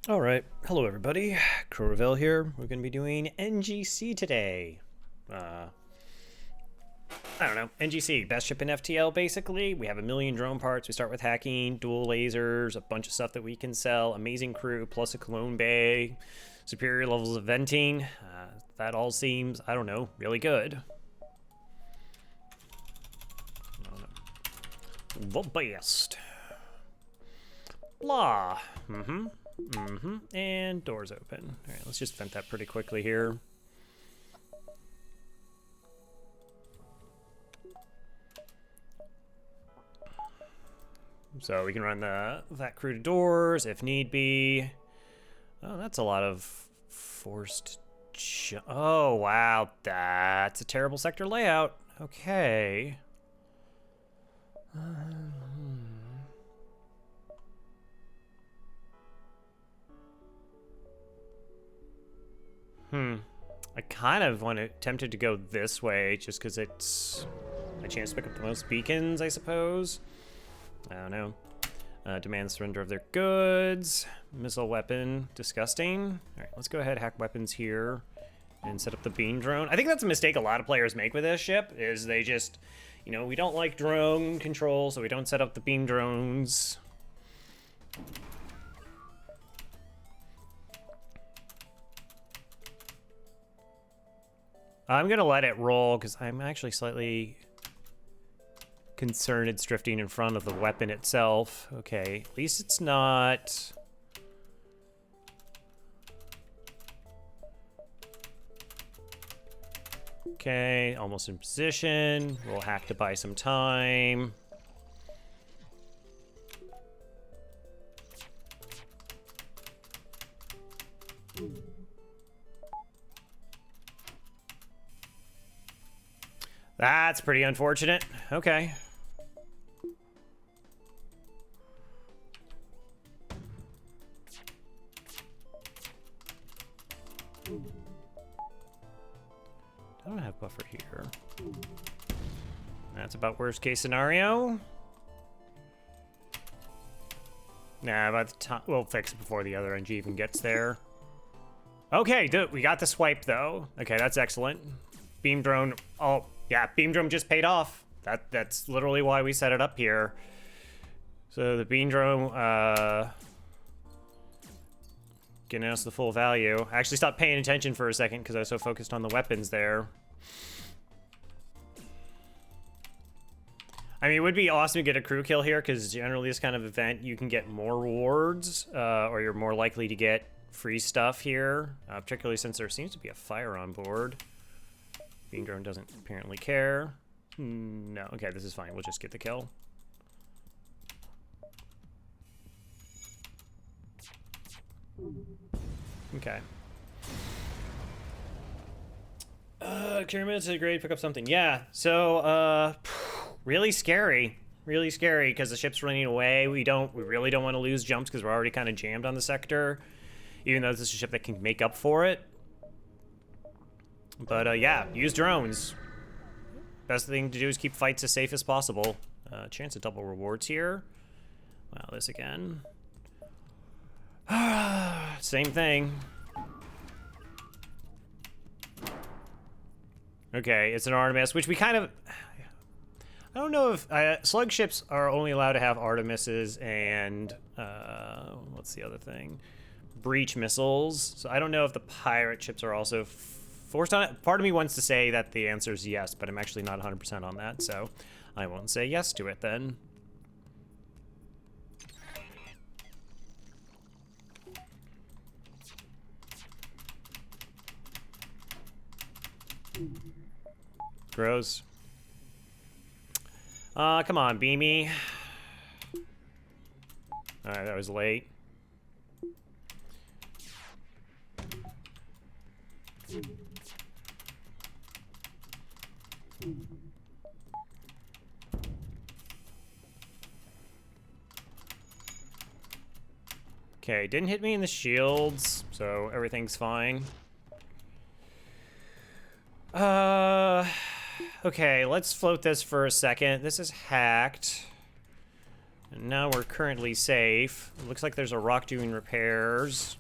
All right, hello everybody. Crowville here. We're going to be doing NGC today. I don't know. NGC, best ship in FTL basically. We have a million drone parts. We start with hacking, dual lasers, a bunch of stuff that we can sell, amazing crew, plus a clone bay, superior levels of venting. That all seems, I don't know, really good. The best. Blah. And doors open. All right, let's just vent that pretty quickly here. So we can run that crew to doors if need be. Oh, that's a lot of forced. Oh, wow. That's a terrible sector layout. Okay. I kind of tempted to go this way just because it's a chance to pick up the most beacons, I suppose. I don't know. Demand surrender of their goods. Missile weapon. Disgusting. All right, let's go ahead, hack weapons here, and set up the beam drone. I think that's a mistake a lot of players make with this ship, is they just, we don't like drone control, so we don't set up the beam drones. I'm gonna let it roll because I'm actually slightly concerned it's drifting in front of the weapon itself. Okay, at least it's not. Okay, almost in position. We'll hack to buy some time. That's pretty unfortunate. Okay. I don't have buffer here. That's about worst case scenario. Nah, by the time we'll fix it before the other NG even gets there. Okay, dude, we got the swipe though. Okay, that's excellent. Beam drone. Oh, yeah, beam drone just paid off. That's literally why we set it up here. So the beam drone, getting us the full value. I actually stopped paying attention for a second because I was so focused on the weapons there. I mean, it would be awesome to get a crew kill here because generally this kind of event you can get more rewards, or you're more likely to get free stuff here, particularly since there seems to be a fire on board. Beam drone doesn't apparently care. No, okay, this is fine. We'll just get the kill. Okay. Carry minutes is great. Pick up something. Yeah. So, really scary. Really scary because the ship's running away. We really don't want to lose jumps because we're already kind of jammed on the sector, even though this is a ship that can make up for it. But yeah, use drones. Best thing to do is keep fights as safe as possible. Chance of double rewards here. Wow, this again. Same thing. Okay, it's an Artemis, which we kind of... I don't know if... slug ships are only allowed to have Artemises and... what's the other thing? Breach missiles. So I don't know if the pirate ships are also forced on it. Part of me wants to say that the answer is yes, but I'm actually not 100% on that, so I won't say yes to it then. Gross. Come on, Beamy. Alright, that was late. Okay, didn't hit me in the shields, so everything's fine. Okay, let's float this for a second. This is hacked. And now we're currently safe. It looks like there's a rock doing repairs.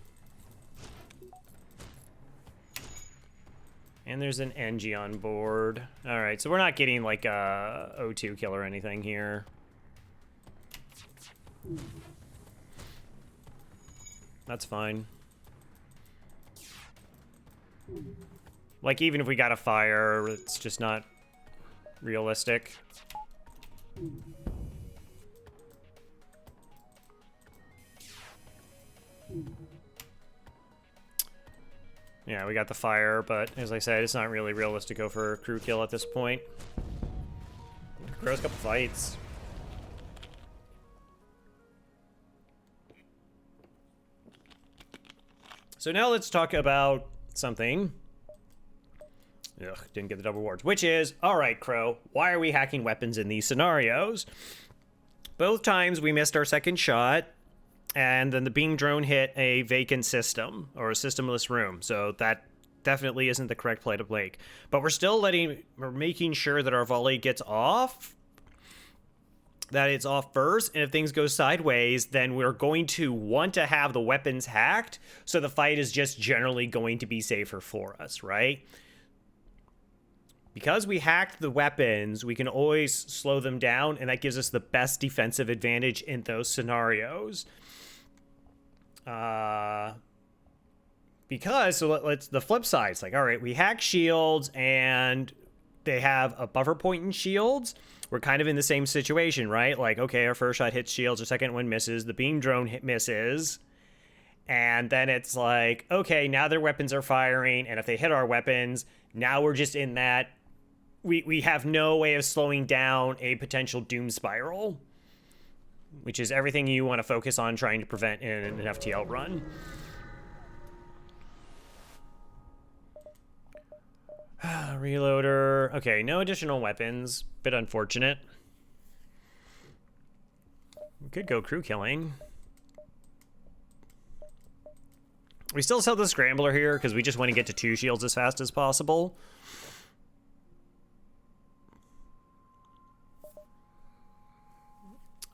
And there's an Engi on board. Alright, so we're not getting like a O2 kill or anything here. That's fine. Like, even if we got a fire, it's just not realistic. Yeah, we got the fire, but as I said, it's not really realistic to go for a crew kill at this point. Crow's a couple fights. So now let's talk about something. Ugh, didn't get the double rewards. Which is, alright, Crow, why are we hacking weapons in these scenarios? Both times we missed our second shot, and then the beam drone hit a vacant system, or a systemless room, so that definitely isn't the correct play to make. But we're making sure that our volley gets off, that it's off first, and if things go sideways, then we're going to want to have the weapons hacked, so the fight is just generally going to be safer for us, right? Because we hacked the weapons, we can always slow them down, and that gives us the best defensive advantage in those scenarios. Because, so let's, the flip side, it's like, all right, we hack shields, and they have a buffer point in shields. We're kind of in the same situation, right? Like, okay, our first shot hits shields, our second one misses, the beam drone misses. And then it's like, okay, now their weapons are firing, and if they hit our weapons, now we're just in that, we have no way of slowing down a potential doom spiral, which is everything you want to focus on trying to prevent in an FTL run. Reloader. Okay, no additional weapons. Bit unfortunate. We could go crew killing. We still sell the scrambler here because we just want to get to 2 shields as fast as possible.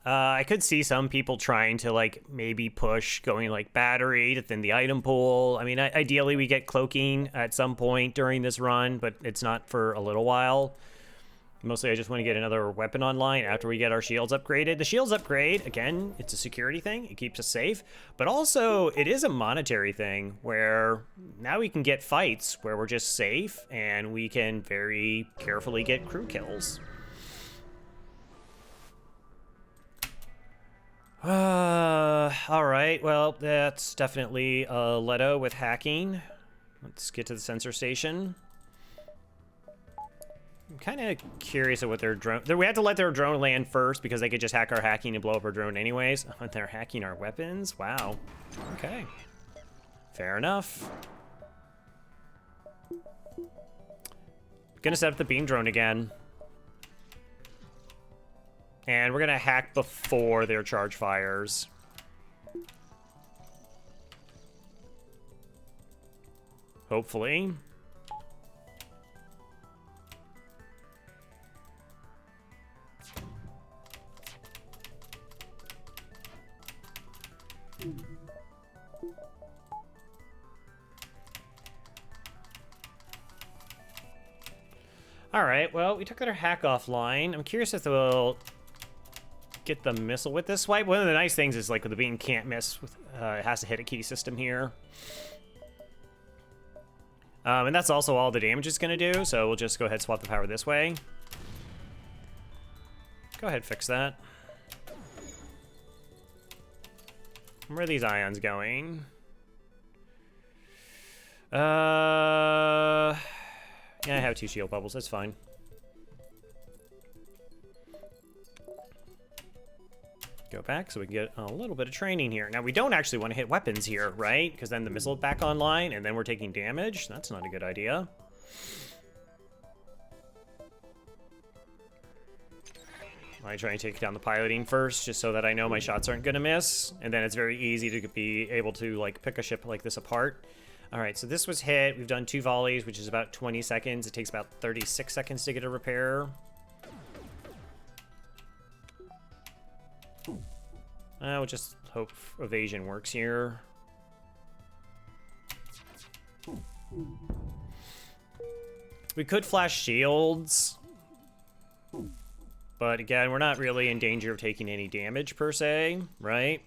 I could see some people trying to, like, maybe push going, like, battery to thin the item pool. I mean, ideally we get cloaking at some point during this run, but it's not for a little while. Mostly I just want to get another weapon online after we get our shields upgraded. The shields upgrade, again, it's a security thing. It keeps us safe. But also, it is a monetary thing where now we can get fights where we're just safe and we can very carefully get crew kills. Alright, well, that's definitely a Leto with hacking. Let's get to the sensor station. I'm kind of curious at what their drone... We had to let their drone land first because they could just hack our hacking and blow up our drone anyways. They're hacking our weapons? Wow. Okay. Fair enough. Gonna set up the beam drone again. And we're gonna hack before their charge fires. Hopefully. All right, well, we took their hack offline. I'm curious if they'll get the missile with this swipe. One of the nice things is, like, the beam can't miss with, it has to hit a key system here. And that's also all the damage it's gonna do, so we'll just go ahead and swap the power this way. Go ahead, fix that. Where are these ions going? Yeah, I have 2 shield bubbles, that's fine. Go back so we can get a little bit of training here. Now, we don't actually want to hit weapons here, right? Because then the missile back online, and then we're taking damage. That's not a good idea. I try and take down the piloting first, just so that I know my shots aren't going to miss. And then it's very easy to be able to, like, pick a ship like this apart. All right, so this was hit. We've done 2 volleys, which is about 20 seconds. It takes about 36 seconds to get a repair. We'll just hope evasion works here. We could flash shields. But again, we're not really in danger of taking any damage per se, right?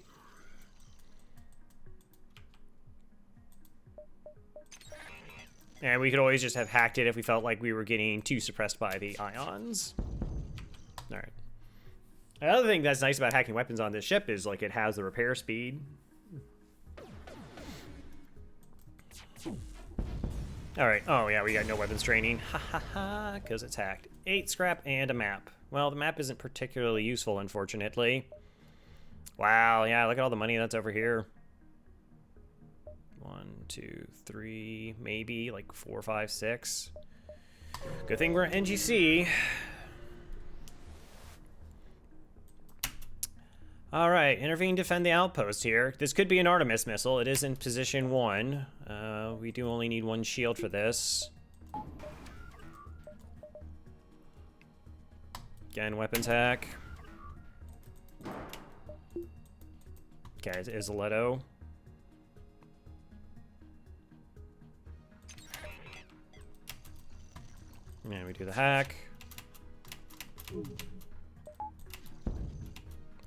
And we could always just have hacked it if we felt like we were getting too suppressed by the ions. All right. Another thing that's nice about hacking weapons on this ship is, like, it has the repair speed. All right. Oh, yeah, we got no weapons training. Ha ha ha, because it's hacked. 8 scrap and a map. Well, the map isn't particularly useful, unfortunately. Wow, yeah, look at all the money that's over here. 1, 2, 3, maybe like 4, 5, 6. Good thing we're at NGC. All right, intervene, defend the outpost here. This could be an Artemis missile. It is in position 1. We do only need 1 shield for this. Again, weapons hack. Okay, it's Izzoletto. And we do the hack.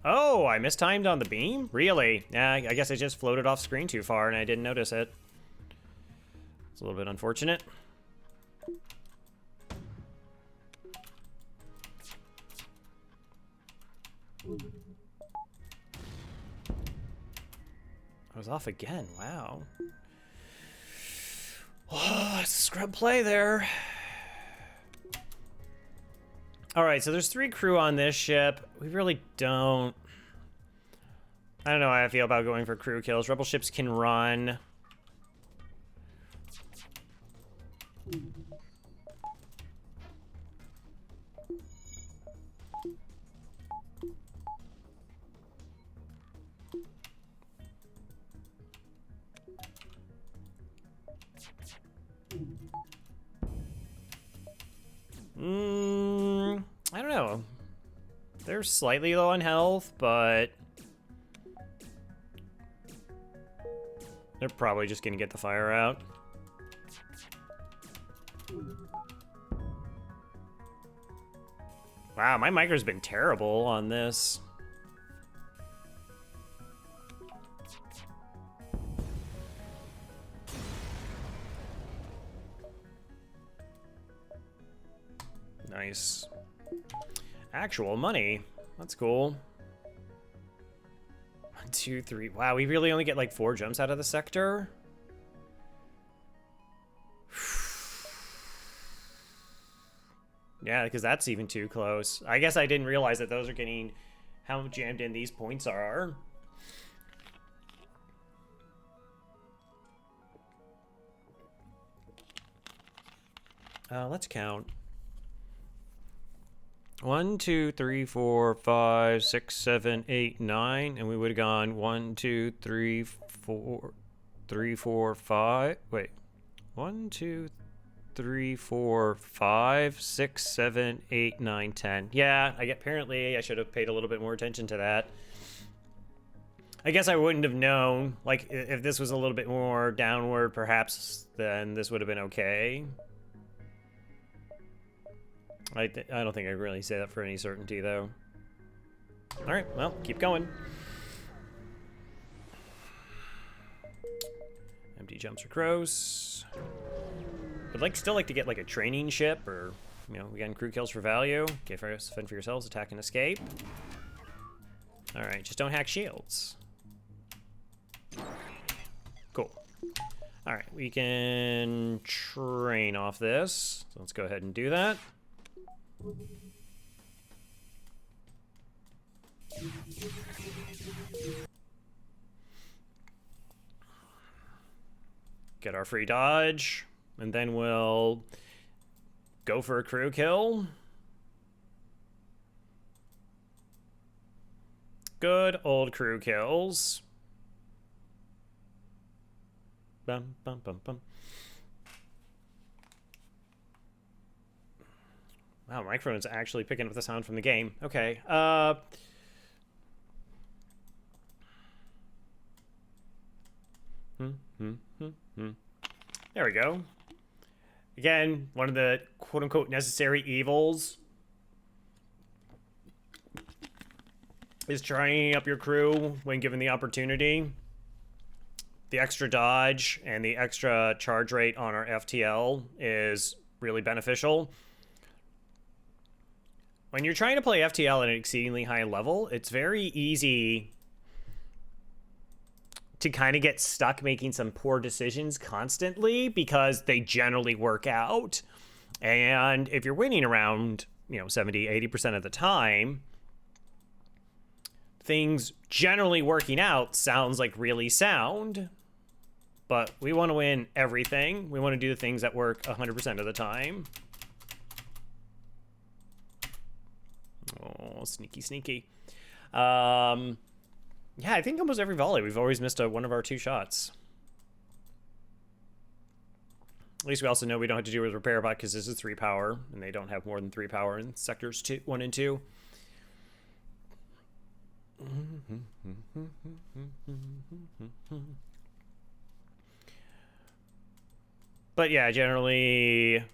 Oh, I mistimed on the beam? Really? Yeah, I guess I just floated off screen too far and I didn't notice it. It's a little bit unfortunate. I was off again, wow. Oh, it's a scrub play there. Alright, so there's 3 crew on this ship. We really don't... I don't know how I feel about going for crew kills. Rebel ships can run. I don't know. They're slightly low on health, but they're probably just gonna get the fire out. Wow, my micro's been terrible on this. Nice. Actual money. That's cool. 1, 2, 3. Wow, we really only get like 4 jumps out of the sector? Yeah, because that's even too close. I guess I didn't realize that those are getting how jammed in these points are. Let's count. 1, 2, 3, 4, 5, 6, 7, 8, 9, and we would have gone 1, 2, 3, 4, 3, 4, 5. Wait, 1, 2, 3, 4, 5, 6, 7, 8, 9, 10. Yeah, apparently I should have paid a little bit more attention to that. I guess I wouldn't have known. Like, if this was a little bit more downward, perhaps, then this would have been okay. I don't think I really say that for any certainty, though. All right, well, keep going. Empty jumps are gross. I'd still like to get like a training ship, or again, crew kills for value. Get first, fend for yourselves, attack and escape. All right, just don't hack shields. Cool. All right, we can train off this. So let's go ahead and do that. Get our free dodge, and then we'll go for a crew kill. Good old crew kills. Bum, bum, bum, bum. Wow, my microphone's actually picking up the sound from the game. Okay. There we go. Again, one of the quote-unquote necessary evils is trying up your crew when given the opportunity. The extra dodge and the extra charge rate on our FTL is really beneficial. When you're trying to play FTL at an exceedingly high level, it's very easy to kind of get stuck making some poor decisions constantly because they generally work out. And if you're winning around, 70, 80% of the time, things generally working out sounds like really sound. But we want to win everything. We want to do the things that work 100% of the time. Oh, sneaky, sneaky. Yeah, I think almost every volley we've always missed one of our 2 shots. At least we also know we don't have to do with repair bot because this is 3 power, and they don't have more than 3 power in sectors 1 and 2. But yeah, generally,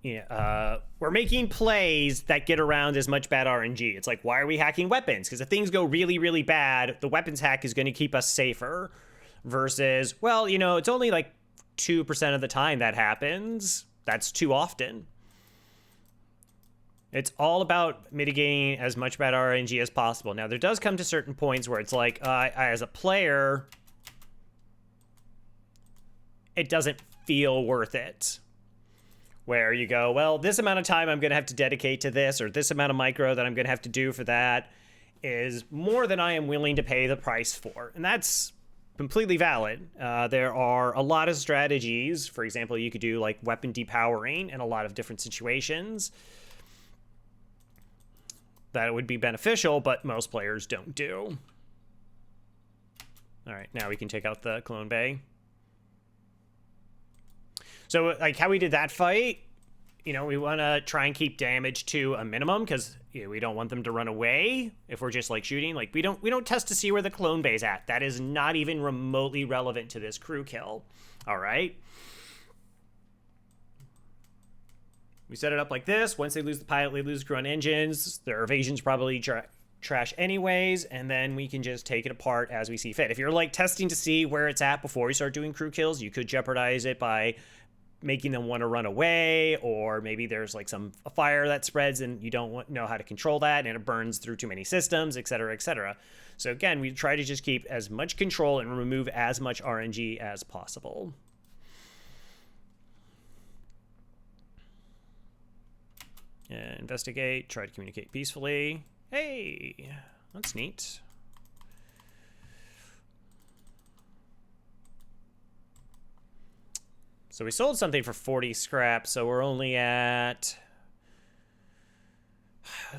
we're making plays that get around as much bad RNG. It's like, why are we hacking weapons? Because if things go really, really bad, the weapons hack is going to keep us safer. Versus, well, it's only like 2% of the time that happens. That's too often. It's all about mitigating as much bad RNG as possible. Now, there does come to certain points where it's like, as a player, it doesn't feel worth it. Where you go, well, this amount of time I'm going to have to dedicate to this, or this amount of micro that I'm going to have to do for that is more than I am willing to pay the price for. And that's completely valid. There are a lot of strategies. For example, you could do like weapon depowering in a lot of different situations that would be beneficial, but most players don't do. All right, now we can take out the clone bay. So, like, how we did that fight, we want to try and keep damage to a minimum because we don't want them to run away if we're just, like, shooting. Like, we don't test to see where the clone bay's at. That is not even remotely relevant to this crew kill. All right? We set it up like this. Once they lose the pilot, they lose crew on engines. Their evasion's probably trash anyways, and then we can just take it apart as we see fit. If you're, like, testing to see where it's at before you start doing crew kills, you could jeopardize it by making them want to run away, or maybe there's like a fire that spreads and you don't know how to control that and it burns through too many systems, etc., etc. So again, we try to just keep as much control and remove as much RNG as possible. Investigate, try to communicate peacefully. Hey, that's neat. So we sold something for 40 scrap, so we're only at,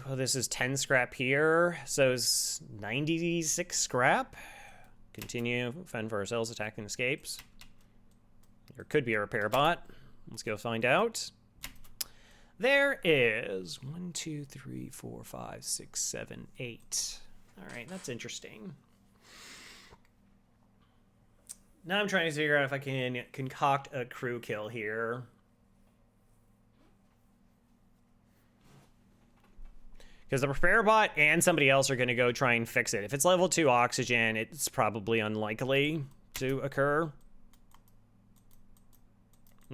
well, this is 10 scrap here, so it's 96 scrap. Continue, fend for ourselves, attack and escapes. There could be a repair bot. Let's go find out. There is 1, 2, 3, 4, 5, 6, 7, 8. All right, that's interesting. Now I'm trying to figure out if I can concoct a crew kill here. Because the repair bot and somebody else are going to go try and fix it. If it's level 2 oxygen, it's probably unlikely to occur.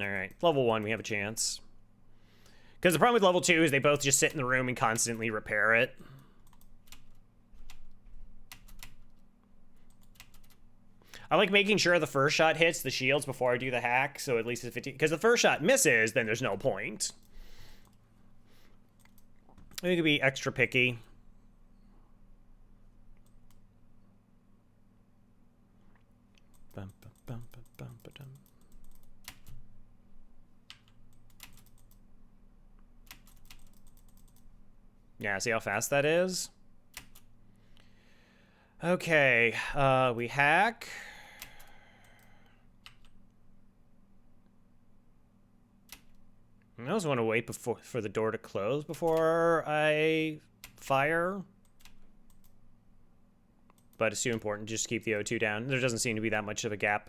Alright, level 1, we have a chance. Because the problem with level 2 is they both just sit in the room and constantly repair it. I like making sure the first shot hits the shields before I do the hack, so at least if it... Because the first shot misses, then there's no point. I think it'd be extra picky. Yeah, see how fast that is? Okay, we hack. I always want to wait for the door to close before I fire. But it's too important. Just keep the O2 down. There doesn't seem to be that much of a gap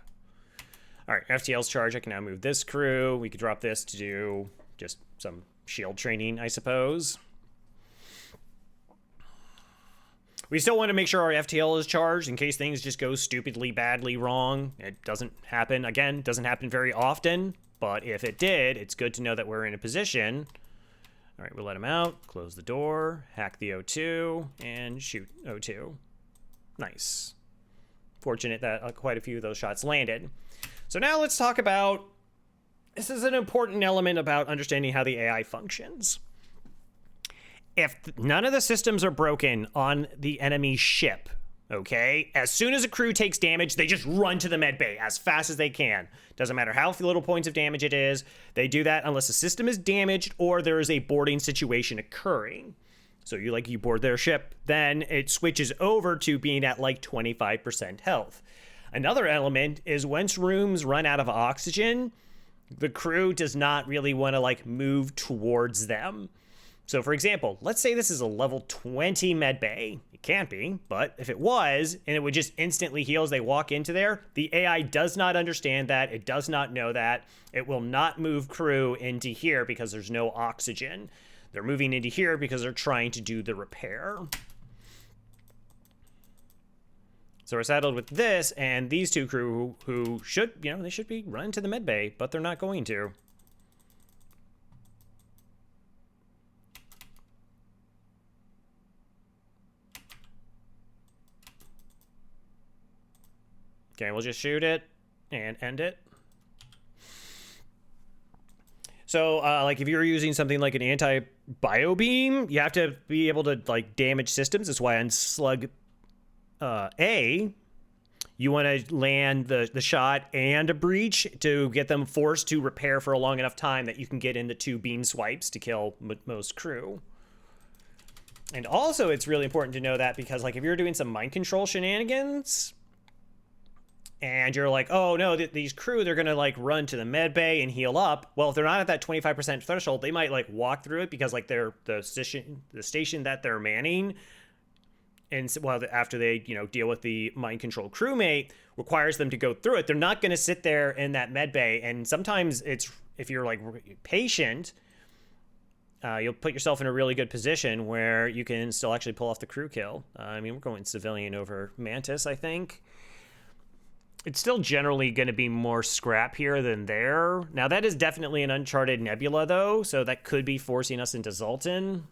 All right, FTL's charge. I can now move this crew. We could drop this to do just some shield training, I suppose. We still want to make sure our FTL is charged in case things just go stupidly badly wrong. It doesn't happen. Again, doesn't happen very often, but if it did, it's good to know that we're in a position. All right, we'll let him out, close the door, hack the O2, and shoot O2. Nice. Fortunate that quite a few of those shots landed. So now let's talk about, this is an important element about understanding how the AI functions. If none of the systems are broken on the enemy ship, okay, as soon as a crew takes damage, they just run to the med bay as fast as they can. Doesn't matter how little points of damage it is. They do that unless the system is damaged or there is a boarding situation occurring. So you board their ship, then it switches over to being at like 25% health. Another element is once rooms run out of oxygen, the crew does not really want to like move towards them. So for example, let's say this is a level 20 med bay. It can't be, but if it was, and it would just instantly heal as they walk into there, the AI does not understand that. It does not know that. It will not move crew into here because there's no oxygen. They're moving into here because they're trying to do the repair. So we're saddled with this, and these two crew who should, they should be running to the med bay, but they're not going to. Okay, we'll just shoot it and end it. So, like, if you're using something like an anti-bio beam, you have to be able to, like, damage systems. That's why on slug A, you want to land the shot and a breach to get them forced to repair for a long enough time that you can get in the 2 beam swipes to kill most crew. And also, it's really important to know that because, like, if you're doing some mind control shenanigans, and you're like, oh no, these crew, they're gonna like run to the med bay and heal up. Well, if they're not at that 25% threshold, they might like walk through it because like they're the station that they're manning, and well, after they deal with the mind control crewmate, requires them to go through it. They're not gonna sit there in that med bay, and sometimes it's, if you're like patient, you'll put yourself in a really good position where you can still actually pull off the crew kill. I mean, we're going civilian over Mantis, I think. It's still generally going to be more scrap here than there. Now, that is definitely an uncharted nebula, though, so that could be forcing us into Zoltan.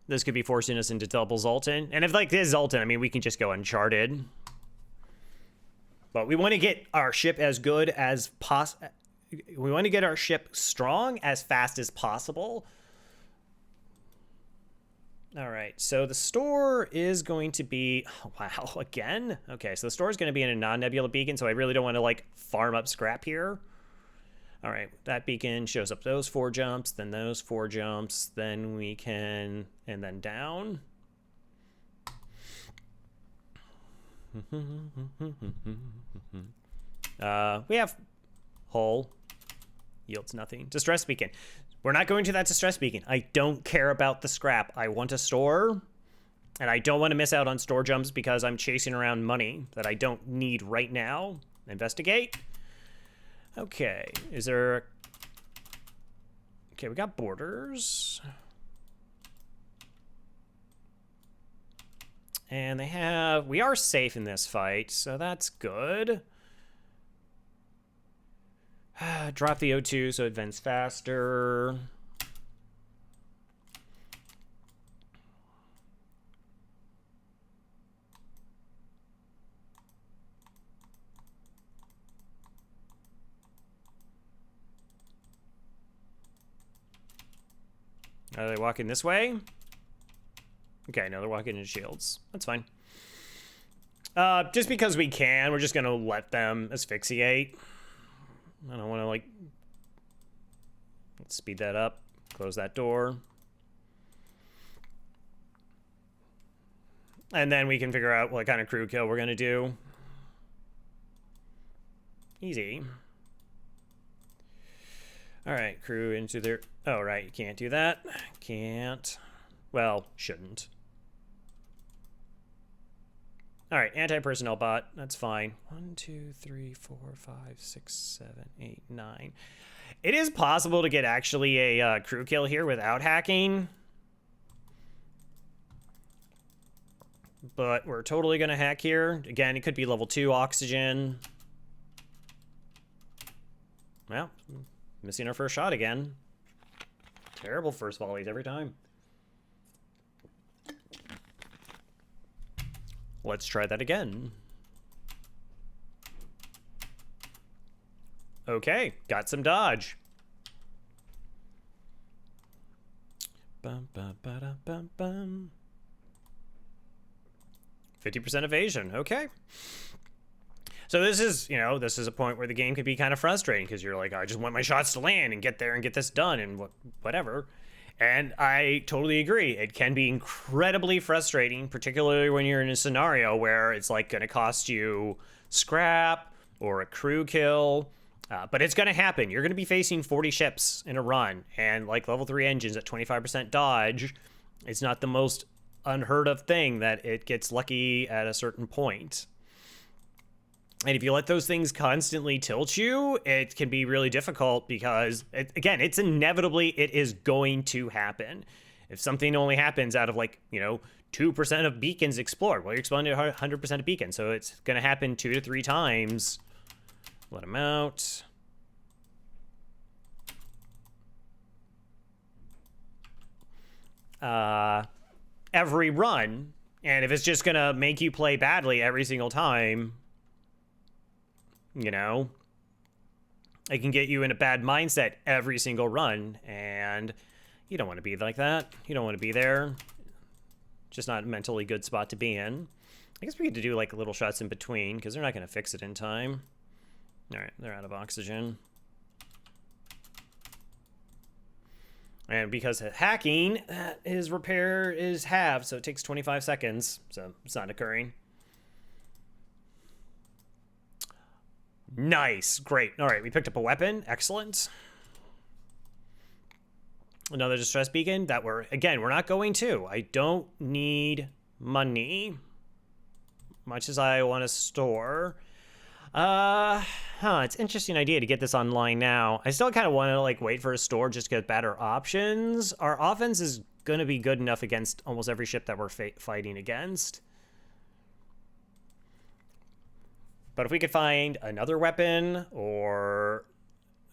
This could be forcing us into double Zoltan. And if, like, this is Zoltan, I mean, we can just go uncharted. But we want to get our ship as good as possible. We want to get our ship strong as fast as possible. All right, so the store is going to be, oh, wow, again? Okay, so the store is going to be in a non-nebula beacon, so I really don't want to, like, farm up scrap here. All right, that beacon shows up those 4 jumps, then those 4 jumps, then we can, and then down. We have hull, yields nothing. Distress beacon. We're not going to that distress beacon. I don't care about the scrap. I want a store, and I don't want to miss out on store jumps because I'm chasing around money that I don't need right now. Investigate. Okay, is there... Okay, we got borders. And they have... We are safe in this fight, so that's good. Drop the O2 so it vents faster. Are they walking this way? Okay, no, they're walking in shields. That's fine. Just because we can, we're just gonna let them asphyxiate. I don't want to, like, let's speed that up, close that door. And then we can figure out what kind of crew kill we're going to do. Easy. All right, crew into their... Oh, right, you can't do that. Can't. Well, shouldn't. All right, anti-personnel bot. That's fine. 1, 2, 3, 4, 5, 6, 7, 8, 9. It is possible to get actually a crew kill here without hacking. But we're totally going to hack here. Again, it could be level 2 oxygen. Well, missing our first shot again. Terrible first volleys every time. Let's try that again. Okay, got some dodge. Bum, bum, ba-da, bum, bum. 50% evasion, okay. So this is, you know, this is a point where the game could be kind of frustrating because you're like, I just want my shots to land and get there and get this done and whatever. And I totally agree. It can be incredibly frustrating, particularly when you're in a scenario where it's like going to cost you scrap or a crew kill. But it's going to happen. You're going to be facing 40 ships in a run, and like level 3 engines at 25% dodge, it's not the most unheard of thing that it gets lucky at a certain point. And if you let those things constantly tilt you, it can be really difficult because, again, it's inevitably, it is going to happen. If something only happens out of, like, you know, 2% of beacons explored, well, you're exploring 100% of beacons, so it's going to happen 2 to 3 times. Let them out. Every run, and if it's just going to make you play badly every single time, you know, it can get you in a bad mindset every single run, and you don't want to be like that. You don't want to be there. Just not a mentally good spot to be in. I guess we get to do like little shots in between because they're not going to fix it in time. All right, they're out of oxygen. And because of hacking, his repair is halved, so it takes 25 seconds, so it's not occurring. Nice, great. All right, we picked up a weapon, excellent. Another distress beacon that we're not going to. I don't need money, much as I want to store. It's an interesting idea to get this online now. I still kind of want to like wait for a store just to get better options. Our offense is going to be good enough against almost every ship that we're fighting against. But if we could find another weapon or,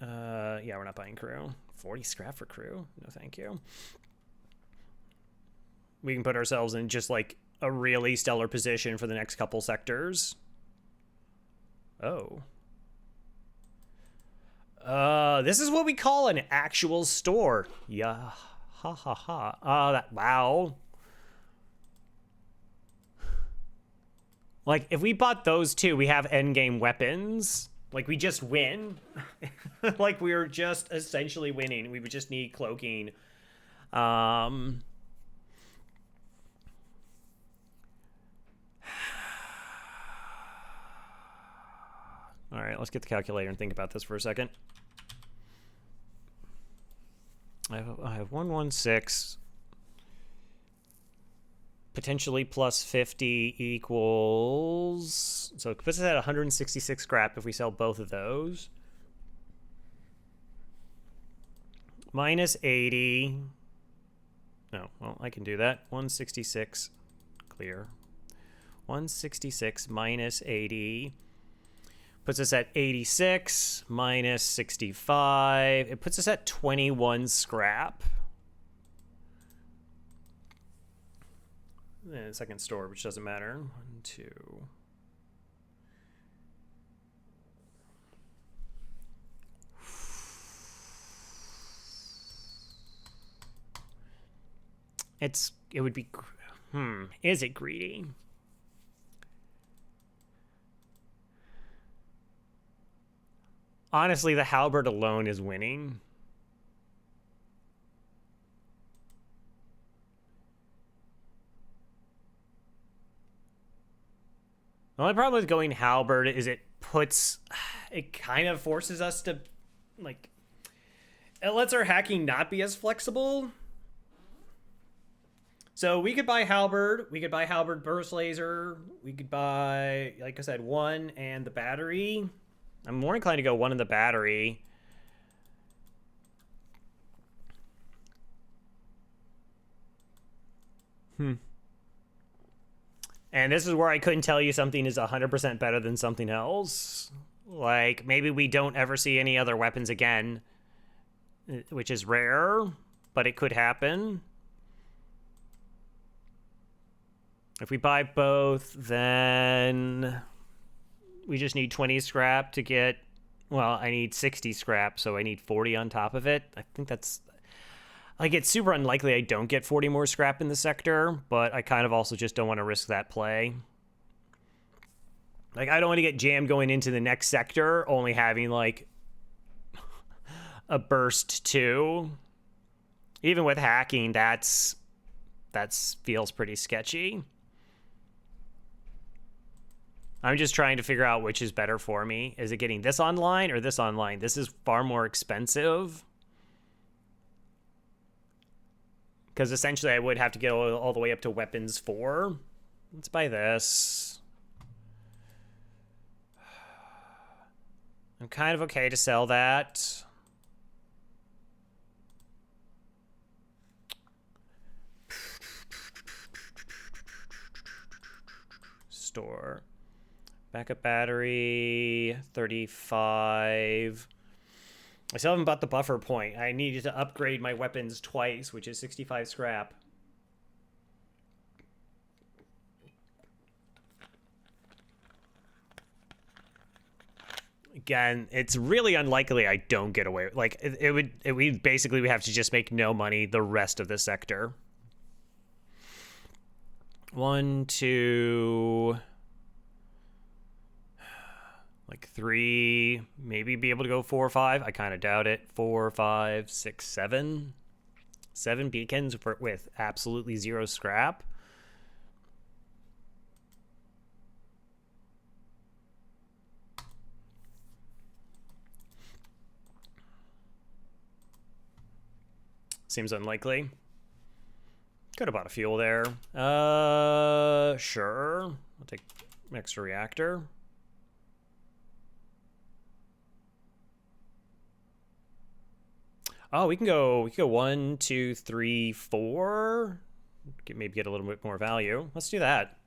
yeah, we're not buying crew. 40 scrap for crew? No, thank you. We can put ourselves in just like a really stellar position for the next couple sectors. Oh. This is what we call an actual store. Yeah. Ha ha ha. Wow. Like, if we bought those two, we have endgame weapons. Like, we just win. Like, we're just essentially winning. We would just need cloaking. All right, let's get the calculator and think about this for a second. I have 116. Potentially plus 50 equals... So it puts us at 166 scrap if we sell both of those. Minus 80. No, well, I can do that. 166. Clear. 166 minus 80. Puts us at 86 minus 65. It puts us at 21 scrap. And second store, which doesn't matter. 1, 2. It would be, is it greedy? Honestly, the halberd alone is winning. The only problem with going halberd is it kind of forces us to, like, it lets our hacking not be as flexible. So we could buy halberd. We could buy halberd burst laser. We could buy, like I said, 1 and the battery. I'm more inclined to go 1 and the battery. And this is where I couldn't tell you something is 100% better than something else. Like, maybe we don't ever see any other weapons again, which is rare, but it could happen. If we buy both, then we just need 20 scrap to get, well, I need 60 scrap, so I need 40 on top of it. I think that's, like, it's super unlikely I don't get 40 more scrap in the sector, but I kind of also just don't want to risk that play. Like, I don't want to get jammed going into the next sector, only having, like, a burst 2. Even with hacking, that feels pretty sketchy. I'm just trying to figure out which is better for me. Is it getting this online or this online? This is far more expensive. Because essentially I would have to get all the way up to weapons 4. Let's buy this. I'm kind of okay to sell that. Store. Backup battery, 35. I still haven't bought the buffer point. I needed to upgrade my weapons twice, which is 65 scrap. Again, it's really unlikely I don't get away. Like, we basically have to just make no money the rest of the sector. 1, 2... like 3, maybe be able to go 4 or 5. I kind of doubt it. 4, 5, 6, 7. 7 beacons with absolutely 0 scrap. Seems unlikely. Could have bought a fuel there. Sure. I'll take extra reactor. Oh, we can go 1, 2, 3, 4. Maybe get a little bit more value. Let's do that.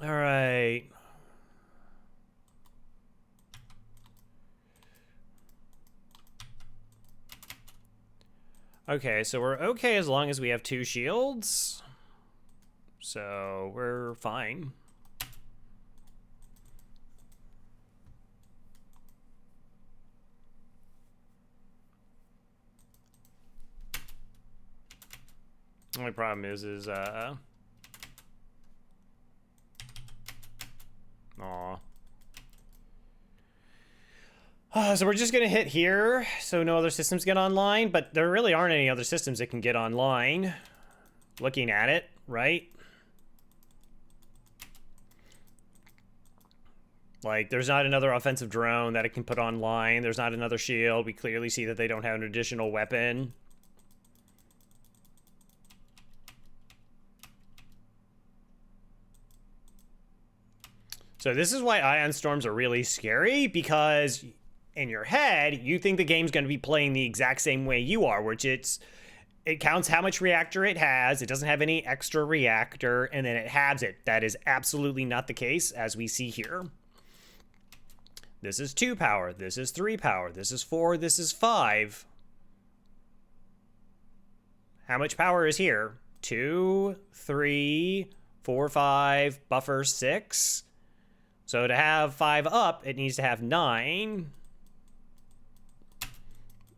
All right. Okay, so we're okay as long as we have 2 shields. So we're fine. Only problem is aw. So we're just gonna hit here, so no other systems get online, but there really aren't any other systems that can get online. Looking at it, right? Like, there's not another offensive drone that it can put online. There's not another shield. We clearly see that they don't have an additional weapon. So this is why ion storms are really scary, because in your head, you think the game's going to be playing the exact same way you are, which it counts how much reactor it has, it doesn't have any extra reactor, and then it halves it. That is absolutely not the case, as we see here. This is 2 power, this is 3 power, this is 4, this is 5. How much power is here? 2, 3, 4, 5, buffer 6. So to have 5 up, it needs to have 9.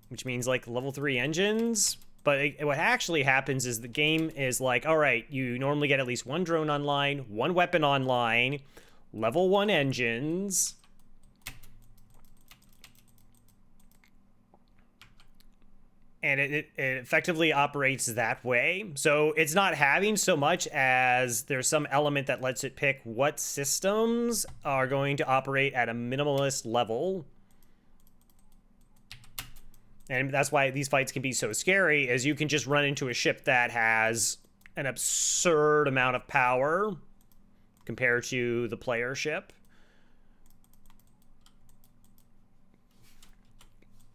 Which means, like, level 3 engines. But what actually happens is the game is like, all right, you normally get at least 1 drone online, 1 weapon online, level 1 engines. And it effectively operates that way. So it's not having so much as there's some element that lets it pick what systems are going to operate at a minimalist level. And that's why these fights can be so scary, is you can just run into a ship that has an absurd amount of power compared to the player ship.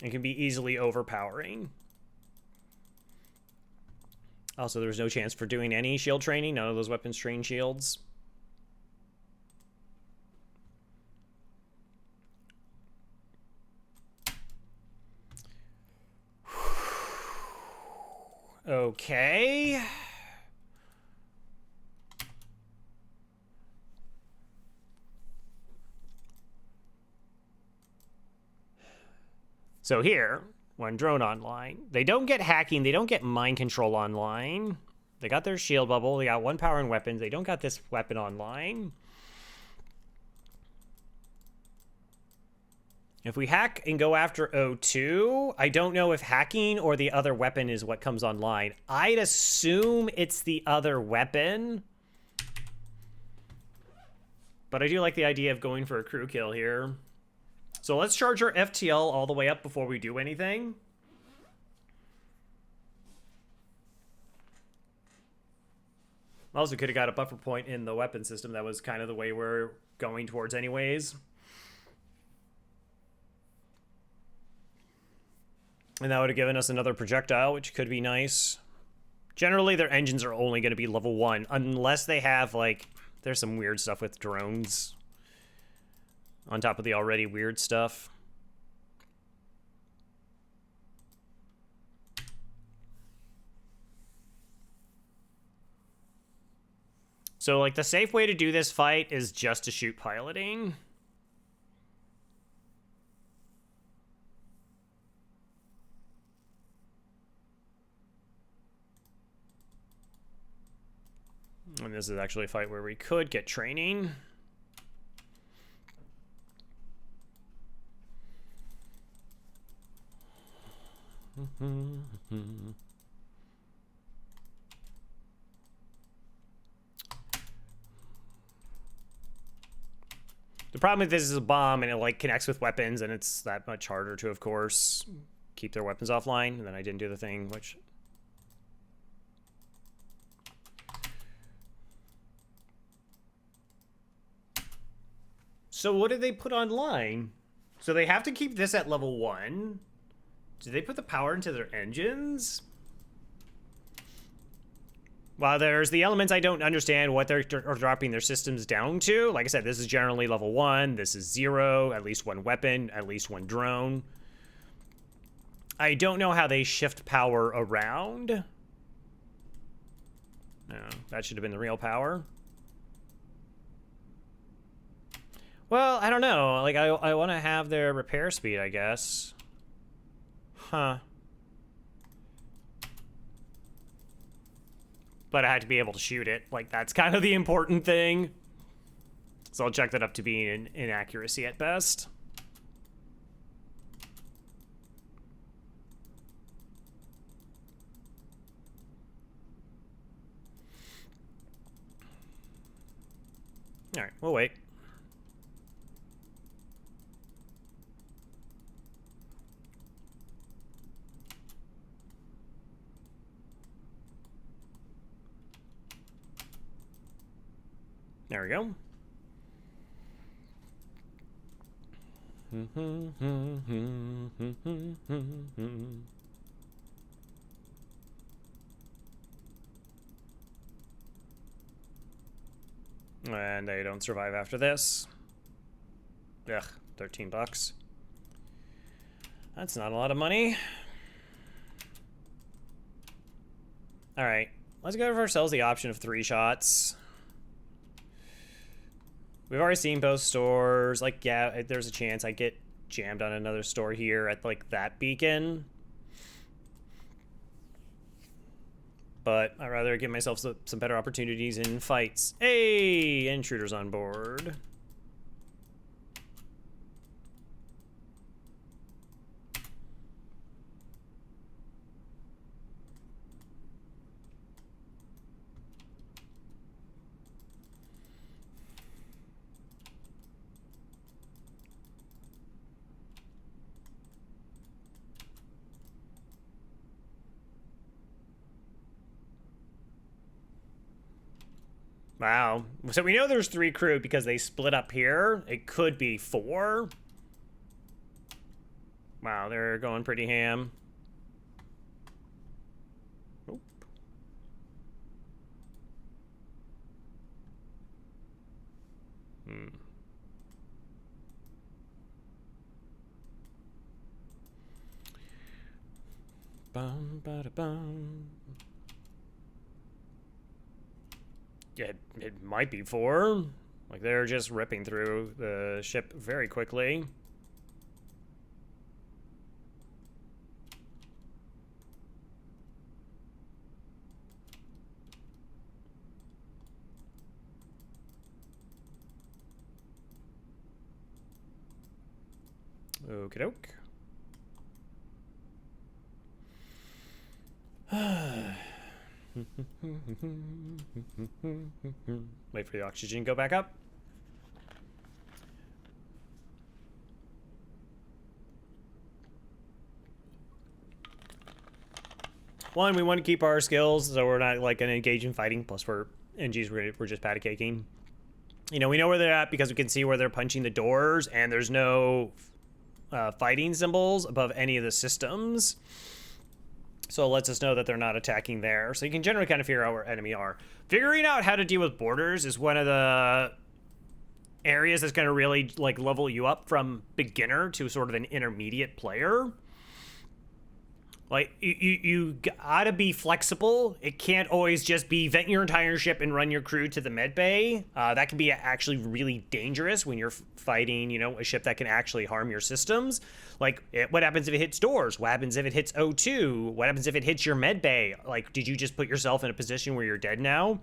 It can be easily overpowering. Also, there's no chance for doing any shield training. None of those weapons train shields. Okay. So here, when drone online, they don't get hacking, they don't get mind control online. They got their shield bubble, they got 1 power and weapons, they don't got this weapon online. If we hack and go after O2, I don't know if hacking or the other weapon is what comes online. I'd assume it's the other weapon. But I do like the idea of going for a crew kill here. So let's charge our FTL all the way up before we do anything. Also could have got a buffer point in the weapon system. That was kind of the way we're going towards anyways. And that would have given us another projectile, which could be nice. Generally, their engines are only going to be level 1, unless they have, like, there's some weird stuff with drones on top of the already weird stuff. So, like, the safe way to do this fight is just to shoot piloting. And this is actually a fight where we could get training. The problem with this is a bomb, and it like connects with weapons, and it's that much harder to, of course, keep their weapons offline. And then I didn't do the thing, which... So what did they put online? So they have to keep this at level 1. Did they put the power into their engines? Well, there's the elements I don't understand what they're dropping their systems down to. Like I said, this is generally level 1. This is 0. At least 1 weapon. At least 1 drone. I don't know how they shift power around. No, that should have been the real power. Well, I don't know. Like, I want to have their repair speed, I guess. Huh. But I had to be able to shoot it. Like, that's kind of the important thing. So I'll check that up to being an inaccuracy at best. All right, we'll wait. There we go. And they don't survive after this. Ugh, 13 bucks. That's not a lot of money. All right, let's give ourselves the option of 3 shots. We've already seen both stores. Like, yeah, there's a chance I get jammed on another store here at, like, that beacon. But I'd rather give myself some better opportunities in fights. Hey, intruders on board. Wow. So we know there's 3 crew because they split up here. It could be 4. Wow, they're going pretty ham. Oop. Hmm. Bum, ba, da, bum. It might be 4. Like, they're just ripping through the ship very quickly. Okie doke. Wait for the oxygen to go back up. One, we want to keep our skills so we're not like gonna engage in fighting. Plus, we're Engis, we're just patty caking. You know, we know where they're at because we can see where they're punching the doors, and there's no fighting symbols above any of the systems. So it lets us know that they're not attacking there. So you can generally kind of figure out where enemy are. Figuring out how to deal with borders is one of the areas that's going to really like level you up from beginner to sort of an intermediate player. Like, you gotta be flexible. It can't always just be vent your entire ship and run your crew to the med bay. That can be actually really dangerous when you're fighting, you know, a ship that can actually harm your systems. Like, what happens if it hits doors? What happens if it hits O2? What happens if it hits your med bay? Like, did you just put yourself in a position where you're dead now?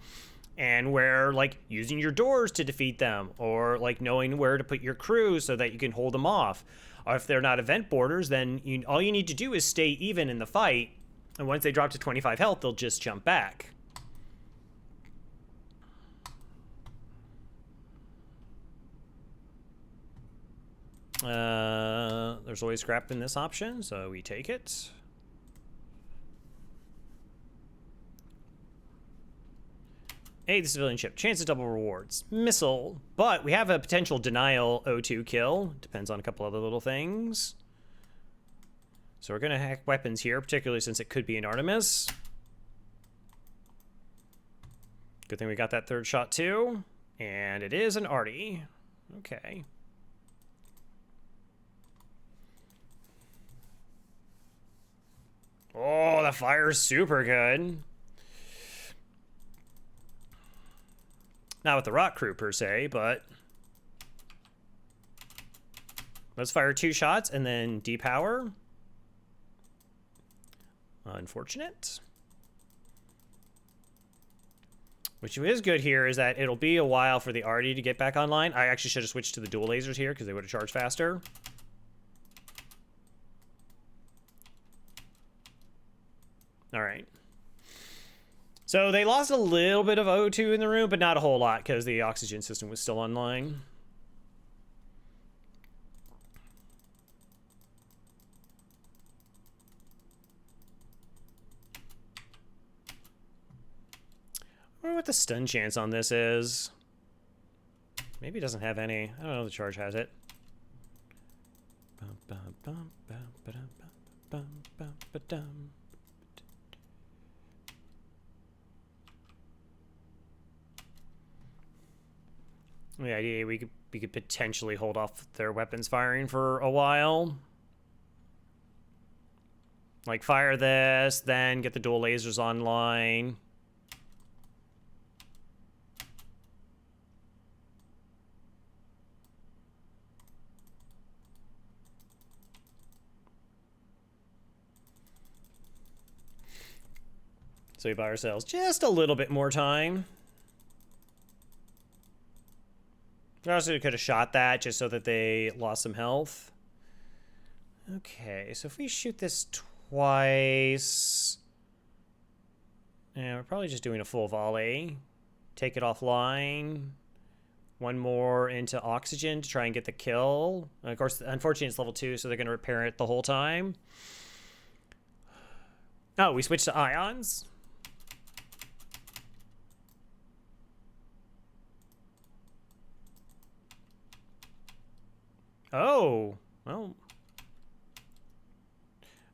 And where, like, using your doors to defeat them, or like knowing where to put your crew so that you can hold them off. Or if they're not event borders, then all you need to do is stay even in the fight, and once they drop to 25 health, they'll just jump back. There's always scrap in this option, so we take it. Hey, the civilian ship. Chance of double rewards. Missile. But we have a potential denial O2 kill. Depends on a couple other little things. So we're going to hack weapons here, particularly since it could be an Artemis. Good thing we got that 3rd shot too. And it is an Arty. Okay. Oh, the fire's super good. Not with the rock crew per se, but let's fire 2 shots and then depower. Unfortunate. Which is good here is that it'll be a while for the Arty to get back online. I actually should have switched to the dual lasers here because they would have charged faster. All right. So they lost a little bit of O2 in the room, but not a whole lot because the oxygen system was still online. I wonder what the stun chance on this is. Maybe it doesn't have any. I don't know if the charge has it. The idea we could potentially hold off their weapons firing for a while. Like fire this, then get the dual lasers online. So we buy ourselves just a little bit more time. We also could have shot that just so that they lost some health. Okay, so if we shoot this twice... Yeah, we're probably just doing a full volley. Take it offline. One more into oxygen to try and get the kill. And of course, unfortunately, it's level 2, so they're going to repair it the whole time. Oh, we switched to ions. Oh, well.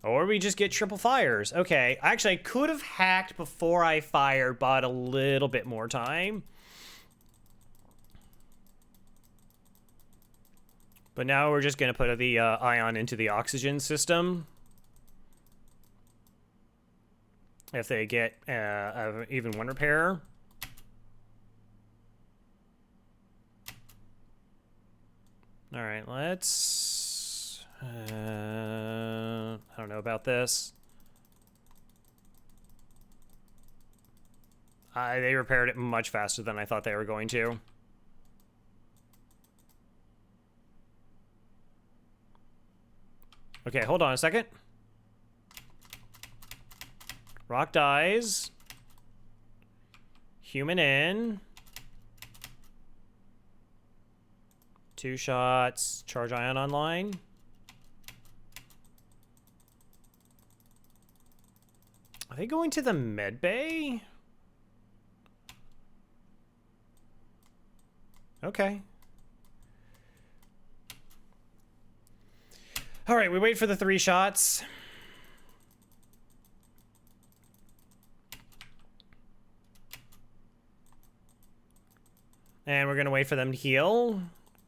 Or we just get triple fires. Okay, actually, I could have hacked before I fired, bought a little bit more time. But now we're just going to put the ion into the oxygen system. If they get even one repair. All right, let's... I don't know about this. They repaired it much faster than I thought they were going to. Okay, hold on a second. Rock dies. Human in. 2 shots. Charge ion online. Are they going to the med bay? Okay. All right, we wait for the 3 shots. And we're gonna wait for them to heal.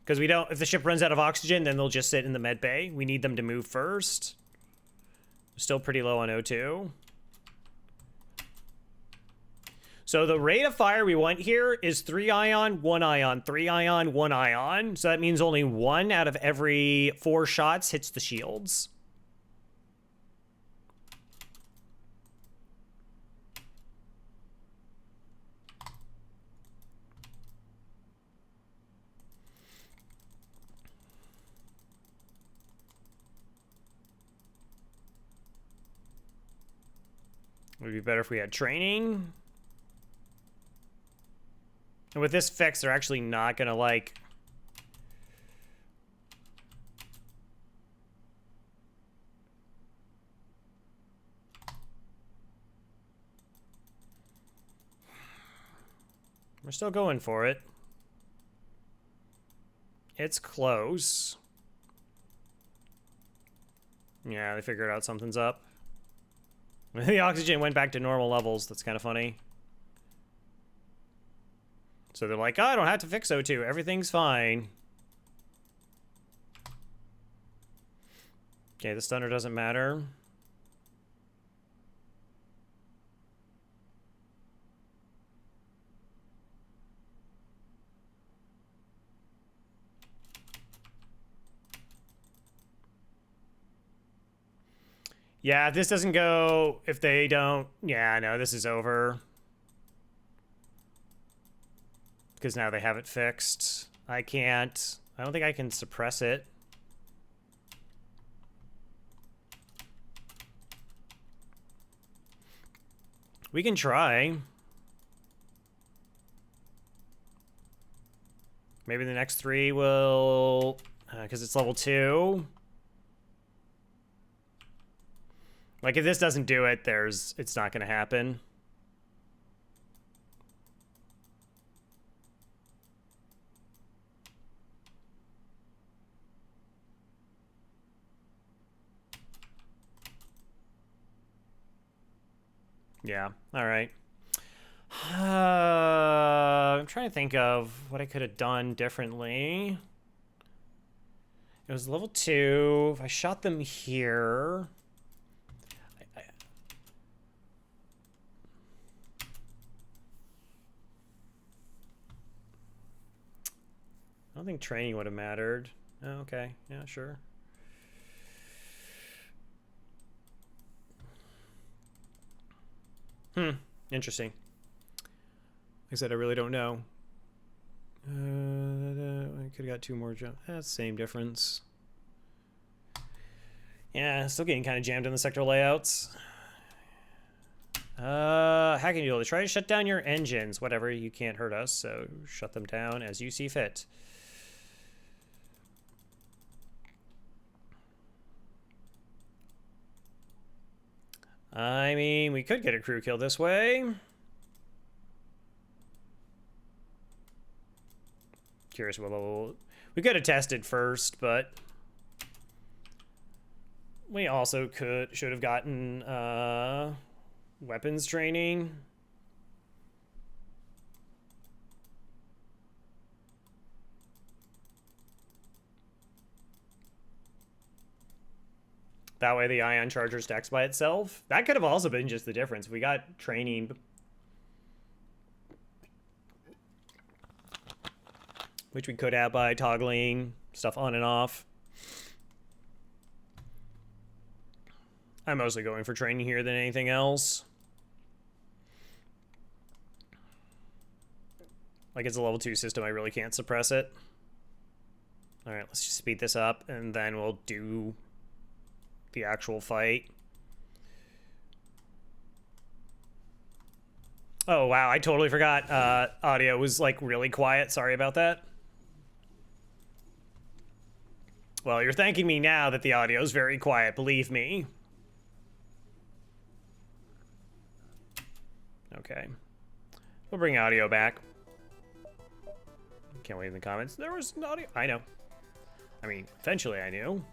Because we don't, if the ship runs out of oxygen, then they'll just sit in the med bay. We need them to move first. Still pretty low on O2. So the rate of fire we want here is 3 ion, 1 ion, 3 ion, 1 ion. So that means only 1 out of every 4 shots hits the shields. It would be better if we had training. And with this fix, they're actually not gonna like... We're still going for it. It's close. Yeah, they figured out something's up. The oxygen went back to normal levels. That's kind of funny. So they're like, oh, I don't have to fix O2. Everything's fine. Okay, the stunner doesn't matter. Yeah, if this doesn't go, if they don't, yeah, no, this is over. Because now they have it fixed. I don't think I can suppress it. We can try. Maybe the next 3 will, because it's level 2. Like, if this doesn't do it, it's not going to happen. Yeah, all right. I'm trying to think of what I could have done differently. It was level 2. If I shot them here... I don't think training would have mattered. Oh, okay, yeah, sure. Interesting. Like I said, I really don't know. I could have got 2 more jump. That's the same difference. Yeah, still getting kind of jammed in the sector layouts. Hacking deal. Try to shut down your engines. Whatever, you can't hurt us, so shut them down as you see fit. I mean, we could get a crew kill this way. Curious what level... We could have tested first, but... We also should have gotten weapons training. That way the ion charger stacks by itself. That could have also been just the difference. We got training, which we could have by toggling stuff on and off. I'm mostly going for training here than anything else. Like, it's a level 2 system, I really can't suppress it. Alright, let's just speed this up, and then we'll do the actual fight. Oh, wow, I totally forgot audio was, like, really quiet. Sorry about that. Well, you're thanking me now that the audio is very quiet, believe me. Okay. We'll bring audio back. Can't wait in the comments. There was an audio. I know. I mean, eventually I knew.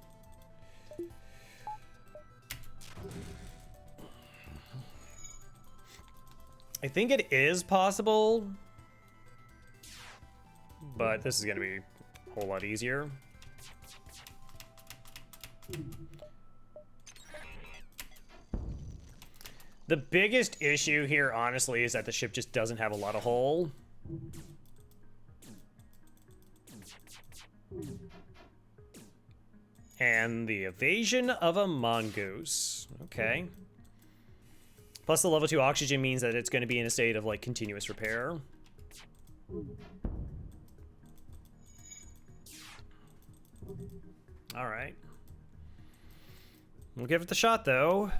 I think it is possible, but this is going to be a whole lot easier. The biggest issue here, honestly, is that the ship just doesn't have a lot of hull. And the evasion of a mongoose. Okay. Plus the level 2 oxygen means that it's going to be in a state of, like, continuous repair. Alright. We'll give it the shot, though.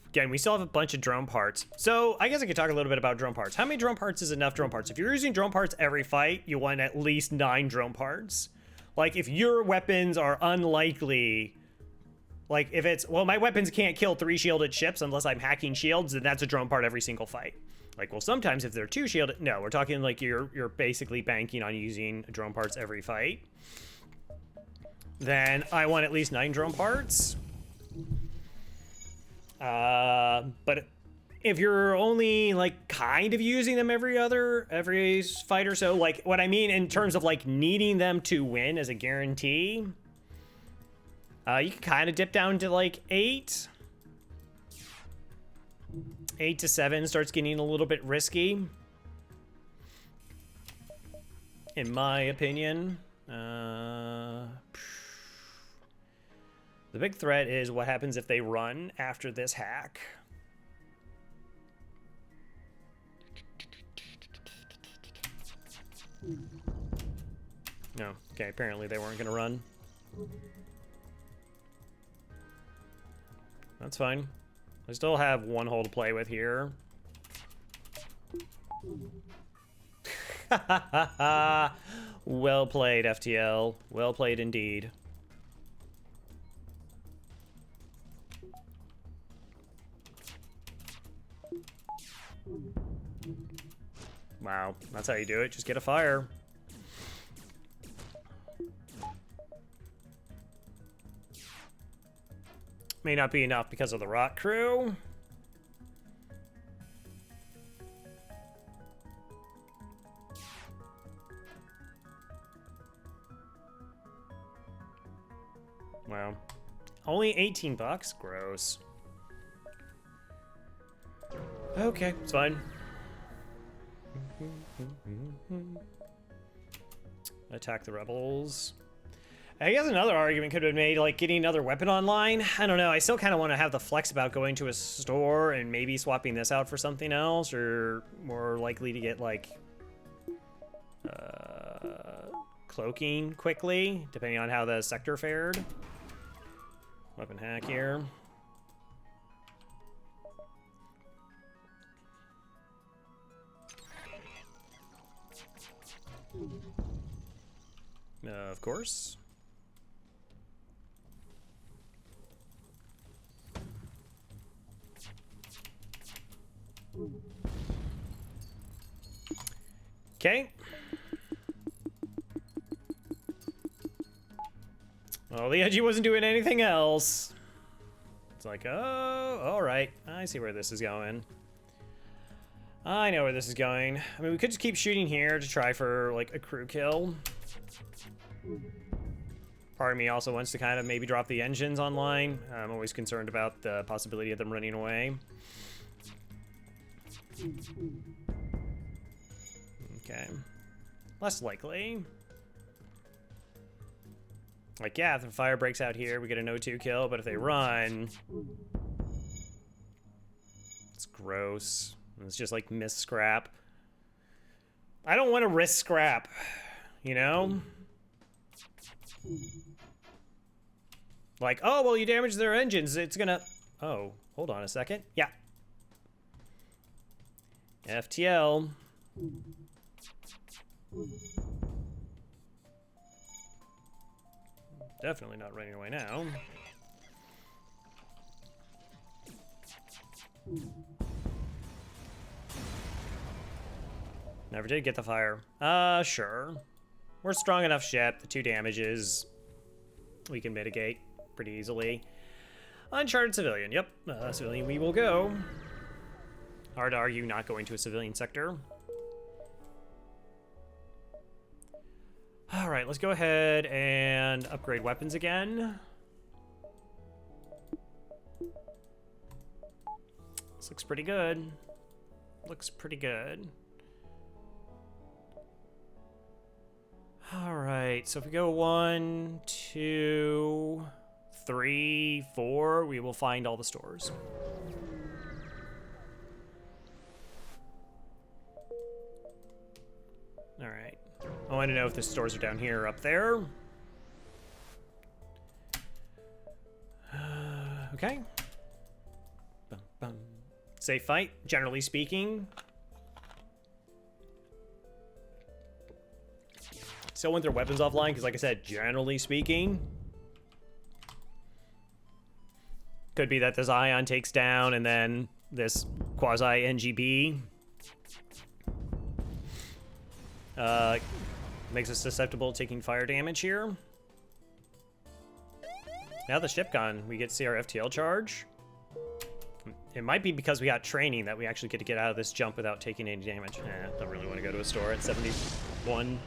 Again, we still have a bunch of drone parts. So, I guess I could talk a little bit about drone parts. How many drone parts is enough drone parts? If you're using drone parts every fight, you want at least 9 drone parts. Like, if your weapons are unlikely... Like, if it's, well, my weapons can't kill 3 shielded ships unless I'm hacking shields, then that's a drone part every single fight. Like, well, sometimes if they're 2 shielded, no, we're talking like you're basically banking on using drone parts every fight. Then I want at least 9 drone parts. But if you're only, like, kind of using them every fight or so, like, what I mean in terms of, like, needing them to win as a guarantee... you can kind of dip down to, like, 8. 8 to 7 starts getting a little bit risky. In my opinion. The big threat is what happens if they run after this hack. No. Okay, apparently they weren't going to run. That's fine. I still have 1 hole to play with here. Well played, FTL. Well played indeed. Wow, that's how you do it. Just get a fire. May not be enough because of the rock crew. Wow. Only $18? Gross. Okay, it's fine. Attack the rebels. I guess another argument could have been made, like, getting another weapon online. I don't know. I still kind of want to have the flex about going to a store and maybe swapping this out for something else, or more likely to get, like, cloaking quickly, depending on how the sector fared. Weapon hack here. Of course. Okay. Well, the Engi wasn't doing anything else. It's like, oh, all right. I see where this is going. I know where this is going. I mean, we could just keep shooting here to try for, like, a crew kill. Part of me also wants to kind of maybe drop the engines online. I'm always concerned about the possibility of them running away. Okay. Less likely. Like, yeah, if the fire breaks out here, we get an O2 kill, but if they run... It's gross. It's just like miss scrap. I don't want to risk scrap, you know? Like, oh, well, you damaged their engines. It's gonna... Oh, hold on a second. Yeah. FTL. Definitely not running away now. Never did get the fire. Sure. We're strong enough ship. The 2 damages we can mitigate pretty easily. Uncharted civilian. Yep, civilian we will go. Hard to argue not going to a civilian sector. All right, let's go ahead and upgrade weapons again. This looks pretty good. Looks pretty good. All right, so if we go 1, 2, 3, 4, we will find all the stores. All right. I want to know if the stores are down here or up there. Okay. Bum, bum. Safe fight, generally speaking. Still want their weapons offline, because like I said, generally speaking. Could be that this Ion takes down, and then this quasi-NGB makes us susceptible to taking fire damage here. Now the ship gone, we get to see our FTL charge. It might be because we got training that we actually get to get out of this jump without taking any damage. Don't really want to go to a store at 71.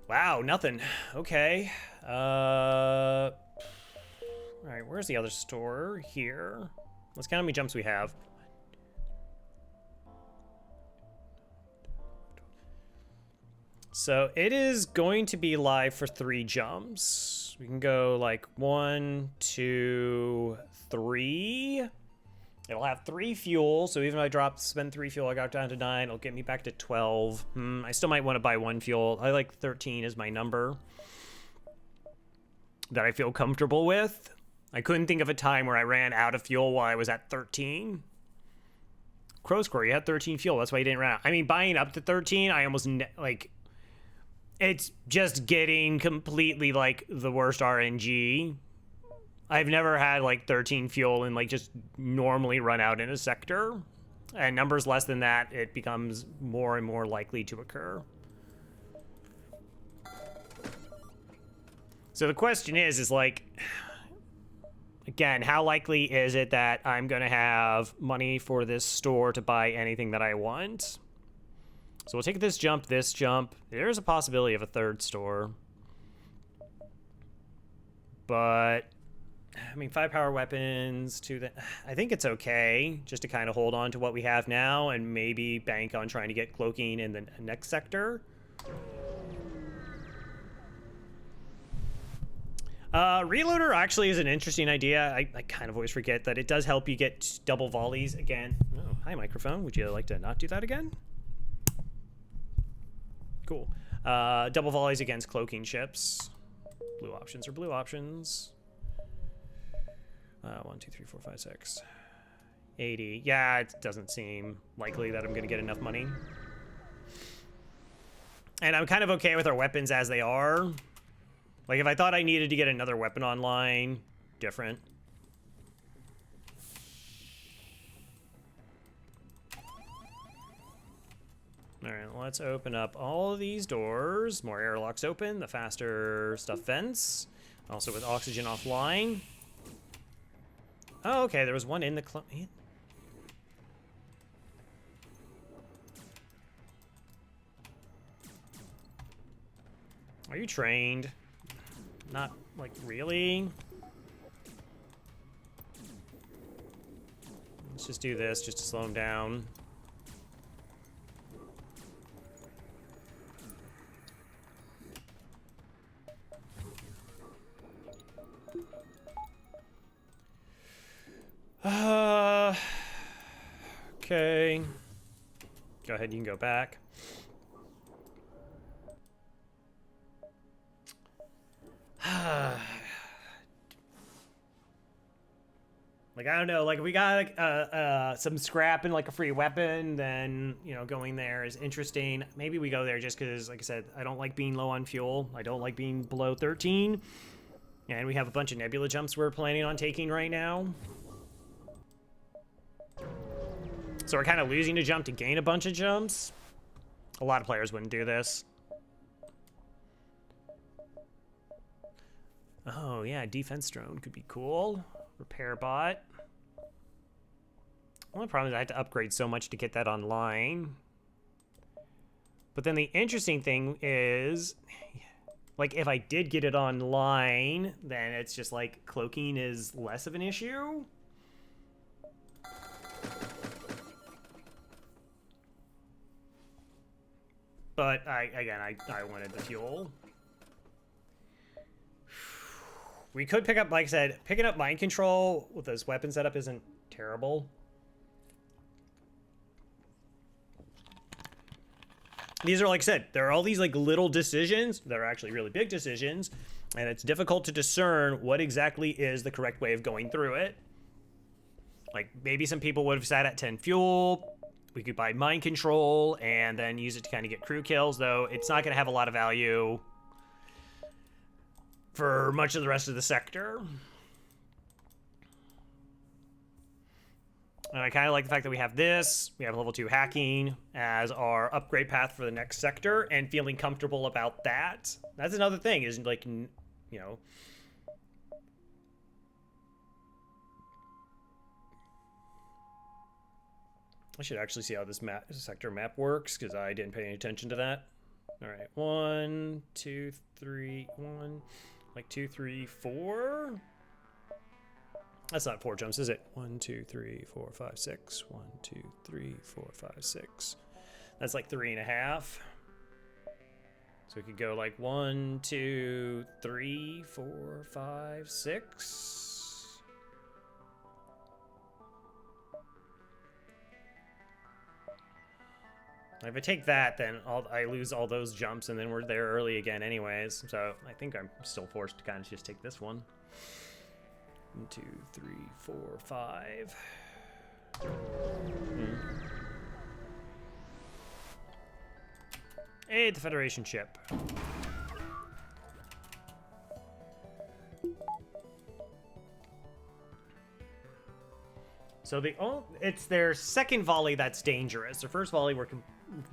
Wow, nothing. Okay. All right, where's the other store? Here. Let's count how many jumps we have. So it is going to be live for 3 jumps. We can go like 1, 2, 3. It'll have 3 fuel, so even if I spend 3 fuel, I got down to 9. It'll get me back to 12. I still might want to buy 1 fuel. I like 13 as my number that I feel comfortable with. I couldn't think of a time where I ran out of fuel while I was at 13. Crow Score, you had 13 fuel. That's why you didn't run out. I mean, buying up to 13, I almost, like... It's just getting completely, like, the worst RNG. I've never had, like, 13 fuel and, like, just normally run out in a sector. And numbers less than that, it becomes more and more likely to occur. So the question is like, again, how likely is it that I'm going to have money for this store to buy anything that I want? So we'll take this jump, this jump. There's a possibility of a 3rd store. But, I mean, 5 power weapons, I think it's okay just to kind of hold on to what we have now and maybe bank on trying to get cloaking in the next sector. Reloader actually is an interesting idea. I kind of always forget that it does help you get double volleys again. Oh, hi, microphone. Would you like to not do that again? Cool. Double volleys against cloaking ships. Blue options are blue options. 1, 2, 3, 4, 5, 6. 80. Yeah, it doesn't seem likely that I'm going to get enough money. And I'm kind of okay with our weapons as they are. Like, if I thought I needed to get another weapon online, different. All right, let's open up all of these doors. More airlocks open, the faster stuff vents. Also with oxygen offline. Oh, okay, there was one in the Are you trained? Not, like, really? Let's just do this just to slow him down. Okay. Go ahead, you can go back. Like, I don't know, like, if we got some scrap and, like, a free weapon, then, you know, going there is interesting. Maybe we go there just because, like I said, I don't like being low on fuel. I don't like being below 13. And we have a bunch of nebula jumps we're planning on taking right now. So we're kind of losing a jump to gain a bunch of jumps. A lot of players wouldn't do this. Oh, yeah, defense drone could be cool. Repair bot. Only problem is I have to upgrade so much to get that online. But then the interesting thing is, like, if I did get it online, then it's just like cloaking is less of an issue. But I wanted the fuel. We could pick up, like I said, picking up mind control with this weapon setup isn't terrible. These are, like I said, there are all these like little decisions that are actually really big decisions, and it's difficult to discern what exactly is the correct way of going through it. Like, maybe some people would have sat at 10 fuel. We could buy mind control and then use it to kind of get crew kills, though it's not going to have a lot of value for much of the rest of the sector. And I kind of like the fact that we have this. We have level 2 hacking as our upgrade path for the next sector, and feeling comfortable about that. That's another thing, is like, you know, I should actually see how this sector map works, because I didn't pay any attention to that. All right, 1, 2, 3, 1, like 2, 3, 4. That's not 4 jumps, is it? 1, 2, 3, 4, 5, 6. 1, 2, 3, 4, 5, 6. That's like 3.5. So we could go like 1, 2, 3, 4, 5, 6. If I take that, then I lose all those jumps, and then we're there early again anyways. So I think I'm still forced to kind of just take this one. 1, 2, 3, 4, 5. Hey, the Federation ship. So it's their second volley that's dangerous. Their first volley we're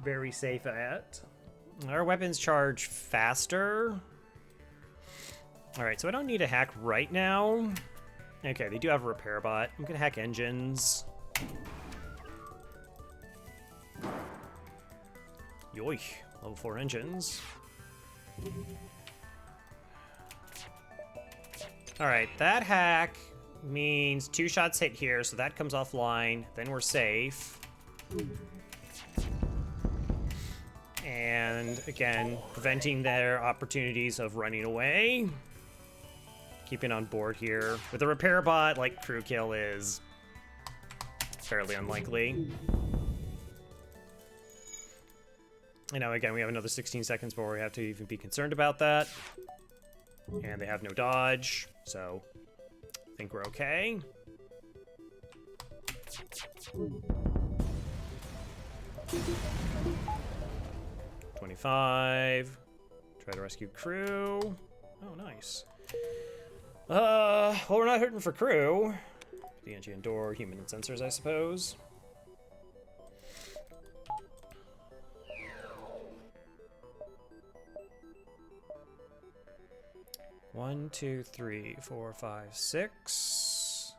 very safe at. Our weapons charge faster. All right, so I don't need a hack right now. Okay, they do have a repair bot. I'm gonna hack engines. Yoink, level 4 engines. All right, that hack means 2 shots hit here, so that comes offline. Then we're safe. And again, preventing their opportunities of running away. Keeping on board here. With a repair bot, like, crew kill is fairly unlikely. You know, again, we have another 16 seconds before we have to even be concerned about that. And they have no dodge, so I think we're okay. $25. Try to rescue crew. Oh, nice. Well, we're not hurting for crew. The Engi and door, human and sensors, I suppose. 1, 2, 3, 4, 5, 6.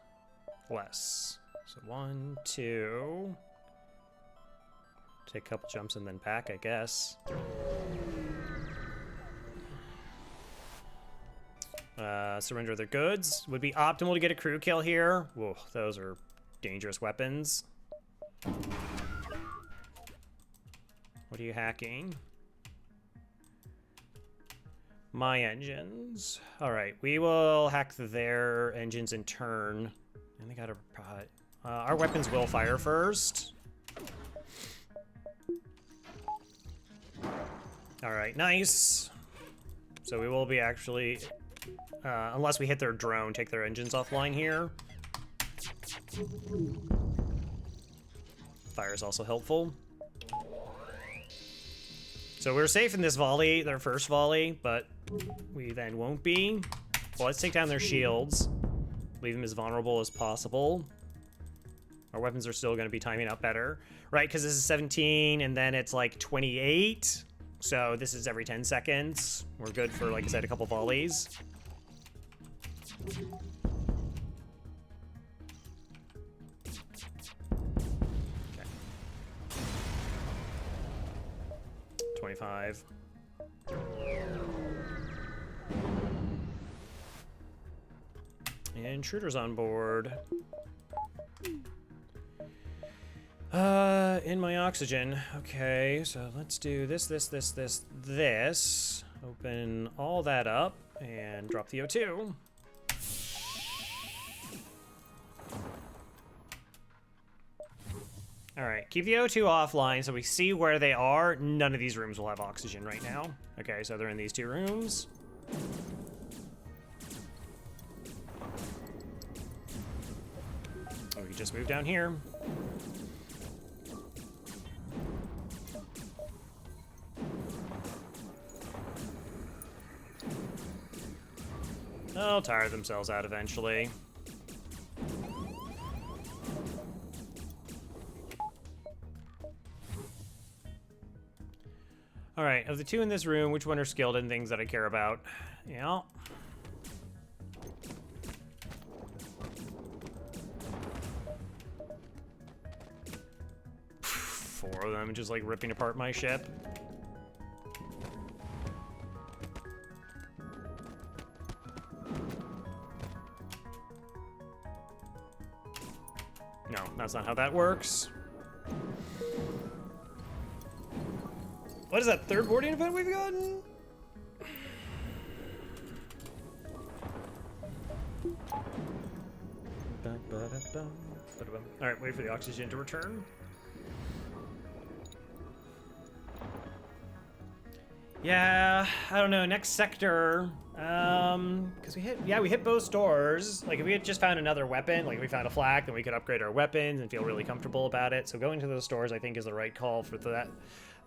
Less. So 1, 2. Take a couple jumps and then back, I guess. Surrender their goods. Would be optimal to get a crew kill here. Whoa, those are dangerous weapons. What are you hacking? My engines. All right, we will hack their engines in turn. And they got a... our weapons will fire first. All right, nice. So we will be actually... unless we hit their drone, take their engines offline here. Fire is also helpful. So we're safe in this volley, their first volley, but we then won't be. Well, let's take down their shields. Leave them as vulnerable as possible. Our weapons are still going to be timing out better. Right, because this is 17, and then it's like 28. So this is every 10 seconds. We're good for, like I said, a couple volleys. Okay. 25. Intruders on board. In my oxygen. Okay, so let's do this. Open all that up and drop the O2. All right, keep the O2 offline so we see where they are. None of these rooms will have oxygen right now. Okay, so they're in these two rooms. Oh, he just moved down here. They'll tire themselves out eventually. All right, of the two in this room, which one are skilled in things that I care about? Yeah. Four of them just like ripping apart my ship. No, that's not how that works. What is that third boarding event we've gotten? All right, wait for the oxygen to return. Yeah, I don't know, next sector, because we hit both stores. Like, if we had just found another weapon, like if we found a flak, then we could upgrade our weapons and feel really comfortable about it. So going to those stores, I think, is the right call for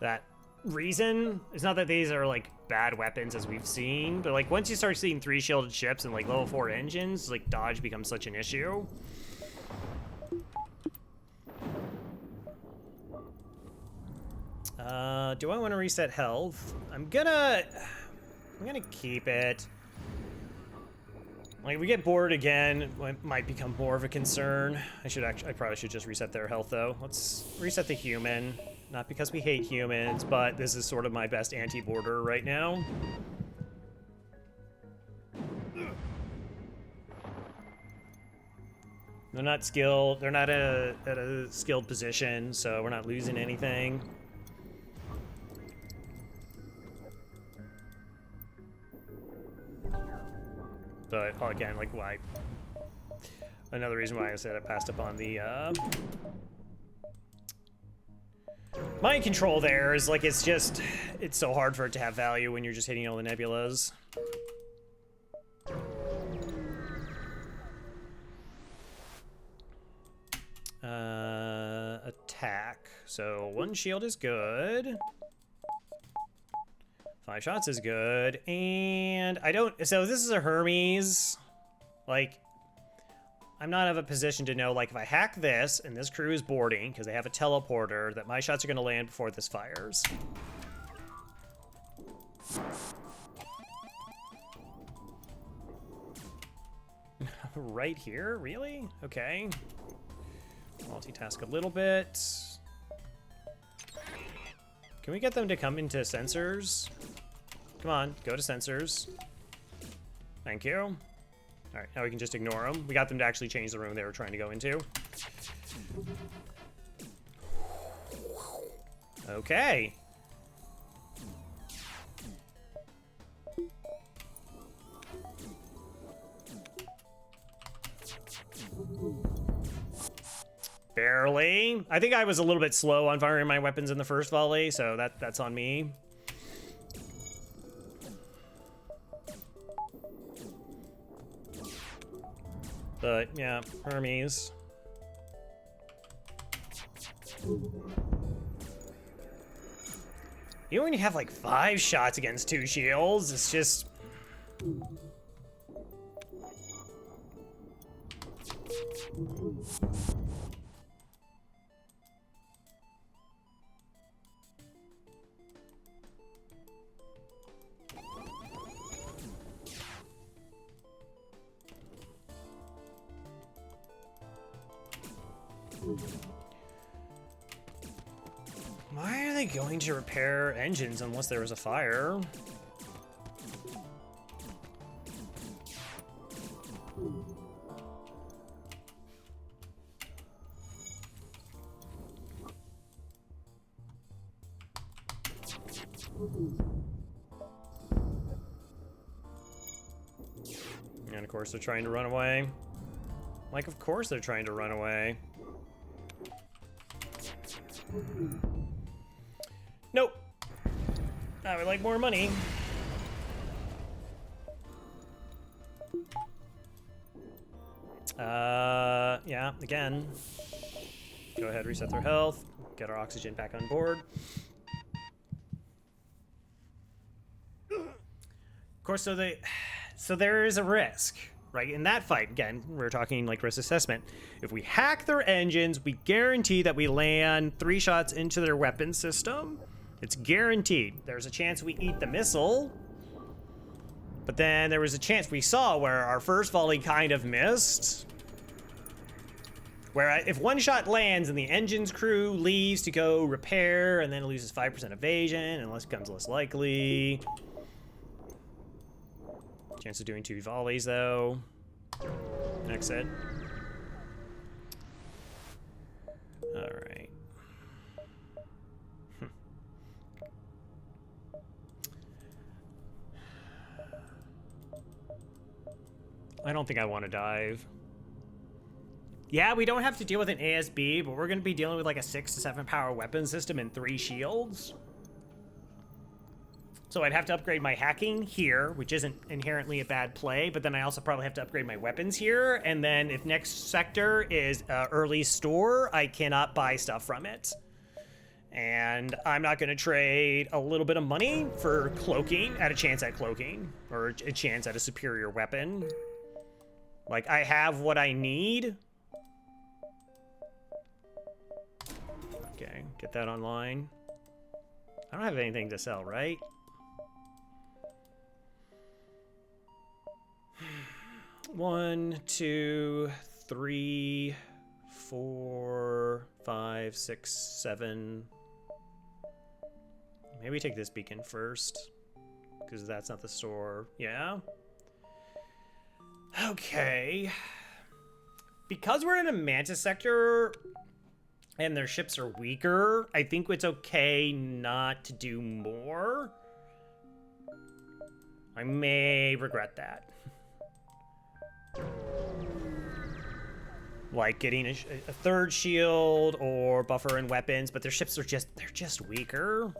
that reason. It's not that these are, like, bad weapons as we've seen, but, like, once you start seeing 3 shielded ships and, like, level 4 engines, like, dodge becomes such an issue. Do I want to reset health? I'm gonna keep it. Like, if we get bored again, it might become more of a concern. I probably should just reset their health though. Let's reset the human. Not because we hate humans, but this is sort of my best anti-boarder right now. They're not skilled. They're not at a skilled position, so we're not losing anything. But again, like, why? Another reason why I said I passed up on the mind control there is, like, it's so hard for it to have value when you're just hitting all the nebulas. Attack. So 1 shield is good. 5 shots is good, and so this is a Hermes. Like, I'm not in a position to know, like, if I hack this and this crew is boarding because they have a teleporter, that my shots are going to land before this fires. right here? Really? Okay. Multitask a little bit. Can we get them to come into sensors? Come on, go to sensors. Thank you. All right, now we can just ignore them. We got them to actually change the room they were trying to go into. Okay. Barely. I think I was a little bit slow on firing my weapons in the first volley, so that's on me. But yeah, Hermes. Even when you have like 5 shots against 2 shields, it's just... Why are they going to repair engines unless there was a fire? And of course they're trying to run away. Like, of course they're trying to run away. Nope. I would like more money. Yeah, again. Go ahead, reset their health. Get our oxygen back on board. Of course, so there is a risk, right? In that fight, again, we're talking like risk assessment. If we hack their engines, we guarantee that we land 3 shots into their weapon system. It's guaranteed. There's a chance we eat the missile. But then there was a chance we saw where our first volley kind of missed. Where if 1 shot lands and the engine's crew leaves to go repair and then it loses 5% evasion, unless it becomes less likely. Chance of doing 2 volleys though. Exit. Alright. I don't think I want to dive. Yeah, we don't have to deal with an ASB, but we're going to be dealing with like a 6 to 7 power weapon system and 3 shields. So I'd have to upgrade my hacking here, which isn't inherently a bad play, but then I also probably have to upgrade my weapons here. And then if next sector is early store, I cannot buy stuff from it. And I'm not going to trade a little bit of money for cloaking, at a chance at cloaking, or a chance at a superior weapon. Like, I have what I need. Okay, get that online. I don't have anything to sell, right? One, 2, 3, 4, 5, 6, 7. Maybe take this beacon first, because that's not the store. Yeah. Okay. Because we're in a Mantis sector and their ships are weaker, I think it's okay not to do more. I may regret that. Like getting a 3rd shield or buffer and weapons, but their ships are they're just weaker.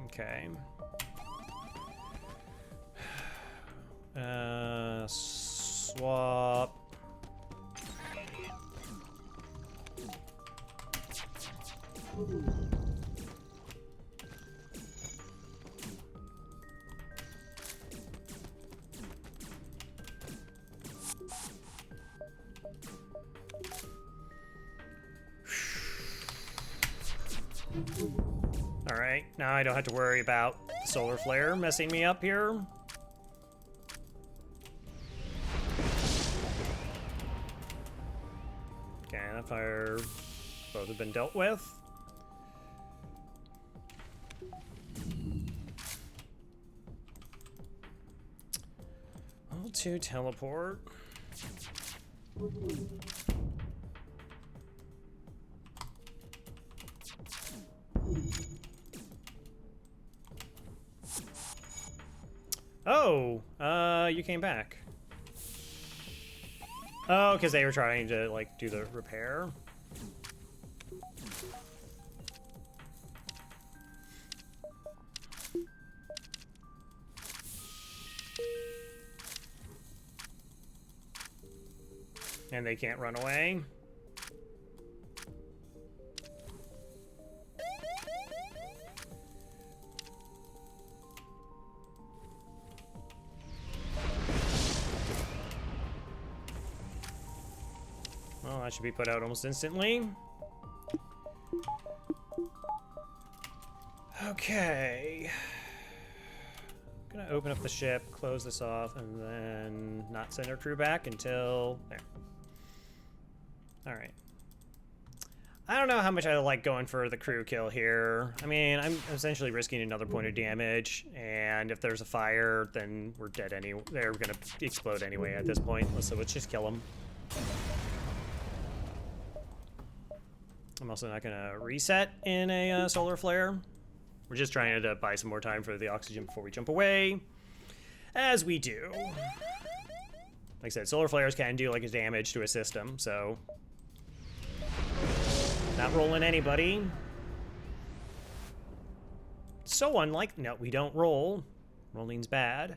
Okay. Swap. Alright, now I don't have to worry about the solar flare messing me up here. Okay, that fire both have been dealt with. Level 2 teleport. Oh, you came back. Oh, because they were trying to, like, do the repair. And they can't run away. Well, that should be put out almost instantly. Okay. I'm gonna open up the ship, close this off, and then not send our crew back until there. Alright. I don't know how much I like going for the crew kill here. I mean, I'm essentially risking another point of damage, and if there's a fire, then we're dead anyway. They're gonna explode anyway at this point, so let's just kill them. I'm also not gonna reset in a solar flare. We're just trying to buy some more time for the oxygen before we jump away, as we do. Like I said, solar flares can do like a damage to a system, so not rolling anybody. So unlike, no, we don't roll. Rolling's bad.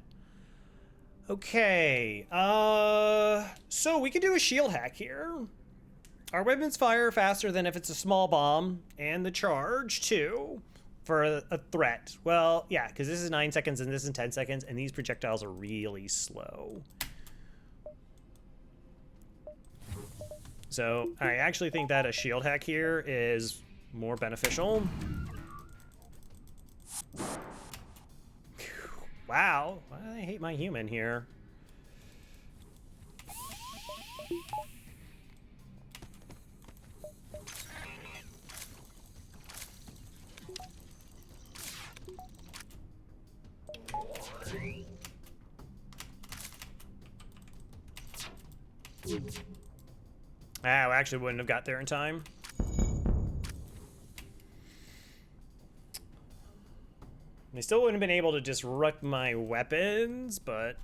Okay, so we can do a shield hack here. Our weapons fire faster than if it's a small bomb, and the charge too, for a threat. Well, yeah, because this is 9 seconds and this is 10 seconds, and these projectiles are really slow. So I actually think that a shield hack here is more beneficial. Wow, why do I hate my human here? Ah, we actually wouldn't have got there in time. I still wouldn't have been able to disrupt my weapons, but...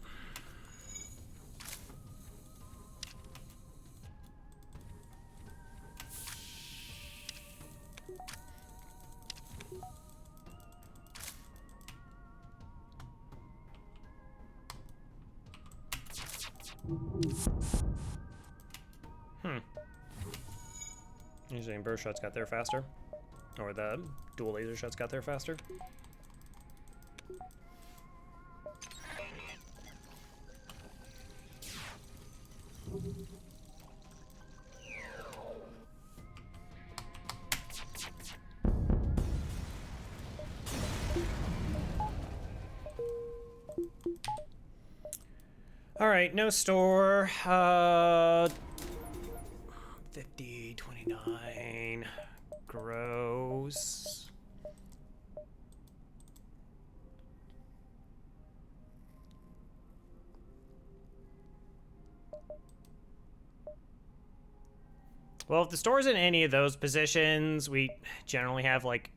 Usually burst shots got there faster. Or the dual laser shots got there faster. All right, no store. 50, 29. Gross. Well, if the store's in any of those positions, we generally have like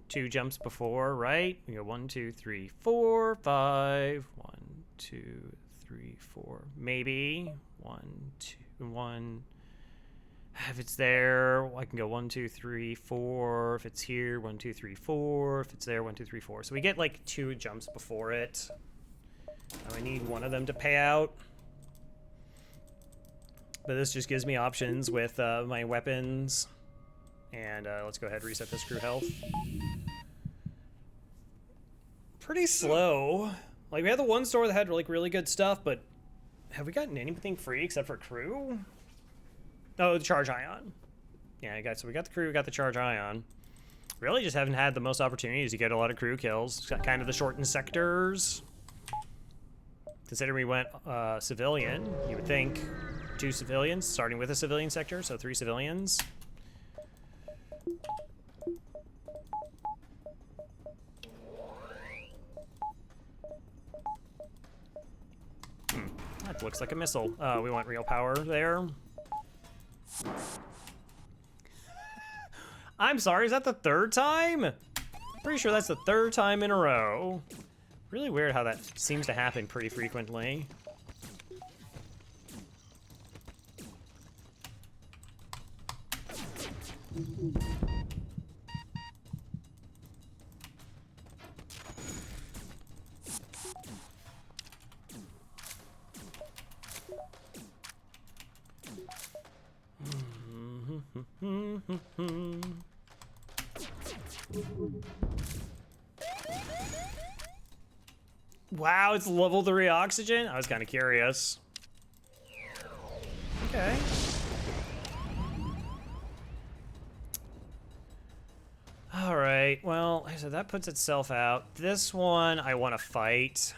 2 jumps before, right? We go 1, 2, 3, 4, 5. 1, 2, 3, 4. Maybe 1, 2, 1. If it's there, I can go 1, 2, 3, 4. If it's here, 1, 2, 3, 4. If it's there, 1, 2, 3, 4. So we get like 2 jumps before it. Now I need one of them to pay out. But this just gives me options with my weapons. And let's go ahead and reset this crew health. Pretty slow. Like, we had the one store that had like really good stuff, but have we gotten anything free except for crew? Oh, the charge ion. Yeah, guys, so we got the crew, we got the charge ion. Really just haven't had the most opportunities to get a lot of crew kills. It's got kind of the shortened sectors. Considering we went civilian, you would think 2 civilians, starting with a civilian sector, so 3 civilians. That looks like a missile. We want real power there. I'm sorry, is that the 3rd time? Pretty sure that's the 3rd time in a row. Really weird how that seems to happen pretty frequently. Wow, it's level 3 oxygen? I was kind of curious. Okay. All right, well, so that puts itself out. This one I want to fight.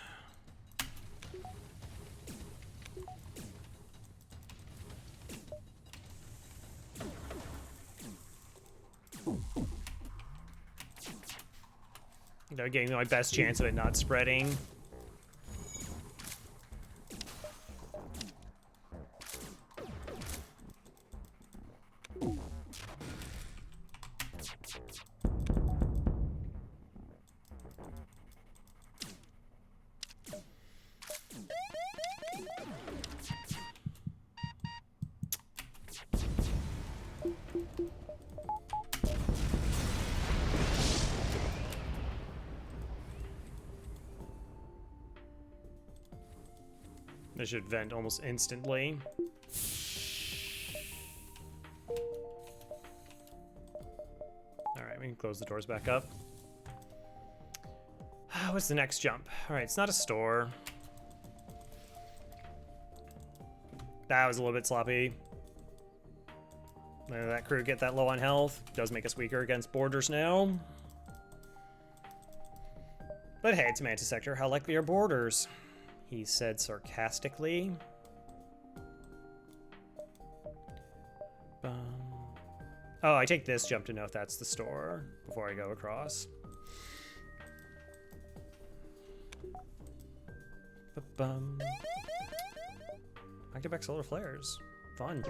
You know, getting my best chance of it not spreading. They should vent almost instantly. All right, we can close the doors back up. What's the next jump? All right, it's not a store. That was a little bit sloppy. That crew get that low on health. Does make us weaker against borders now. But hey, it's a Mantis sector. How likely are borders? He said sarcastically. Oh, I take this jump to know if that's the store before I go across. Back-to-back solar flares. Fun.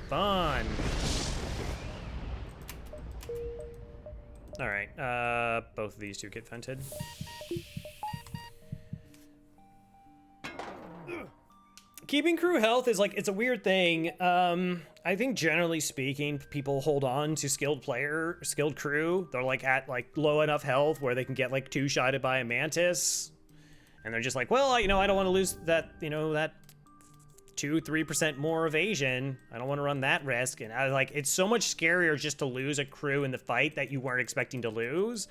Fun. All right, both of these two get vented. Keeping crew health is like, it's a weird thing. I think generally speaking, people hold on to skilled crew. They're like at like low enough health where they can get like 2-shotted by a mantis. And they're just like, well, you know, I don't want to lose that, you know, that 2-3% more evasion. I don't want to run that risk. And I like, it's so much scarier just to lose a crew in the fight that you weren't expecting to lose.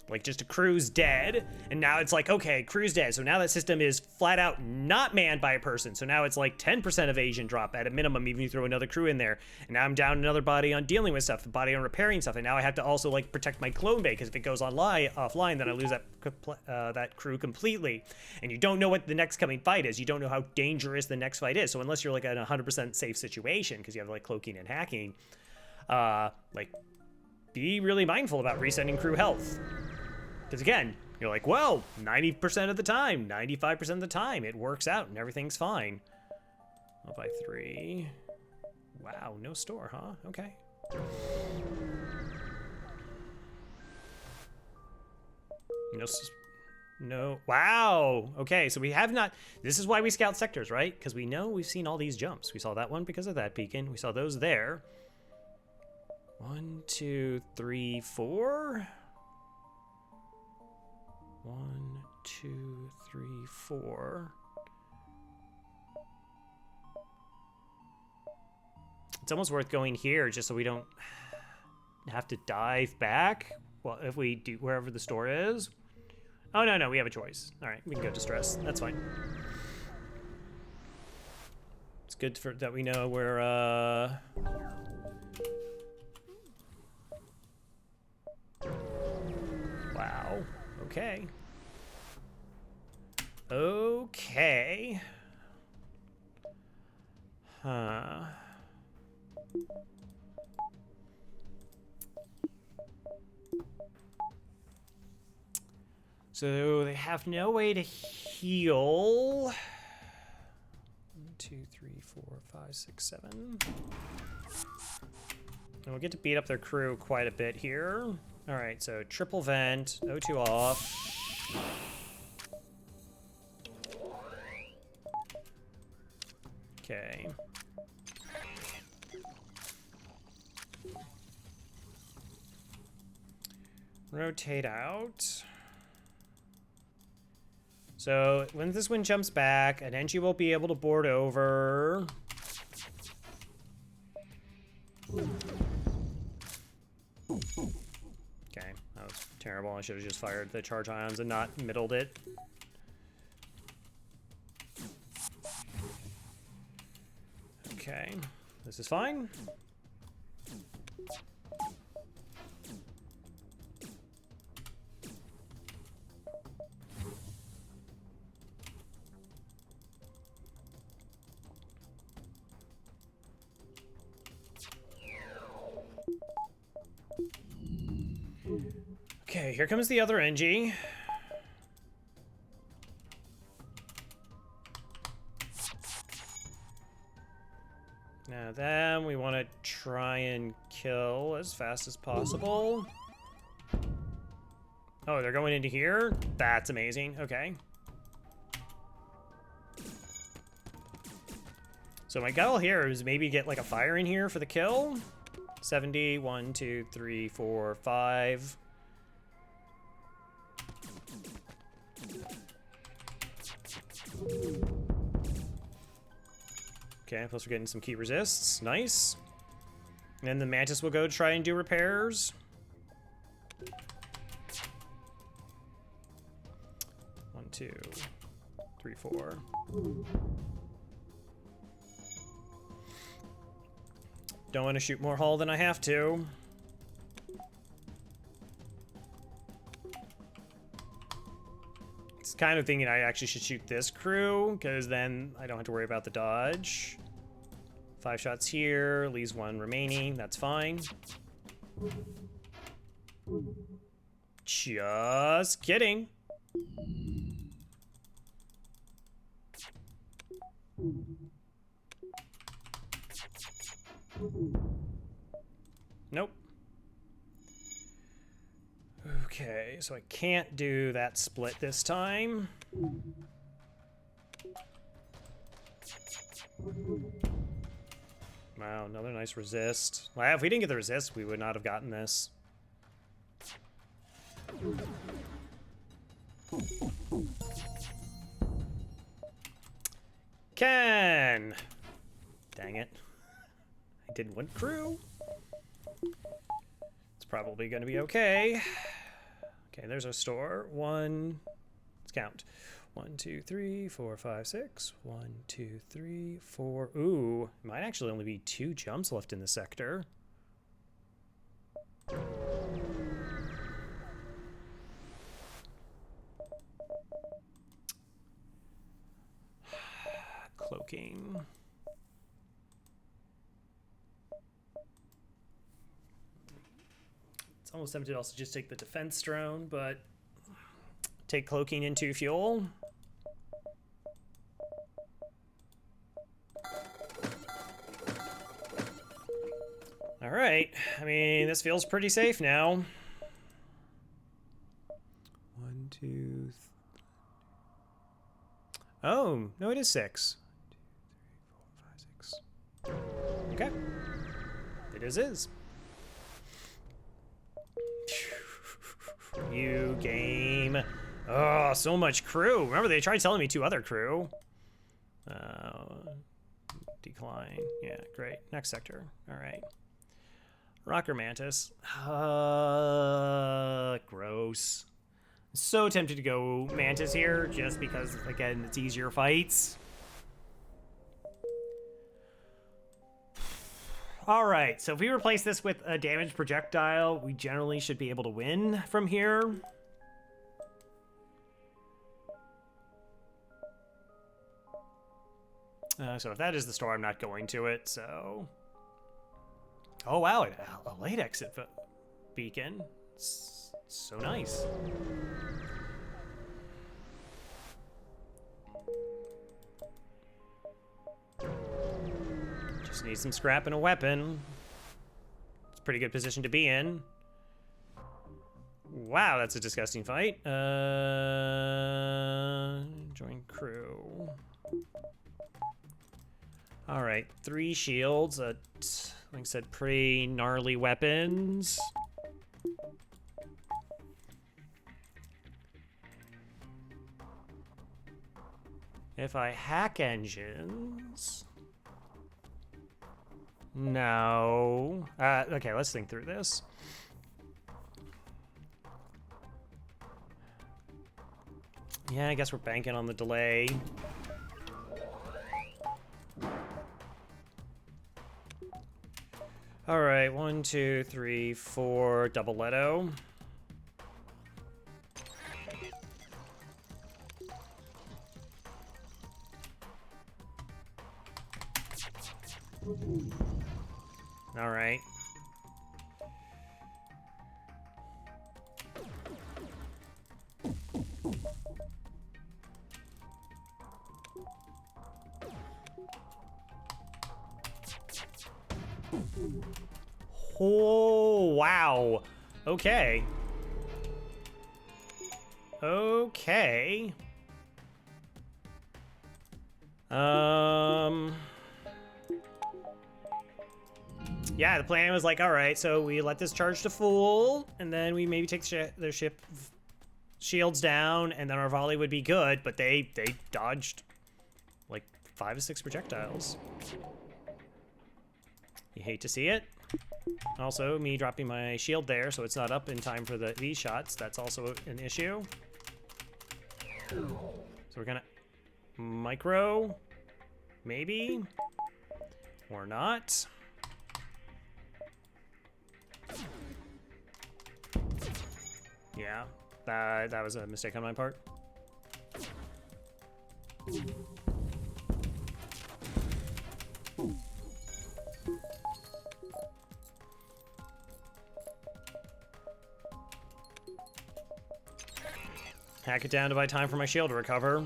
Like just a crew's dead, and now it's like, okay, crew's dead. So now that system is flat out not manned by a person. So now it's like 10% evasion drop at a minimum, even if you throw another crew in there. And now I'm down another body on dealing with stuff, a body on repairing stuff. And now I have to also like protect my clone bay, because if it goes offline, then I lose that crew completely. And you don't know what the next coming fight is. You don't know how dangerous the next fight is. So unless you're like in a 100% safe situation, because you have like cloaking and hacking, like be really mindful about resetting crew health. Because again, you're like, well, 90% of the time, 95% of the time, it works out and everything's fine. Up by 3. Wow, no store, huh? Okay. No. Wow. Okay, so we have not. This is why we scout sectors, right? Because we know we've seen all these jumps. We saw that one because of that beacon. We saw those there. 1, 2, 3, 4. 1, 2, 3, 4. It's almost worth going here just so we don't have to dive back. Well, if we do wherever the store is. Oh, no, we have a choice. All right, we can go distress. That's fine. It's good that we know where, Okay. Okay. Huh. So they have no way to heal. 1, 2, 3, 4, 5, 6, 7. And we'll get to beat up their crew quite a bit here. All right, so triple vent, O2 off. Okay. Rotate out. So when this wind jumps back, an Engi will be able to board over. Okay, that was terrible. I should have just fired the charge ions and not middled it. Okay, this is fine. Okay, here comes the other Engi. Now then, we want to try and kill as fast as possible. Oh, they're going into here? That's amazing. Okay. So my goal here is maybe get like a fire in here for the kill. 70, 1, 2, 3, 4, 5. Okay, plus we're getting some key resists. Nice. And then the Mantis will go try and do repairs. 1, 2, 3, 4. Don't want to shoot more hull than I have to. It's kind of thinking I actually should shoot this crew, because then I don't have to worry about the dodge. 5 shots here, leaves 1 remaining, that's fine. Just kidding. Nope. Okay, so I can't do that split this time. Wow, another nice resist. Well, if we didn't get the resist, we would not have gotten this. Ken! Dang it. I did 1 crew. It's probably going to be okay. Okay, there's our store. 1. Let's count. 1, 2, 3, 4, 5, 6. 1, 2, 3, 4. Ooh, might actually only be 2 jumps left in the sector. Cloaking. It's almost tempted to also just take the defense drone, but take cloaking into fuel. All right, I mean, this feels pretty safe now. 1, 2. Oh, no, it is 6. 1, 2, 3, 4, 5, 6. Okay. It is. You game. Oh, so much crew. Remember, they tried telling me 2 other crew. Decline. Yeah, great. Next sector. All right. Rocker Mantis. Gross. So tempted to go Mantis here, just because, again, it's easier fights. All right, so if we replace this with a damaged projectile, we generally should be able to win from here. So if that is the store, I'm not going to it, so... Oh, wow, a late exit beacon. It's so nice. Just need some scrap and a weapon. It's a pretty good position to be in. Wow, that's a disgusting fight. Join crew. All right, 3 shields. Like I said, pretty gnarly weapons. If I hack engines... No. Okay, let's think through this. Yeah, I guess we're banking on the delay. All right, 1, 2, 3, 4, double Leto. All right. Oh, wow. Okay. Okay. Yeah, the plan was like, all right, so we let this charge to full, and then we maybe take their ship shields down, and then our volley would be good, but they dodged like 5 or 6 projectiles. You hate to see it. Also, me dropping my shield there, so it's not up in time for these shots. That's also an issue. So we're gonna micro, maybe, or not. Yeah, that was a mistake on my part. Hack it down to buy time for my shield to recover.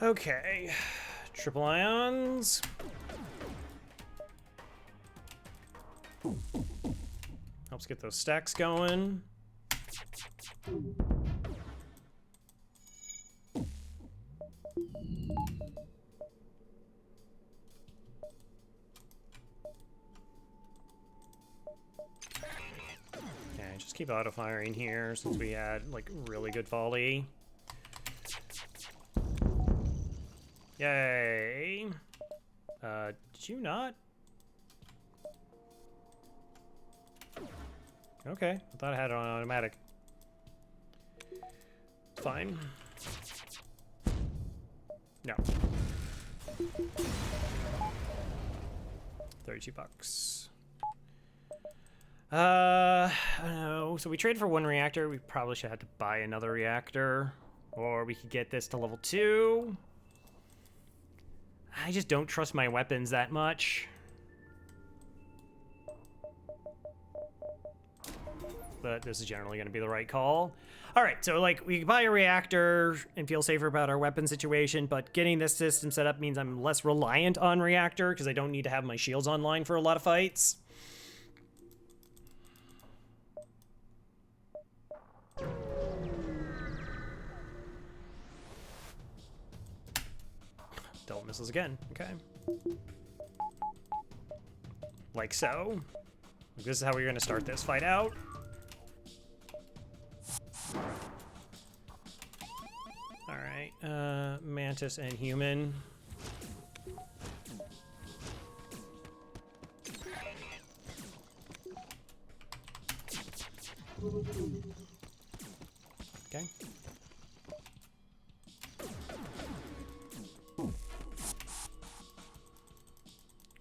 Okay, triple ions. Helps get those stacks going. Okay, just keep auto firing here since we had like really good volley. Yay. Did you not? Okay, I thought I had it on automatic. It's fine. No. 32 bucks. I don't know. So we traded for 1 reactor. We probably should have to buy another reactor. Or we could get this to level 2. I just don't trust my weapons that much. But this is generally going to be the right call. All right, so like we can buy a reactor and feel safer about our weapon situation, but getting this system set up means I'm less reliant on reactor because I don't need to have my shields online for a lot of fights. Double missiles again, okay. Like so. This is how we're gonna start this fight out. All right, Mantis and Human. Okay.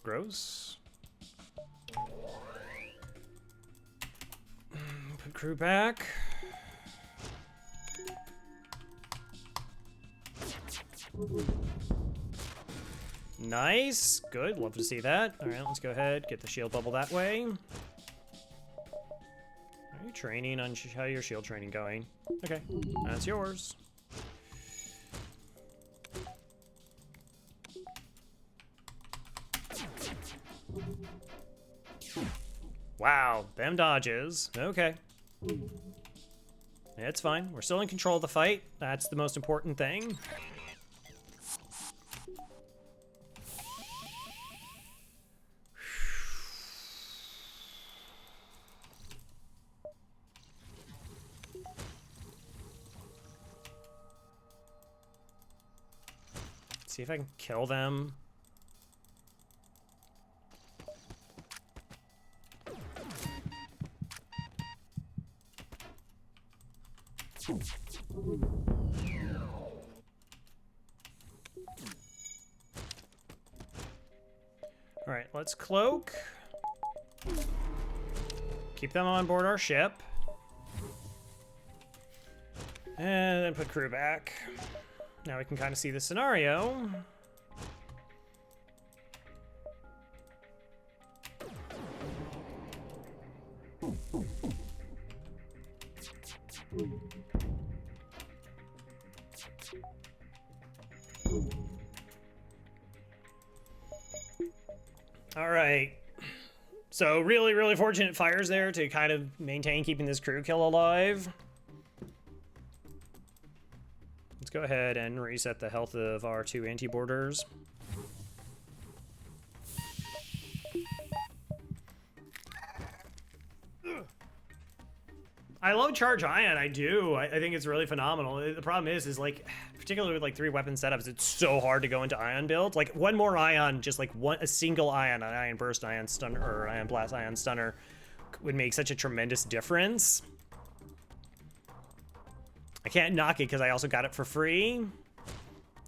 Gross. Put crew back. Nice. Good. Love to see that. All right, let's go ahead. Get the shield bubble that way. Are you training on how your shield training going? Okay, that's yours. Wow, them dodges. Okay. It's fine. We're still in control of the fight. That's the most important thing. See if I can kill them. All right, let's cloak. Keep them on board our ship. And then put crew back. Now we can kind of see the scenario. All right. So really, really fortunate fires there to kind of maintain keeping this crew kill alive. Let's go ahead and reset the health of our 2 anti-boarders. I love Charge Ion, I do. I think it's really phenomenal. The problem is like, particularly with like 3 weapon setups, it's so hard to go into Ion build. Like one more Ion, just like a single Ion, an Ion Burst, Ion Stunner, or Ion Blast, Ion Stunner would make such a tremendous difference. I can't knock it because I also got it for free.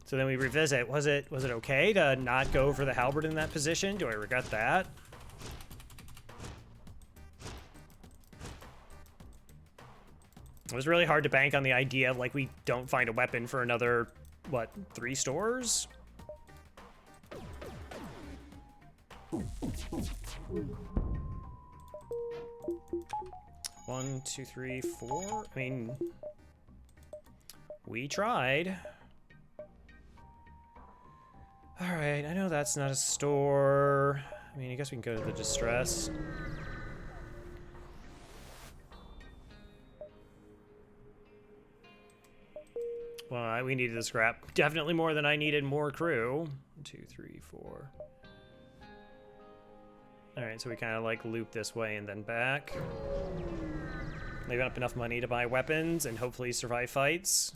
So then we revisit. Was it okay to not go for the halberd in that position? Do I regret that? It was really hard to bank on the idea of like we don't find a weapon for another, what, 3 stores? One, two, three, 4. I mean, we tried. All right, I know that's not a store. I mean, I guess we can go to the distress. Well, we needed a scrap. Definitely more than I needed more crew. 1, 2, 3, 4. All right, so we kind of like loop this way and then back. Leaving up enough money to buy weapons and hopefully survive fights.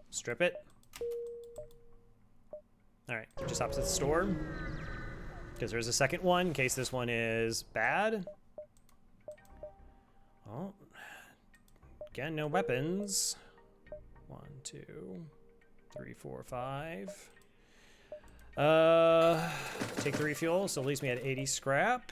Strip it. All right, just opposite the store. Because there's a second one in case this one is bad. Well, again, no weapons. 1, 2, 3, 4, 5. Take the refuel, so it leaves me at 80 scrap.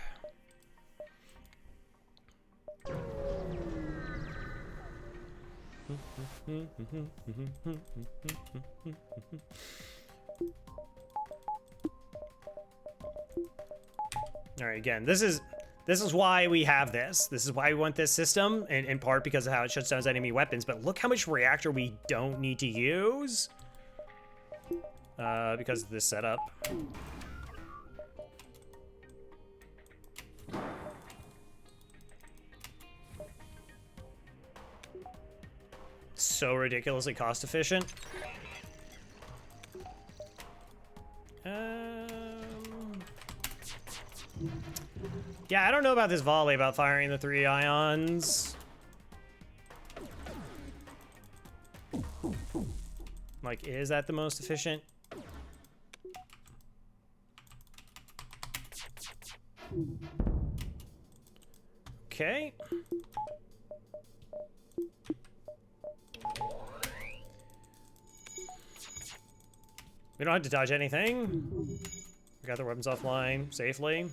All right, again, this is why we have this. This is why we want this system, in part because of how it shuts down enemy weapons. But look how much reactor we don't need to use because of this setup. So ridiculously cost efficient. Yeah, I don't know about this volley about firing the 3 ions. Like, is that the most efficient? Okay. We don't have to dodge anything. We got the weapons offline safely.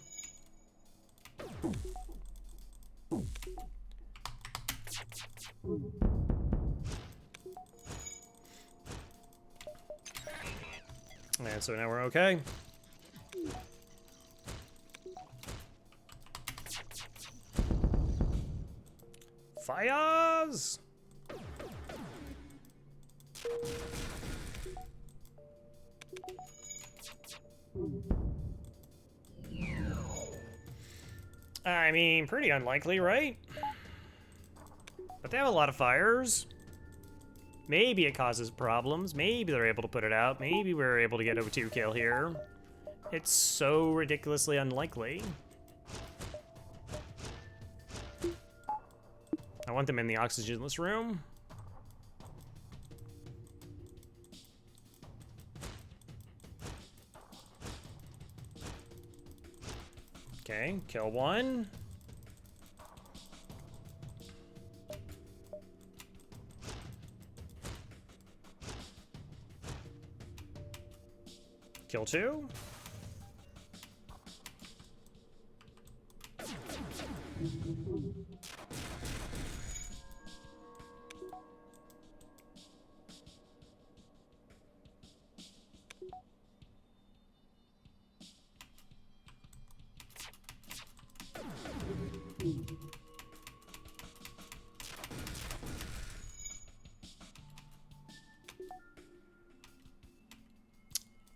And so now we're okay. Fires! I mean, pretty unlikely, right? But they have a lot of fires. Maybe it causes problems. Maybe they're able to put it out. Maybe we're able to get a 2 kill here. It's so ridiculously unlikely. I want them in the oxygenless room. Okay, kill 1. Kill 2.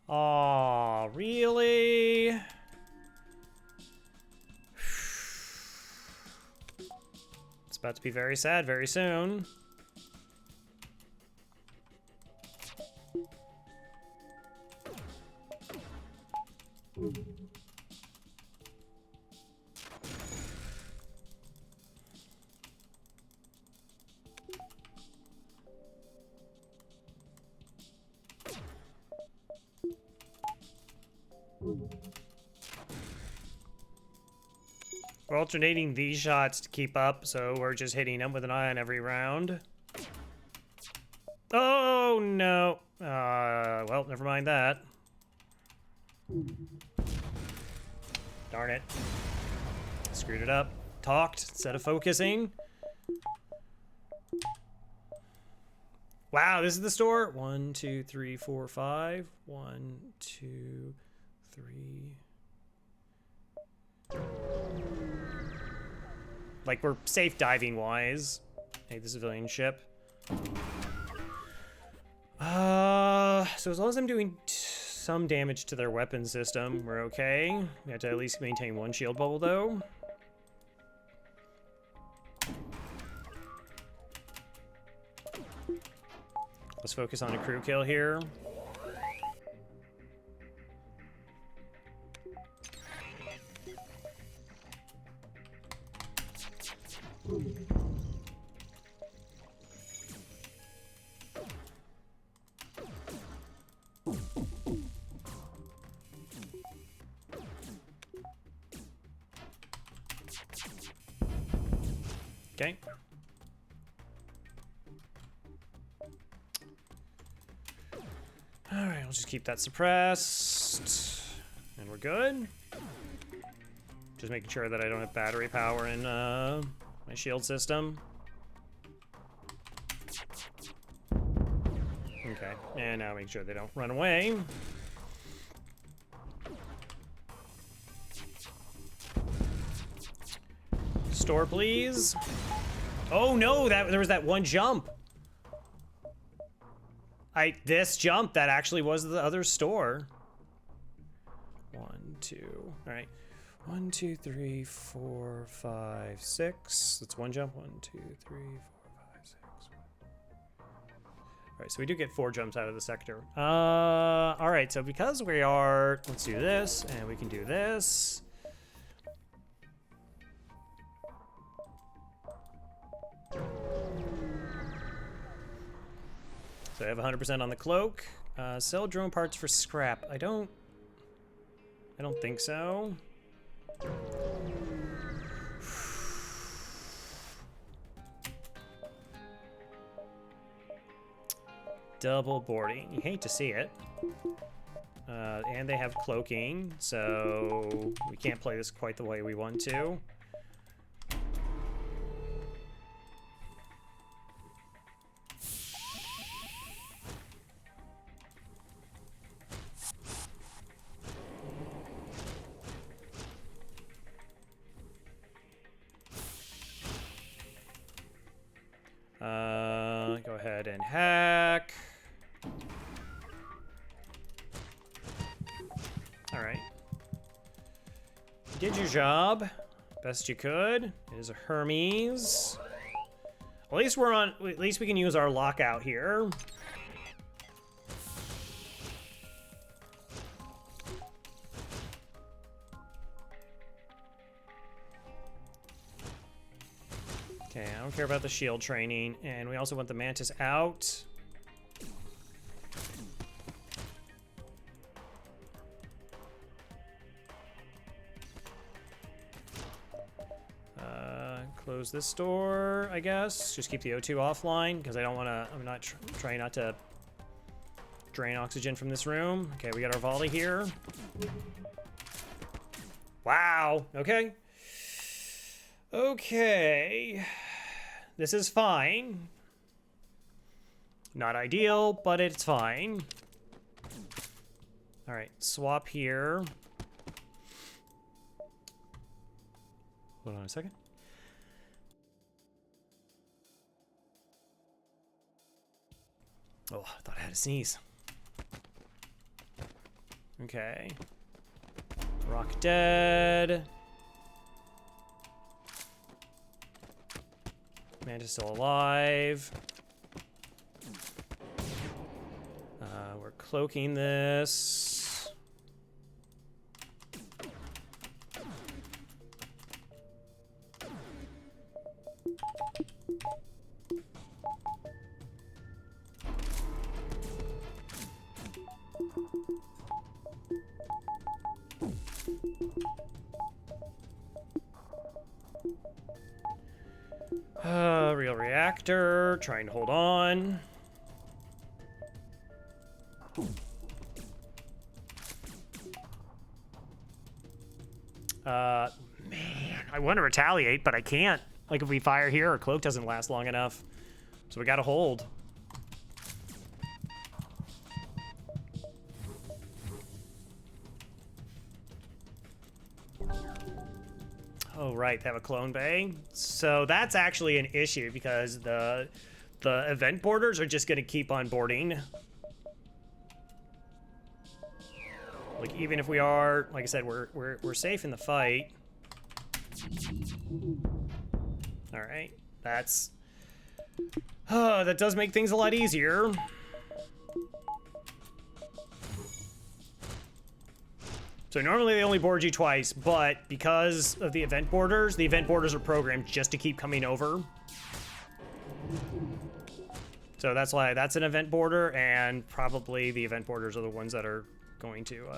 Aw, really? It's about to be very sad very soon. We're alternating these shots to keep up, so we're just hitting them with an eye on every round. Oh, no. Well, never mind that. Darn it. Screwed it up. Talked instead of focusing. Wow, this is the store? 1, 2, 3, 4, 5. 1, 2, 3. Like, we're safe diving-wise. Hey, the civilian ship. So as long as I'm doing some damage to their weapon system, we're okay. We have to at least maintain 1 shield bubble, though. Let's focus on a crew kill here. Okay. All right, I'll just keep that suppressed. And we're good. Just making sure that I don't have battery power in my shield system. Okay, and now make sure they don't run away. Store, please. Oh no, there was that one jump. This jump, that actually was the other store. 1, 2, all right. 1, 2, 3, 4, 5, 6. That's one jump. 1, 2, 3, 4, 5, 6. All right, so we do get 4 jumps out of the sector. All right, so because we are, let's do this, and we can do this. So I have 100% on the cloak. Sell drone parts for scrap. I don't think so. Double boarding. You hate to see it. And they have cloaking, so we can't play this quite the way we want to. Go ahead and hack. All right. You did your job best you could. It is a Hermes. At least we're on. At least we can use our lockout here. Okay, I don't care about the shield training, and we also want the Mantis out. Close this door, I guess. Just keep the O2 offline, because I don't want to, I'm not trying not to drain oxygen from this room. Okay, we got our volley here. Wow, okay. Okay. This is fine. Not ideal, but it's fine. All right, swap here. Hold on a second. Oh, I thought I had a sneeze. Okay. Rock dead. Mantis still alive. We're cloaking this. Real reactor, trying to hold on. Man, I want to retaliate, but I can't. Like, if we fire here, our cloak doesn't last long enough. So we gotta hold. Oh, right, they have a clone bay. So that's actually an issue because the event boarders are just gonna keep on boarding. Like, even if we are, like I said, we're safe in the fight. All right, that's, that does make things a lot easier. So normally they only board you twice, but because of the event boarders are programmed just to keep coming over. So that's why that's an event border, and probably the event boarders are the ones that are going to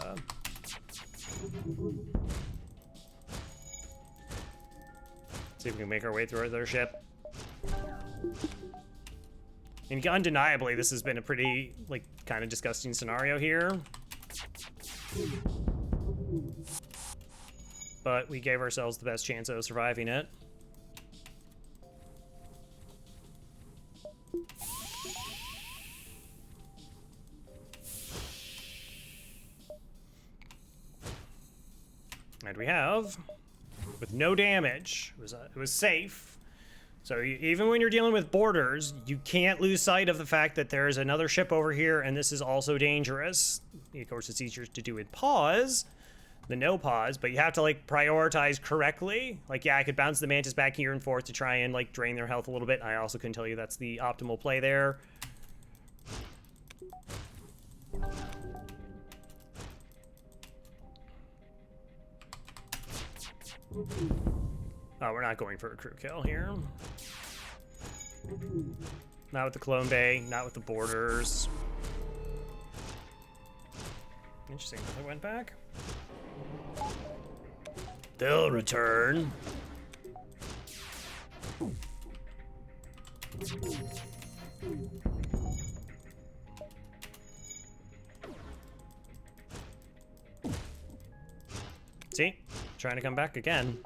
see if we can make our way through their ship. And undeniably, this has been a pretty, like, kind of disgusting scenario here. But we gave ourselves the best chance of surviving it. And we have, with no damage, it was safe. So even when you're dealing with boarders, you can't lose sight of the fact that there's another ship over here, and this is also dangerous. Of course, it's easier to do with pause than no pause, but you have to, like, prioritize correctly. Like, yeah, I could bounce the Mantis back here and forth to try and, like, drain their health a little bit. I also couldn't tell you that's the optimal play there. Oh, we're not going for a crew kill here. Not with the clone bay, not with the boarders. Interesting, they went back. They'll return. See? Trying to come back again.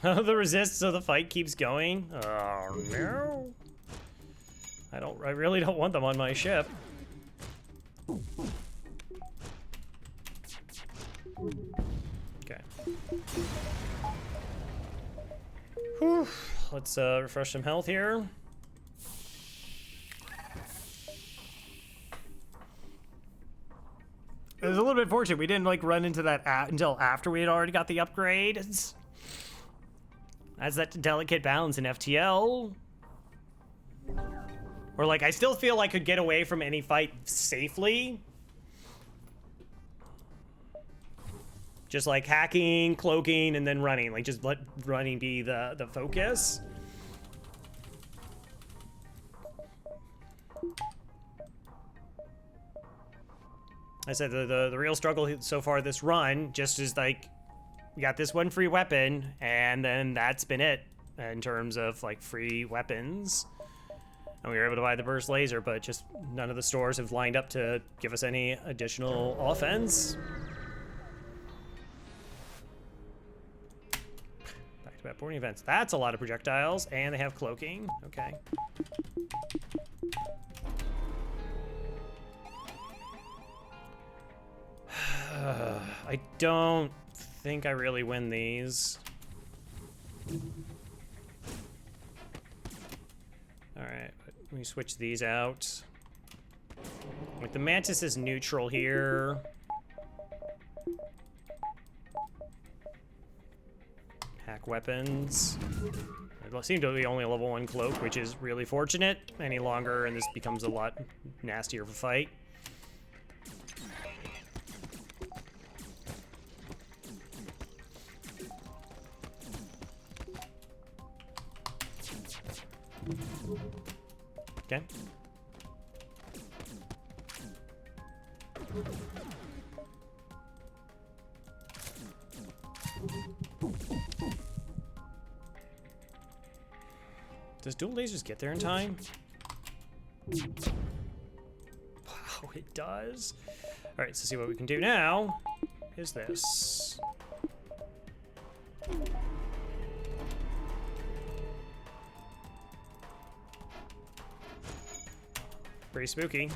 Oh, the resist, so the fight keeps going. Oh no. I really don't want them on my ship. Okay. Whew. Let's refresh some health here. It was a little bit fortunate. We didn't like run into that until after we had already got the upgrade. That's that delicate balance in FTL. Or like, I still feel I could get away from any fight safely. Just like hacking, cloaking, and then running. Like just let running be the focus. I said the real struggle so far this run just is like, we got this one free weapon, and then that's been it in terms of like free weapons. And we were able to buy the burst laser, but just none of the stores have lined up to give us any additional offense. Back-to-back boarding events. That's a lot of projectiles, and they have cloaking. Okay. I don't think I really win these. Alright, we switch these out. Like, the Mantis is neutral here. Hack weapons. It seemed to be only a level 1 cloak, which is really fortunate. Any longer, and this becomes a lot nastier of a fight. Okay. Does dual lasers get there in time? Wow, it does. All right, so see what we can do now is this. Pretty spooky.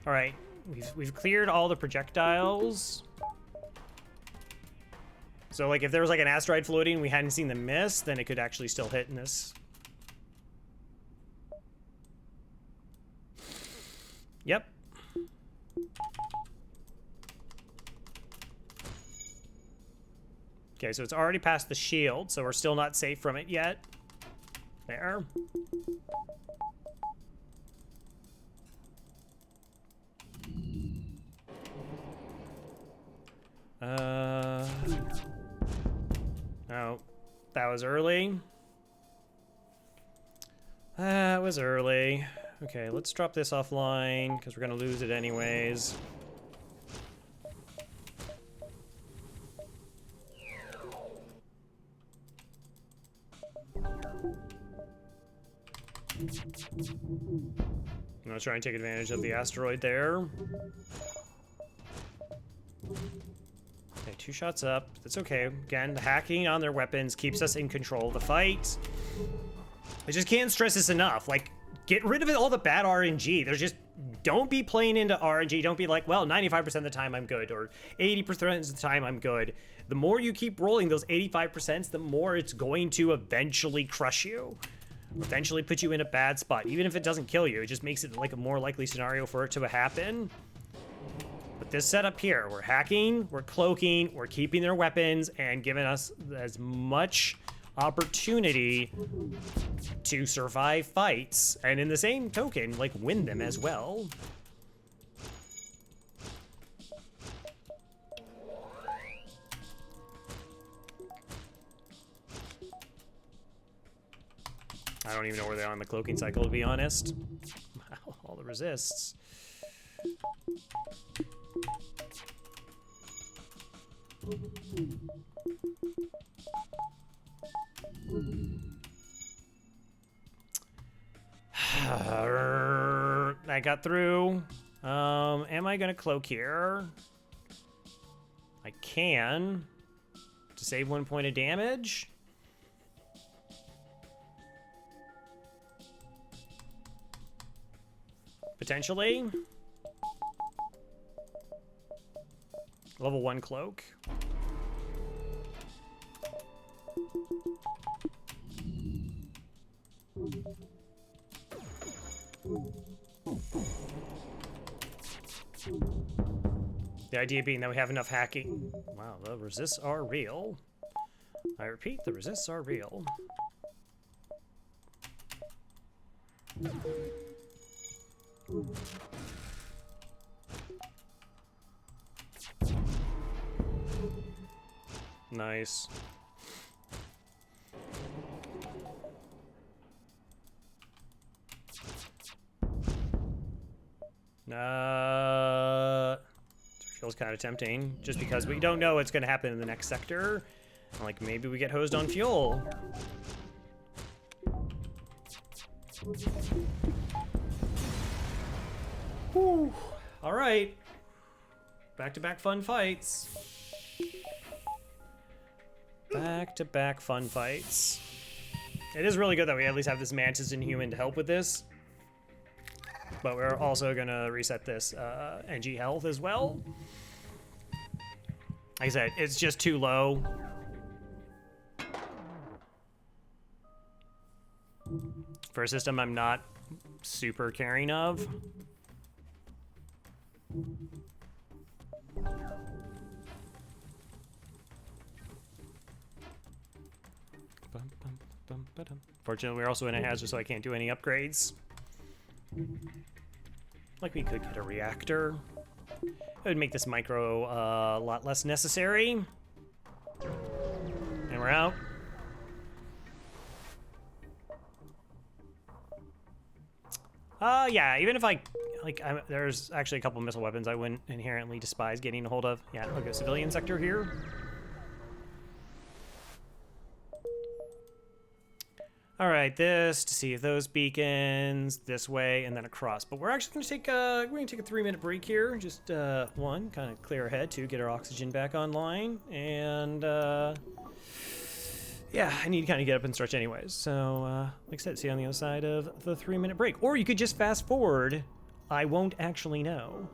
All right, we've cleared all the projectiles. So like if there was like an asteroid floating and we hadn't seen the mist, then it could actually still hit in this. Yep. Okay, so it's already past the shield, so we're still not safe from it yet. There. Oh, that was early. That was early. Okay, let's drop this offline, because we're gonna lose it anyways. I'm gonna try and take advantage of the asteroid there. Okay, 2 shots up. That's okay. Again, the hacking on their weapons keeps us in control of the fight. I just can't stress this enough. Like, get rid of all the bad RNG. There's just, don't be playing into RNG. Don't be like, well, 95% of the time I'm good, or 80% of the time I'm good. The more you keep rolling those 85%, the more it's going to eventually crush you. Eventually put you in a bad spot. Even if it doesn't kill you, it just makes it like a more likely scenario for it to happen. But this setup here, we're hacking, we're cloaking, we're keeping their weapons, and giving us as much opportunity to survive fights, and in the same token, like, win them as well. I don't even know where they are on the cloaking cycle, to be honest. Wow, all the resists. I got through. Am I gonna cloak here? I can. To save 1 point of damage. Potentially. Level 1 cloak. The idea being that we have enough hacking. Wow, the resists are real. I repeat, the resists are real. Nice. Feels kind of tempting, just because we don't know what's going to happen in the next sector. Like, maybe we get hosed on fuel. Whew. All right. Back-to-back fun fights. Back-to-back fun fights. It is really good that we at least have this Mantis Inhuman to help with this. But we're also gonna reset this Engi health as well. Like I said, it's just too low. For a system I'm not super caring of. Fortunately, we're also in a hazard, so I can't do any upgrades. Like, we could get a reactor. It would make this micro a lot less necessary. And we're out. Yeah, even if there's actually a couple missile weapons I wouldn't inherently despise getting a hold of. Yeah, I'll go civilian sector here. All right, this to see if those beacons this way and then across. But we're actually going to take we're going to take a 3-minute break here. Just one, kind of clear our head. 2, get our oxygen back online, and yeah, I need to kind of get up and stretch anyways. So like I said, see you on the other side of the 3-minute break, or you could just fast forward. I won't actually know.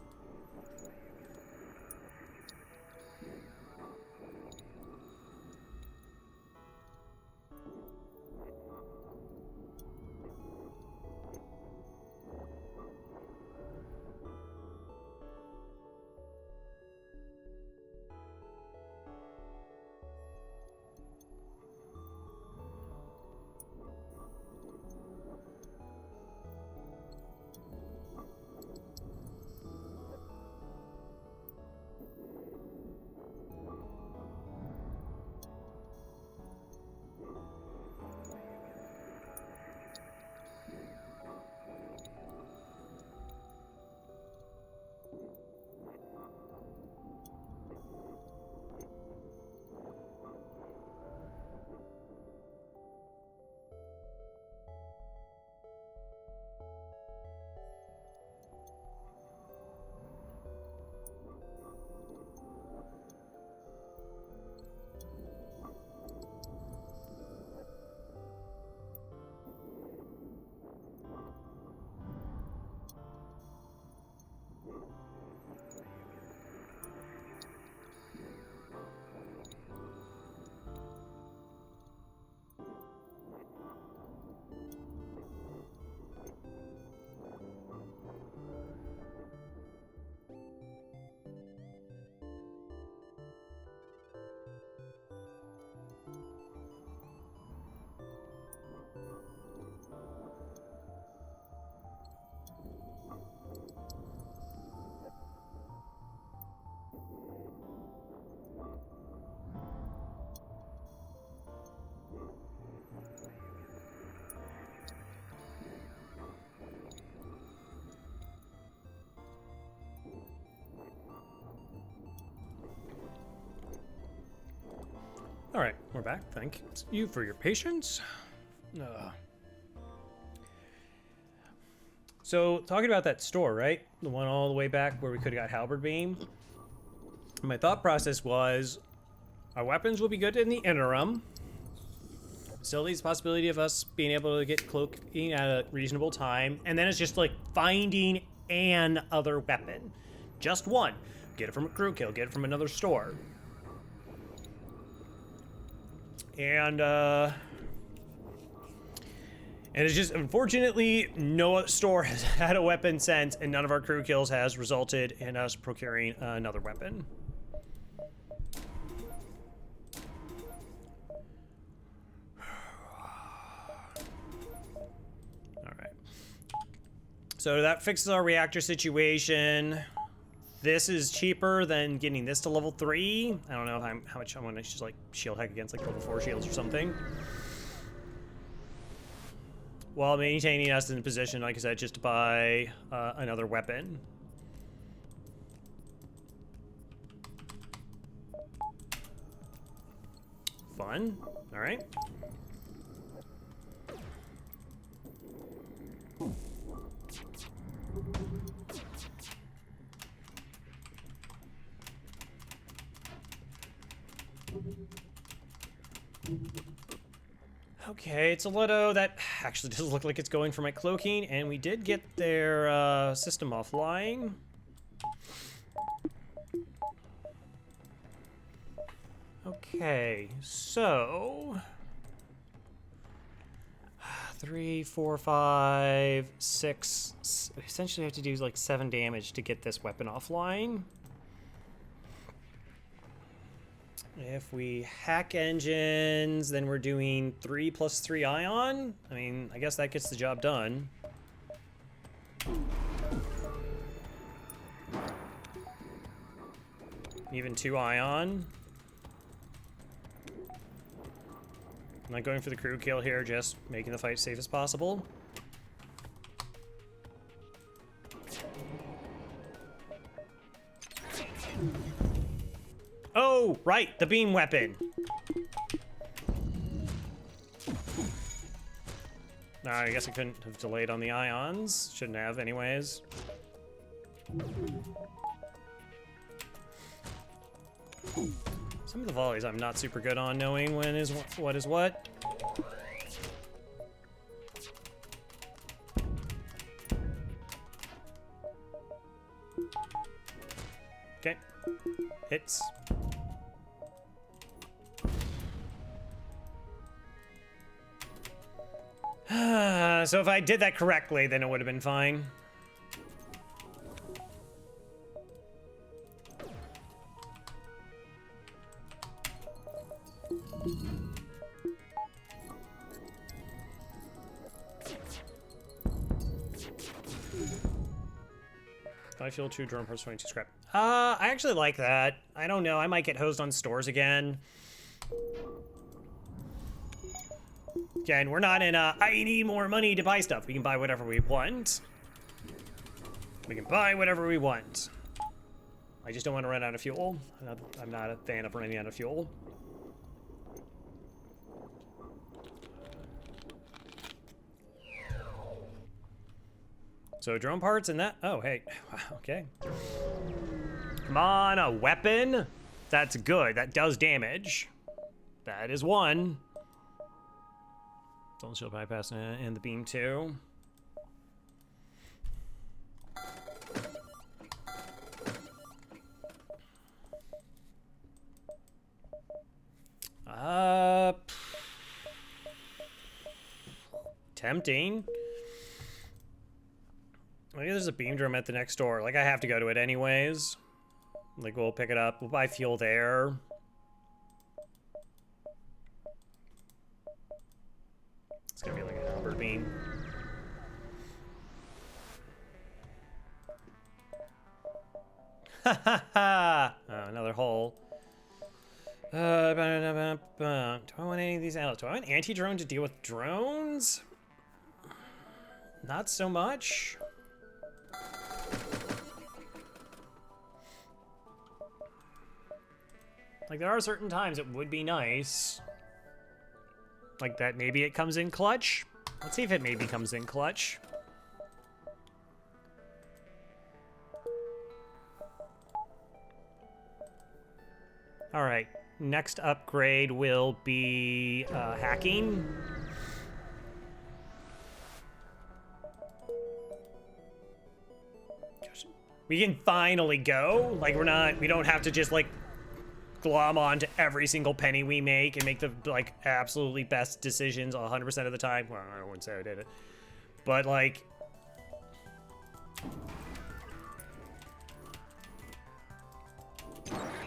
All right, we're back. Thank you for your patience. So, talking about that store, right? The one all the way back where we could have got halberd beam. My thought process was, our weapons will be good in the interim. Still leaves the possibility of us being able to get cloaking at a reasonable time. And then it's just like finding an other weapon. Just one. Get it from a crew kill, get it from another store. And it's just, unfortunately, no store has had a weapon since, and none of our crew kills has resulted in us procuring another weapon. Alright. So that fixes our reactor situation. This is cheaper than getting this to level 3. I don't know if how much I want to just like shield hack against like level 4 shields or something. While maintaining us in a position, like I said, just to buy another weapon. Fun. All right. Okay, it's a Litto. That actually does look like it's going for my cloaking, and we did get their system offline. Okay, so 3, 4, 5, 6. Essentially, I have to do like 7 damage to get this weapon offline. If we hack engines, then we're doing 3 + 3 ion. I mean, I guess that gets the job done. Even 2 ion. I'm not going for the crew kill here, just making the fight safe as possible. Oh, right, the beam weapon. I guess I couldn't have delayed on the ions. Shouldn't have, anyways. Some of the volleys I'm not super good on knowing when is what is what. Okay. Hits. So if I did that correctly, then it would have been fine. Five fuel, 2 drone parts, 22 scrap. I actually like that. I don't know. I might get hosed on stores again. Again, we're not in a, I need more money to buy stuff. We can buy whatever we want. We can buy whatever we want. I just don't want to run out of fuel. I'm not a fan of running out of fuel. So drone parts and that, oh, hey, okay. Come on, a weapon? That's good, that does damage. That is 1. Don't shield bypass and the beam too. Tempting. Maybe there's a beam drum at the next door. Like, I have to go to it anyways. Like, we'll pick it up. We'll buy fuel there. It's gonna be like a halberd beam. Ha ha ha! Oh, another hole. Do I want any of these out? Do I want anti-drone to deal with drones? Not so much. Like, there are certain times it would be nice. Like that maybe it comes in clutch. Let's see if it maybe comes in clutch. All right, next upgrade will be hacking. Gosh, we can finally go. Like we don't have to just like glom onto every single penny we make and make the like absolutely best decisions 100% of the time. Well, I wouldn't say I did it, but like.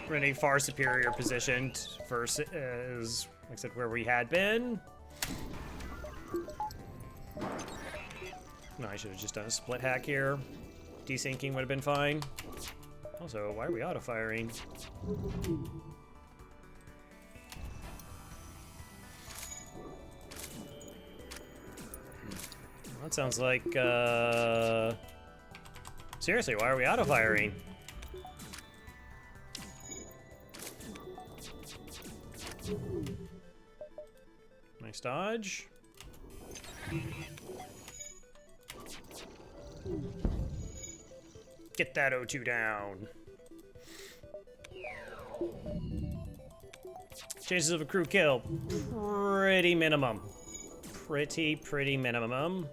We're in a far superior position versus, like I said, where we had been. No, I should have just done a split hack here. Desyncing would have been fine. Also, why are we auto-firing? That sounds like, seriously, why are we auto-firing? Nice dodge. Get that O2 down. Chances of a crew kill, pretty minimum. Pretty minimum.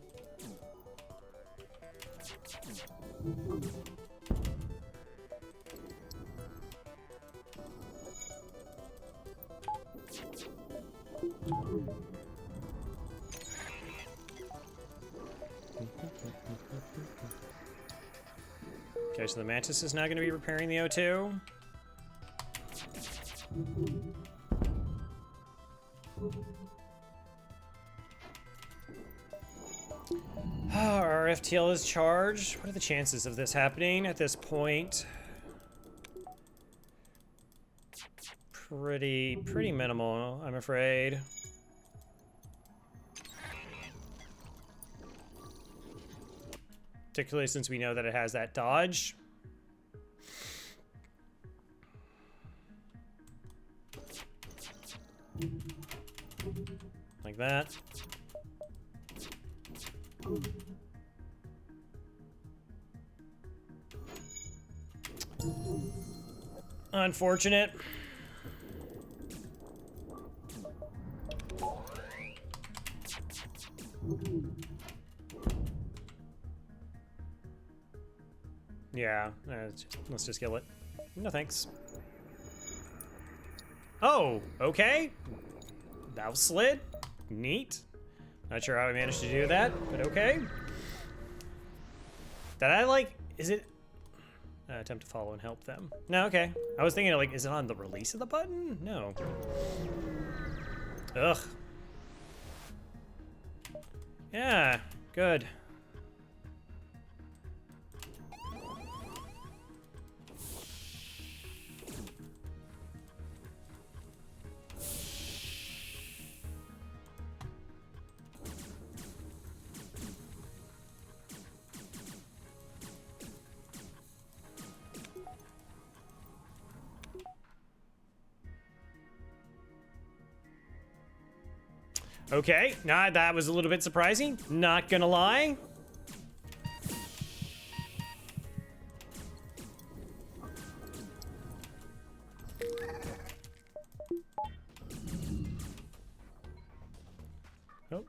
Okay, so the Mantis is now going to be repairing the O2. Our FTL is charged. What are the chances of this happening at this point? Pretty minimal, I'm afraid. Particularly since we know that it has that dodge. Like that. Unfortunate. Yeah, let's just kill it. No thanks. Oh, okay. Valve slid. Neat. Not sure how I managed to do that, but okay. Did I like, is it? Attempt to follow and help them. No, okay. I was thinking like, is it on the release of the button? No. Ugh. Yeah, good. Okay, nah, that was a little bit surprising. Not gonna lie. Oh.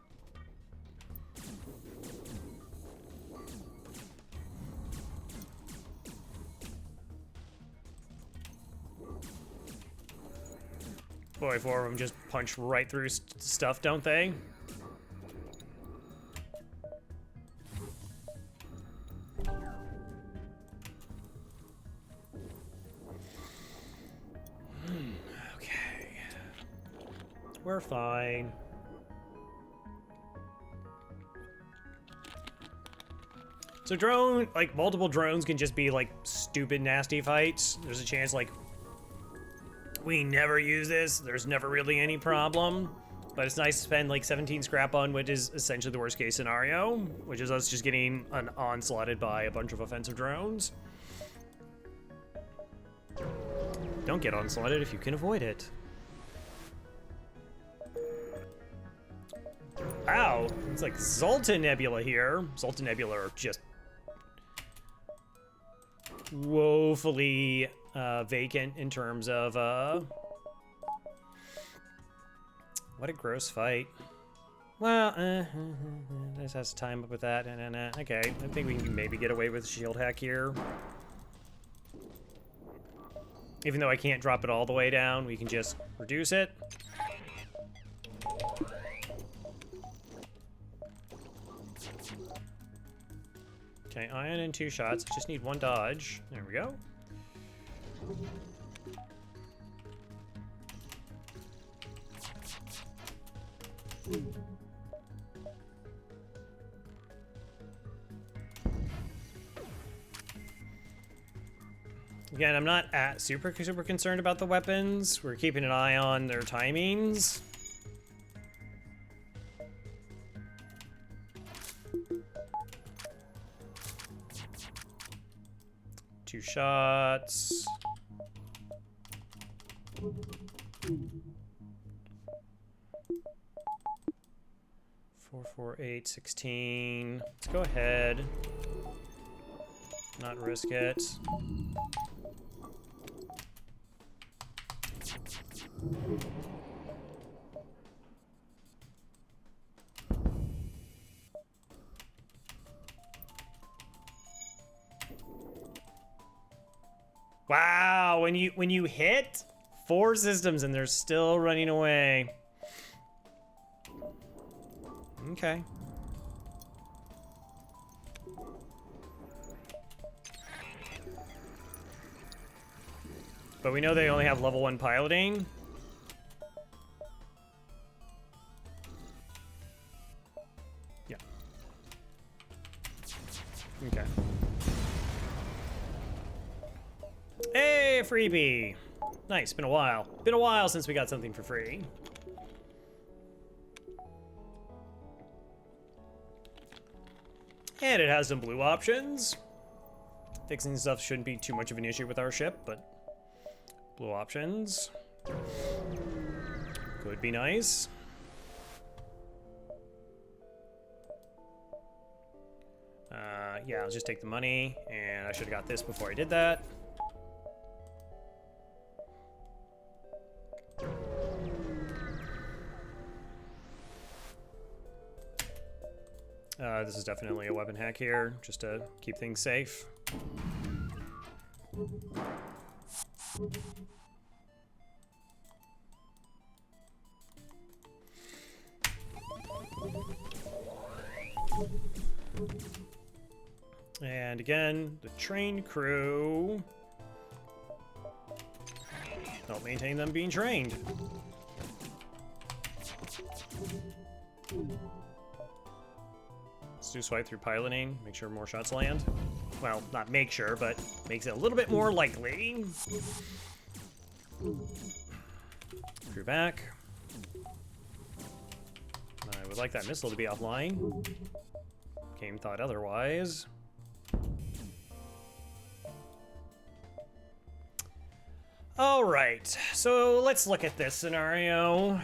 Boy, four of them just punch right through stuff, don't they? Okay. We're fine. So drone, like multiple drones can just be like stupid nasty fights. There's a chance like we never use this. There's never really any problem. But it's nice to spend like 17 scrap on, which is essentially the worst case scenario, which is us just getting onslaughted by a bunch of offensive drones. Don't get onslaughted if you can avoid it. Wow, it's like Zoltan Nebula here. Zoltan Nebula are just woefully vacant in terms of what a gross fight. Well, this has to time up with that. Okay, I think we can maybe get away with shield hack here. Even though I can't drop it all the way down, we can just reduce it. Okay, ion in 2 shots. Just need 1 dodge. There we go. Again, I'm not super concerned about the weapons. We're keeping an eye on their timings. Two shots. 4, 4, 8, 16. Let's go ahead. Not risk it. Wow, when you hit 4 systems and they're still running away. Okay. But we know they only have level 1 piloting. Yeah. Okay. Hey, freebie! Nice, been a while. Been a while since we got something for free. And it has some blue options. Fixing stuff shouldn't be too much of an issue with our ship, but blue options could be nice. Yeah, I'll just take the money, and I should have got this before I did that. This is definitely a weapon hack here, just to keep things safe. And again, the trained crew help maintain them being trained. Let's do swipe through piloting, make sure more shots land. Well, not make sure, but makes it a little bit more likely. Crew back. I would like that missile to be offline. Game thought otherwise. All right, so let's look at this scenario.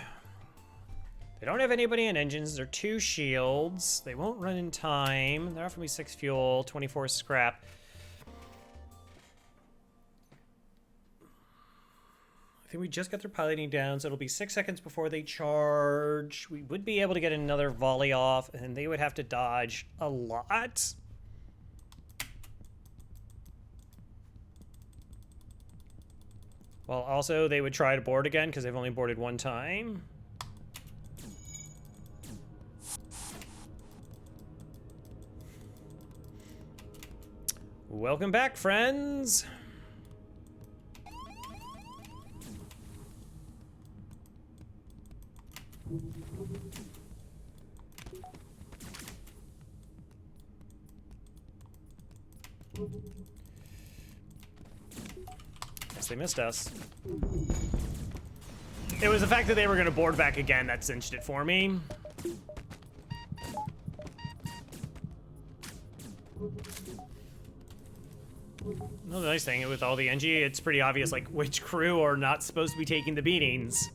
They don't have anybody in engines. They're 2 shields. They won't run in time. They're offering me 6 fuel, 24 scrap. I think we just got their piloting down, so it'll be 6 seconds before they charge. We would be able to get another volley off, and they would have to dodge a lot. Well, also, they would try to board again, because they've only boarded 1 time. Welcome back, friends. Guess they missed us. It was the fact that they were going to board back again that cinched it for me. Well, the nice thing with all the Engi, it's pretty obvious like which crew are not supposed to be taking the beatings.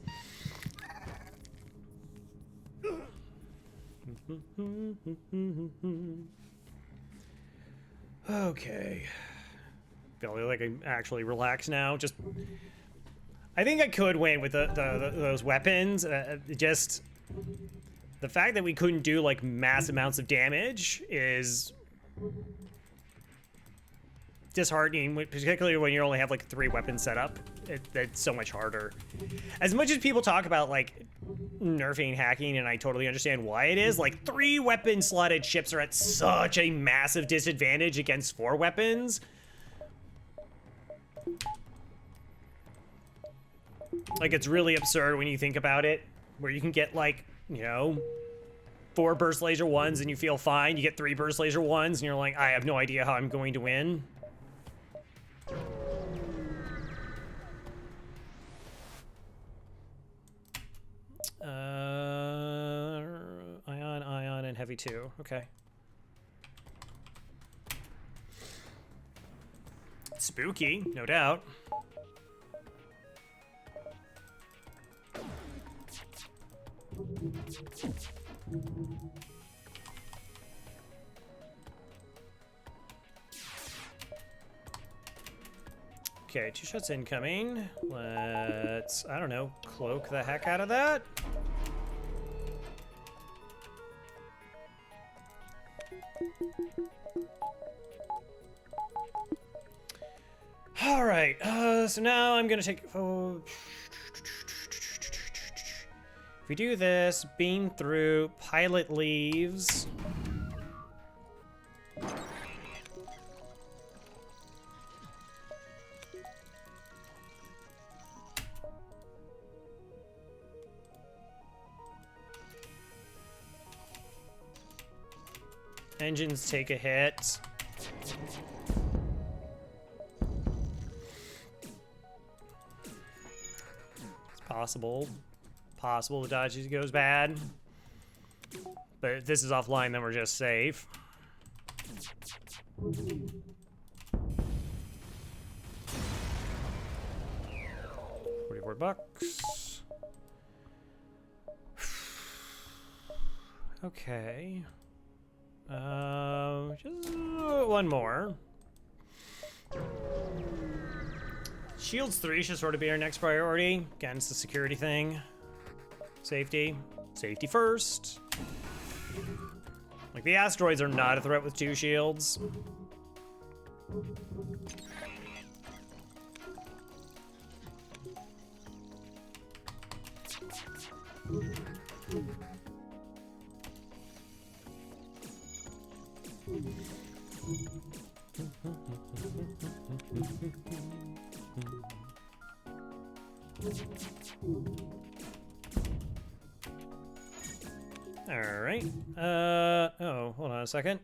Okay. feel like I'm actually relaxed now. Just, I think I could win with those weapons. Just the fact that we couldn't do like mass amounts of damage is disheartening, particularly when you only have like 3 weapons set up. It's so much harder. As much as people talk about like nerfing hacking, and I totally understand why it is, like 3 weapon slotted ships are at such a massive disadvantage against 4 weapons. Like, it's really absurd when you think about it, where you can get like, you know, 4 burst laser 1s and you feel fine. You get 3 burst laser 1s and you're like, I have no idea how I'm going to win. Ion, and heavy 2. Okay. Spooky, no doubt. Okay, 2 shots incoming. Let's, I don't know, cloak the heck out of that. All right, so now I'm gonna take, if we do this, beam through, pilot leaves. Engines take a hit. It's possible. Possible the dodge goes bad. But if this is offline, then we're just safe. $44. Okay. Just one more. Shields 3 should sort of be our next priority. Again, it's the security thing. Safety. Safety first. Like, the asteroids are not a threat with 2 shields. All right. Oh, hold on a second.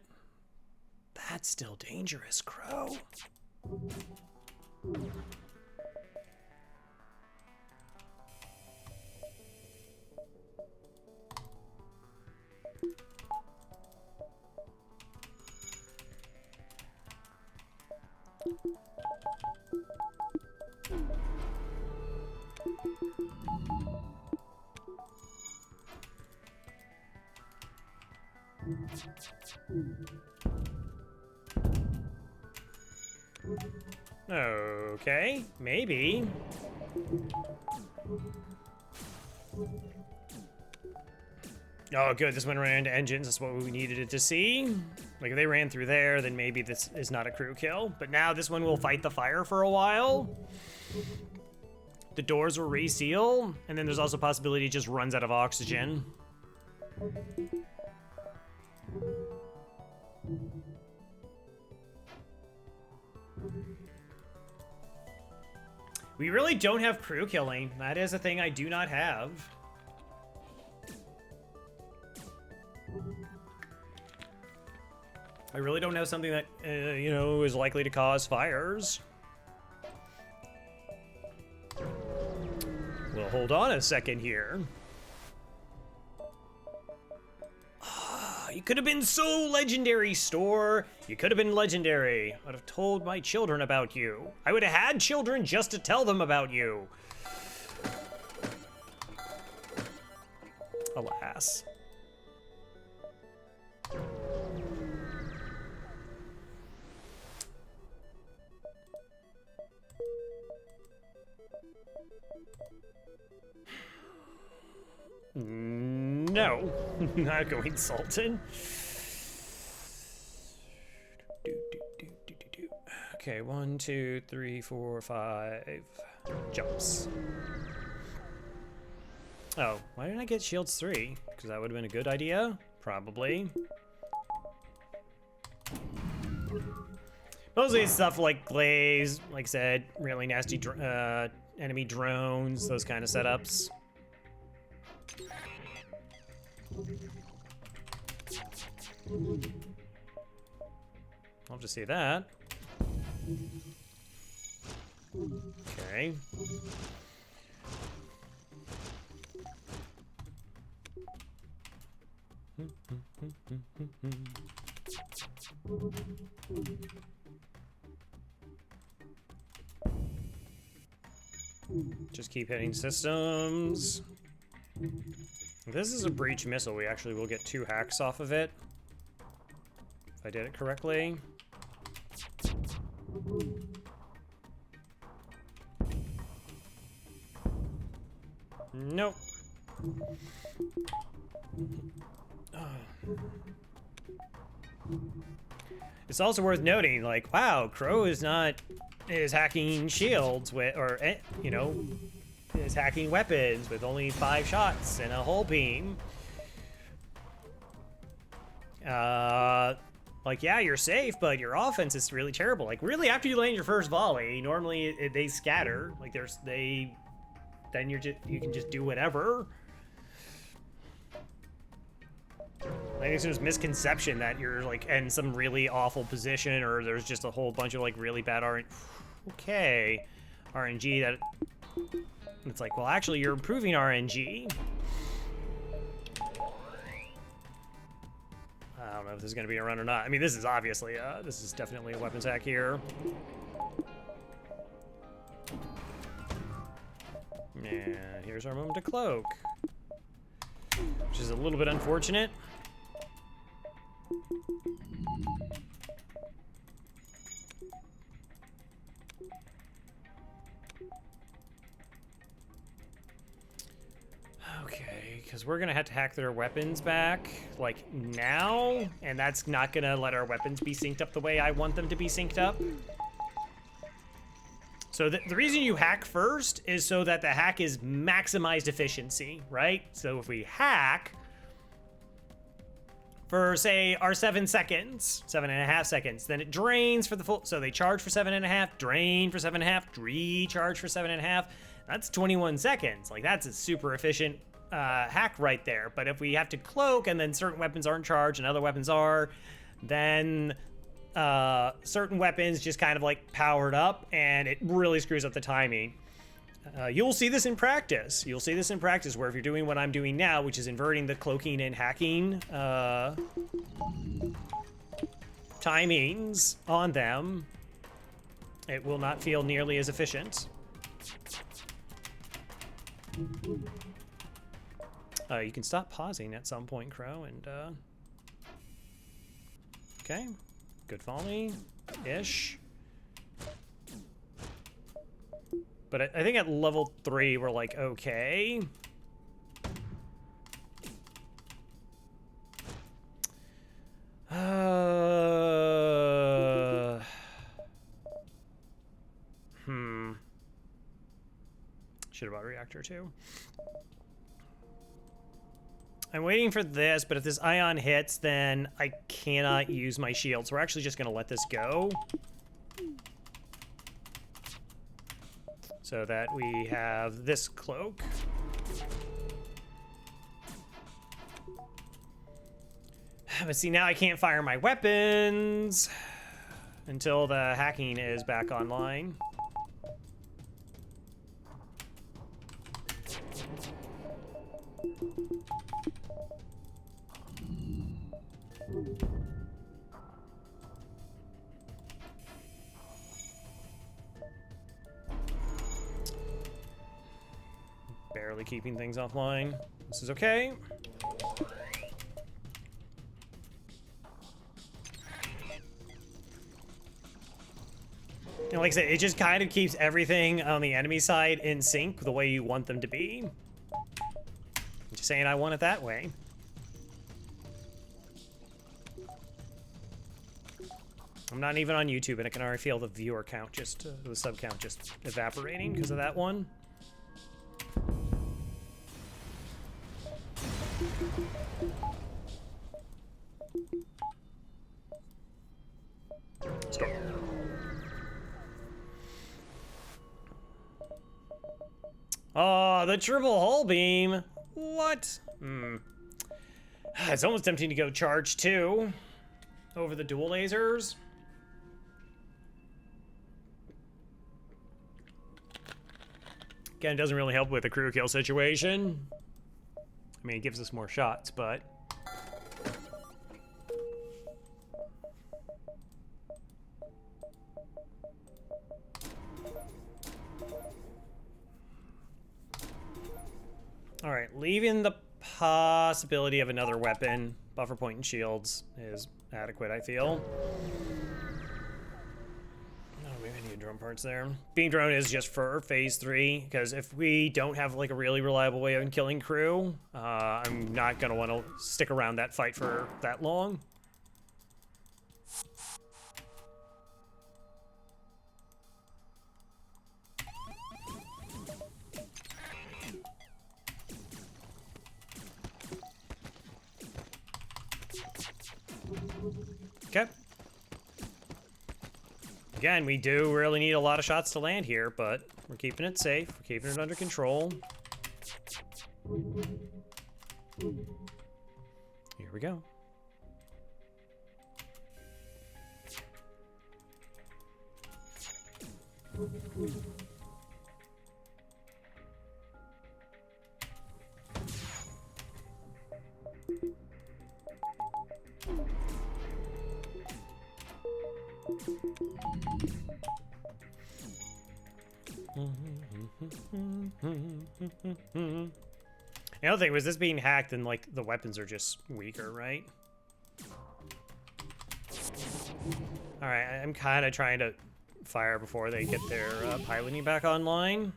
That's still dangerous, Crow. Okay, maybe. Oh, good, this went right into engines. That's what we needed it to see. Like, if they ran through there, then maybe this is not a crew kill. But now this one will fight the fire for a while. The doors will reseal, and then there's also a possibility it just runs out of oxygen. We really don't have crew killing. That is a thing I do not have. I really don't know something that, you know, is likely to cause fires. Well, hold on a second here. You could have been so legendary, store. You could have been legendary. I'd have told my children about you. I would have had children just to tell them about you. Alas. no. Not going Sultan. Okay, 1, 2, 3, 4, 5 jumps. Oh, why didn't I get shields 3? Because that would have been a good idea, probably. Mostly it's stuff like glaze, like I said, really nasty enemy drones, those kind of setups. I'll just see that. Okay. Just keep hitting systems. If this is a breach missile, we actually will get 2 hacks off of it. If I did it correctly. Nope. It's also worth noting, like, wow, Crow is hacking shields with, or, you know, is hacking weapons with only 5 shots and a hull beam. Like, yeah, you're safe, but your offense is really terrible. Like, really, after you land your first volley, normally they scatter. Like, then you can just do whatever. I think there's misconception that you're like in some really awful position, or there's just a whole bunch of like really bad RNG that it's like, well, actually you're improving RNG. I don't know if this is gonna be a run or not. I mean, this is obviously this is definitely a weapons hack here. And here's our moment to cloak, which is a little bit unfortunate. Okay, because we're gonna have to hack their weapons back, like, now, and that's not gonna let our weapons be synced up the way I want them to be synced up. So the reason you hack first is so that the hack is maximized efficiency, right? So if we hack for, say, our 7 seconds, 7.5 seconds, then it drains for the full, so they charge for 7.5, drain for 7.5, recharge for 7.5. That's 21 seconds. Like, that's a super efficient hack right there. But if we have to cloak and then certain weapons aren't charged and other weapons are, then certain weapons just kind of like powered up and it really screws up the timing. You'll see this in practice. You'll see this in practice where if you're doing what I'm doing now, which is inverting the cloaking and hacking timings on them, it will not feel nearly as efficient. You can stop pausing at some point, Crow, and okay, good volley-ish. But I think at level 3 we're like okay. Should have bought a reactor too. I'm waiting for this, but if this ion hits, then I cannot use my shield. So we're actually just gonna let this go, so that we have this cloak. But see, now I can't fire my weapons until the hacking is back online. Barely keeping things offline. This is okay. And like I said, it just kind of keeps everything on the enemy side in sync the way you want them to be. Just saying I want it that way. I'm not even on YouTube, and I can already feel the viewer count just, the sub count just evaporating because of that one. Stop. Oh, the triple hull beam. What? It's almost tempting to go charge 2 over the dual lasers. Again, it doesn't really help with the crew kill situation. I mean, it gives us more shots, but... Alright, leaving the possibility of another weapon, buffer point and shields, is adequate, I feel. Oh, maybe I need drone parts there. Beam drone is just for phase 3, because if we don't have like a really reliable way of killing crew, I'm not going to want to stick around that fight for that long. Okay. Again, we do really need a lot of shots to land here, but we're keeping it safe. We're keeping it under control. Here we go. The other thing was this being hacked and like the weapons are just weaker, right? Alright, I'm kind of trying to fire before they get their piloting back online.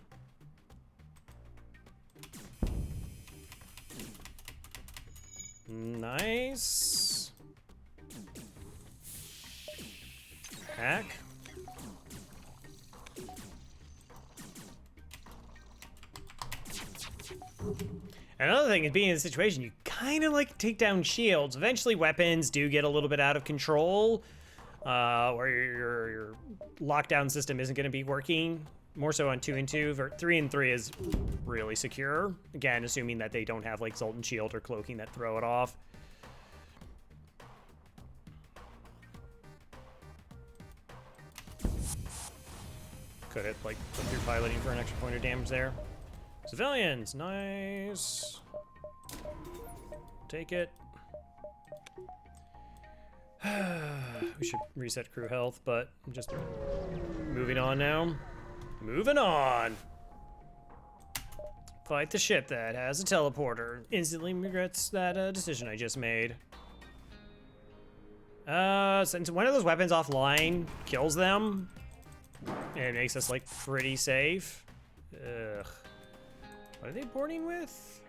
Nice. Hack. Another thing is being in the situation, you kind of like take down shields. Eventually weapons do get a little bit out of control, where your lockdown system isn't going to be working. More so on 2 and 2, 3 and 3 is really secure. Again, assuming that they don't have like Zoltan Shield or Cloaking that throw it off. Could have like put through piloting for an extra point of damage there. Civilians, nice. Take it. We should reset crew health, but I'm just moving on now. Moving on. Fight the ship that has a teleporter. Instantly regrets that decision I just made. Since one of those weapons offline kills them, and it makes us like pretty safe. Ugh. What are they boarding with?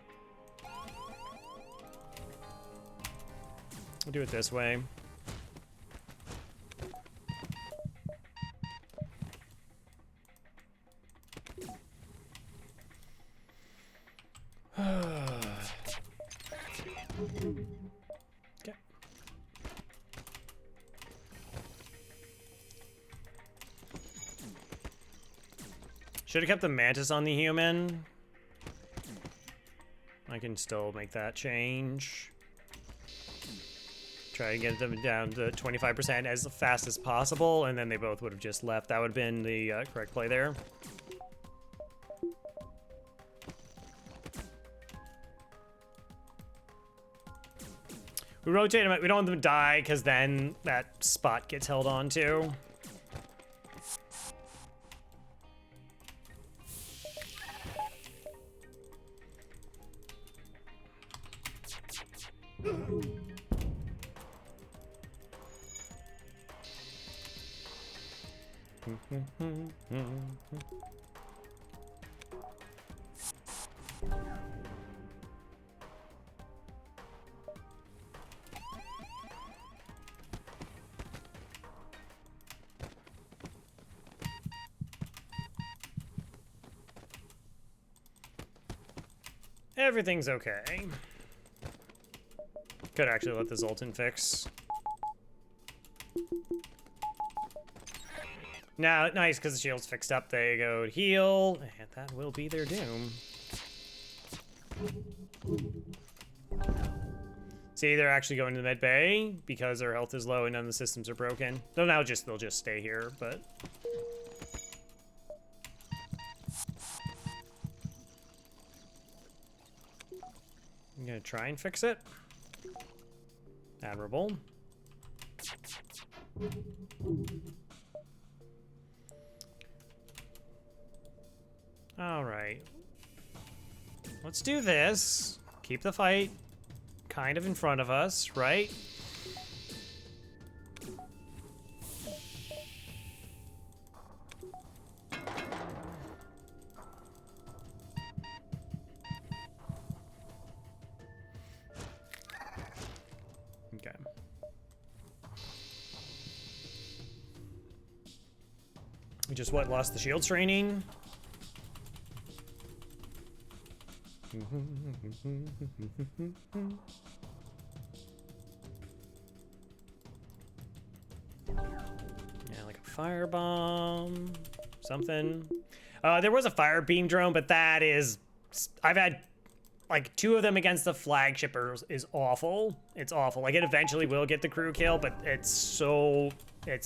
We'll do it this way. Okay. Should have kept the Mantis on the human. I can still make that change. Try to get them down to 25% as fast as possible, and then they both would have just left. That would have been the correct play there. We rotate them. We don't want them to die, because then that spot gets held on to. Everything's okay. Could actually let the Zoltan fix. Now, nice, because the shield's fixed up. They go to heal, and that will be their doom. See, they're actually going to the med bay because their health is low and none of the systems are broken. They'll just stay here, but I'm gonna try and fix it. Admirable. All right. Let's do this. Keep the fight kind of in front of us, right? Okay. We just lost the shield training. Yeah, like a firebomb, something. There was a fire beam drone, but that is, I've had like 2 of them against the flagship is awful. It's awful. Like it eventually will get the crew kill, but it's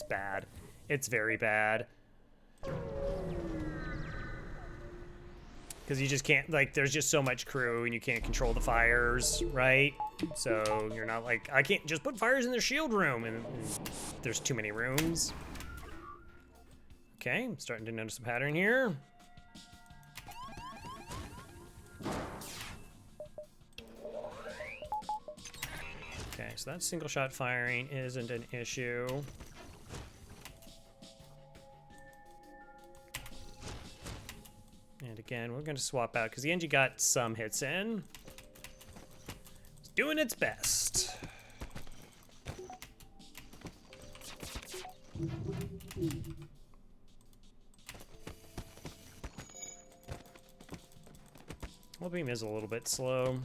bad. It's very bad. Because you just can't, like, there's just so much crew and you can't control the fires, right? So you're not like, I can't just put fires in their shield room, and there's too many rooms. Okay, I'm starting to notice a pattern here. Okay, so that single shot firing isn't an issue. And again, we're going to swap out because the Engi got some hits in. It's doing its best. Well, beam is a little bit slow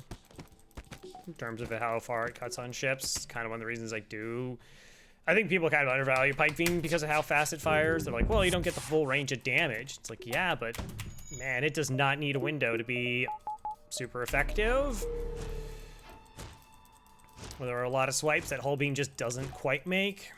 in terms of how far it cuts on ships. It's kind of one of the reasons I do. I think people kind of undervalue pike beam because of how fast it fires. They're like, well, you don't get the full range of damage. It's like, yeah, but man, it does not need a window to be super effective. Well, there are a lot of swipes that hull beam just doesn't quite make.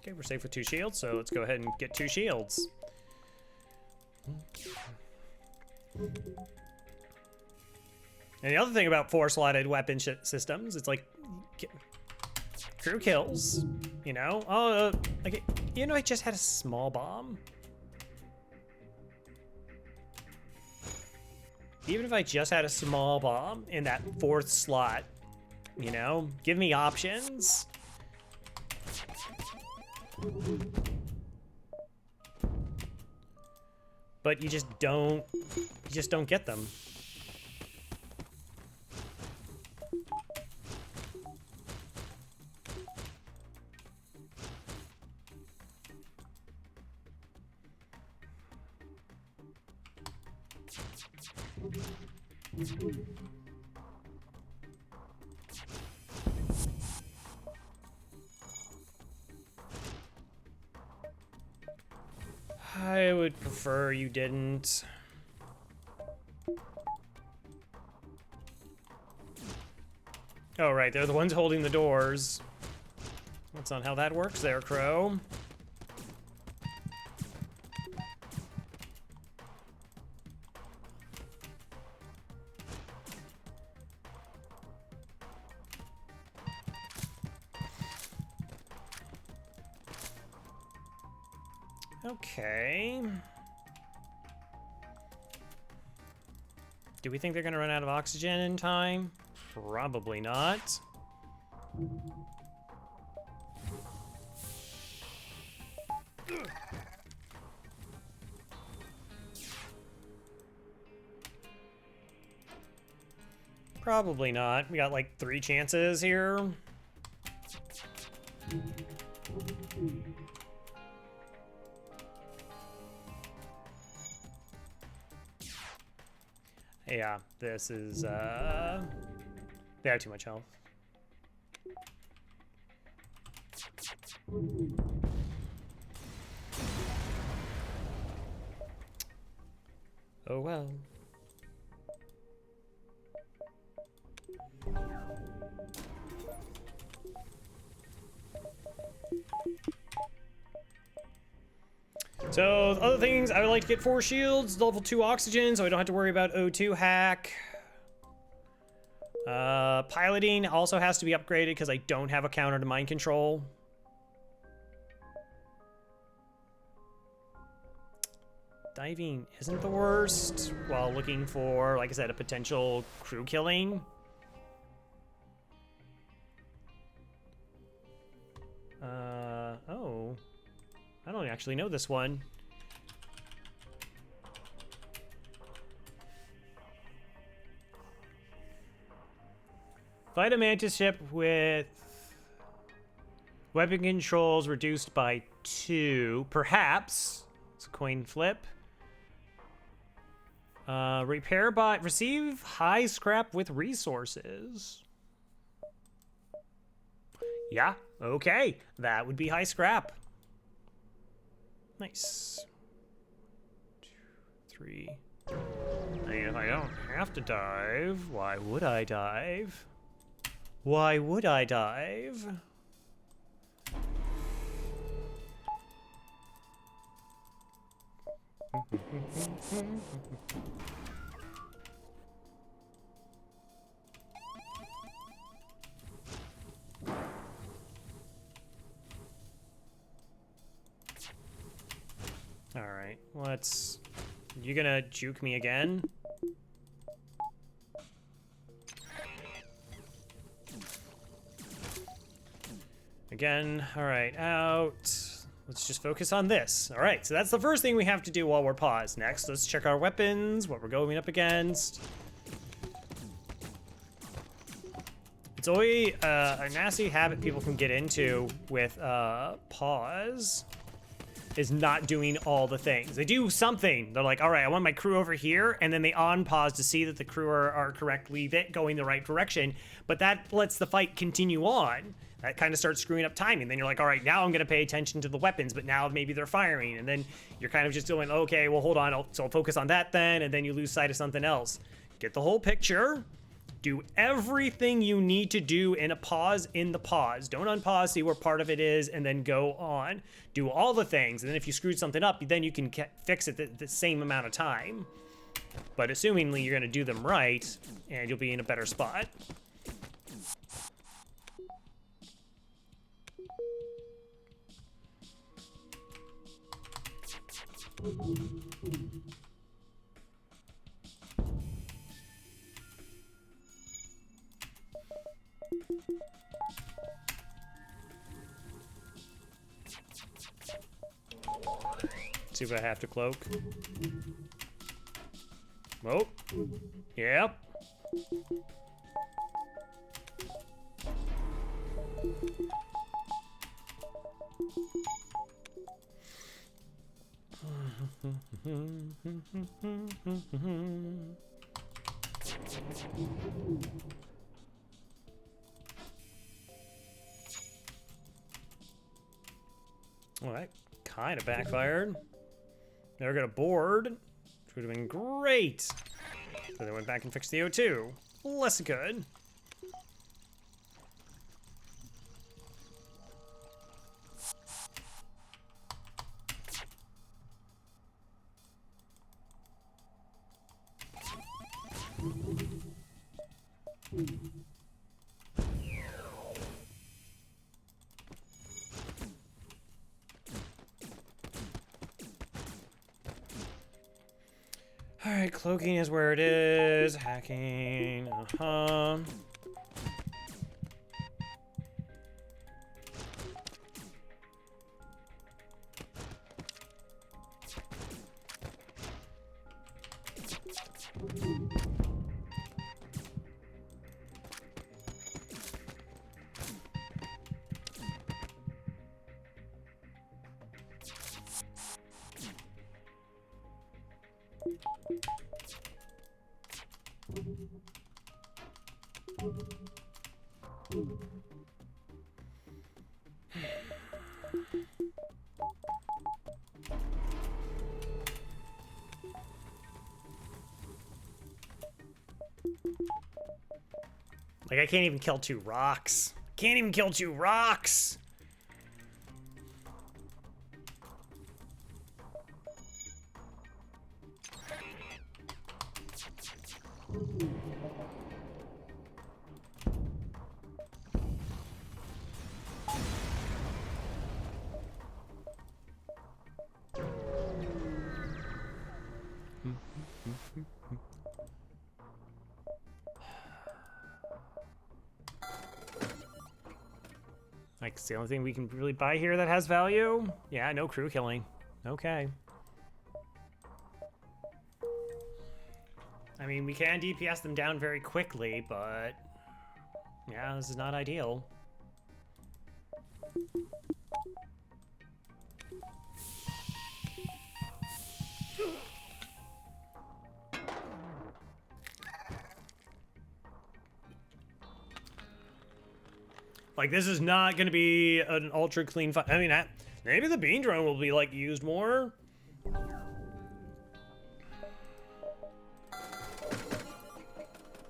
Okay, we're safe with 2 shields, so let's go ahead and get 2 shields. And the other thing about 4-slotted weapon systems, it's like crew kills, you know? Oh, like, you know, I just had a small bomb. Even if I just had a small bomb in that 4th slot, you know, give me options. But you just don't get them. I would prefer you didn't. Oh, right, they're the ones holding the doors. That's not how that works there, Crow. Okay. Do we think they're gonna run out of oxygen in time? Probably not. Probably not. We got like 3 chances here. Yeah, this is, they have too much health. Oh well. So, other things, I would like to get 4 shields, level 2 oxygen, so I don't have to worry about O2 hack. Piloting also has to be upgraded because I don't have a counter to mind control. Diving isn't the worst while looking for, like I said, a potential crew killing. Oh. I don't actually know this one. Fight a mantis ship with weapon controls reduced by 2. Perhaps. It's a coin flip. Repair bot. Receive high scrap with resources. Yeah, okay. That would be high scrap. Nice. 2, 3. And if I don't have to dive, why would I dive? Why would I dive? All right, let's... You gonna juke me again? Again, all right, out. Let's just focus on this. All right, so that's the first thing we have to do while we're paused. Next, let's check our weapons, what we're going up against. It's always a nasty habit people can get into with pause is not doing all the things. They do something. They're like, all right, I want my crew over here, and then they on pause to see that the crew are correctly going the right direction, but that lets the fight continue on. That kind of starts screwing up timing. Then you're like, all right, now I'm gonna pay attention to the weapons, but now maybe they're firing, and then you're kind of just doing, okay, well, hold on, so I'll focus on that then, and then you lose sight of something else. Get the whole picture. Do everything you need to do in a pause in the pause. Don't unpause, see where part of it is, and then go on. Do all the things, and then if you screwed something up, then you can fix it the same amount of time. But assumingly you're gonna do them right, and you'll be in a better spot. See if I have to cloak. Oh. Yep. Well, that kind of backfired. They were gonna board, which would have been great. So they went back and fixed the O2. Less good. All right, cloaking is where it is. Hacking, Like, I can't even kill 2 rocks. Can't even kill 2 rocks! Like, it's the only thing we can really buy here that has value? Yeah, no crew killing. Okay. I mean, we can DPS them down very quickly, but... yeah, this is not ideal. Like, this is not going to be an ultra clean fight. I mean, maybe the bean drone will be, like, used more.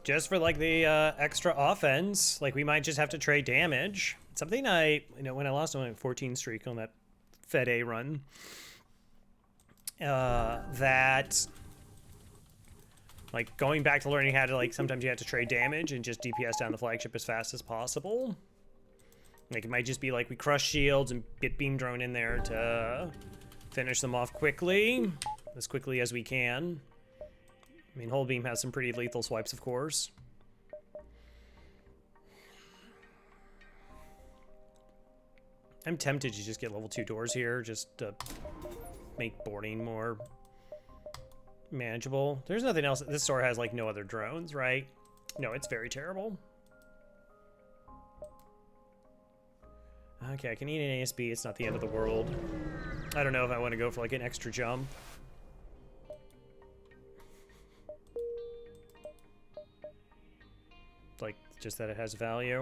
Just for, like, the extra offense. Like, we might just have to trade damage. Something when I lost on a 14 streak on that Fed A run, that, like, going back to learning how to, like, sometimes you have to trade damage and just DPS down the flagship as fast as possible. Like, it might just be like we crush shields and get beam drone in there to finish them off quickly, as quickly as we can. I mean, whole beam has some pretty lethal swipes, of course. I'm tempted to just get level 2 doors here, just to make boarding more manageable. There's nothing else. This store has, like, no other drones, right? No, it's very terrible. Okay, I can eat an ASB. It's not the end of the world. I don't know if I want to go for, like, an extra jump. Like, just that it has value.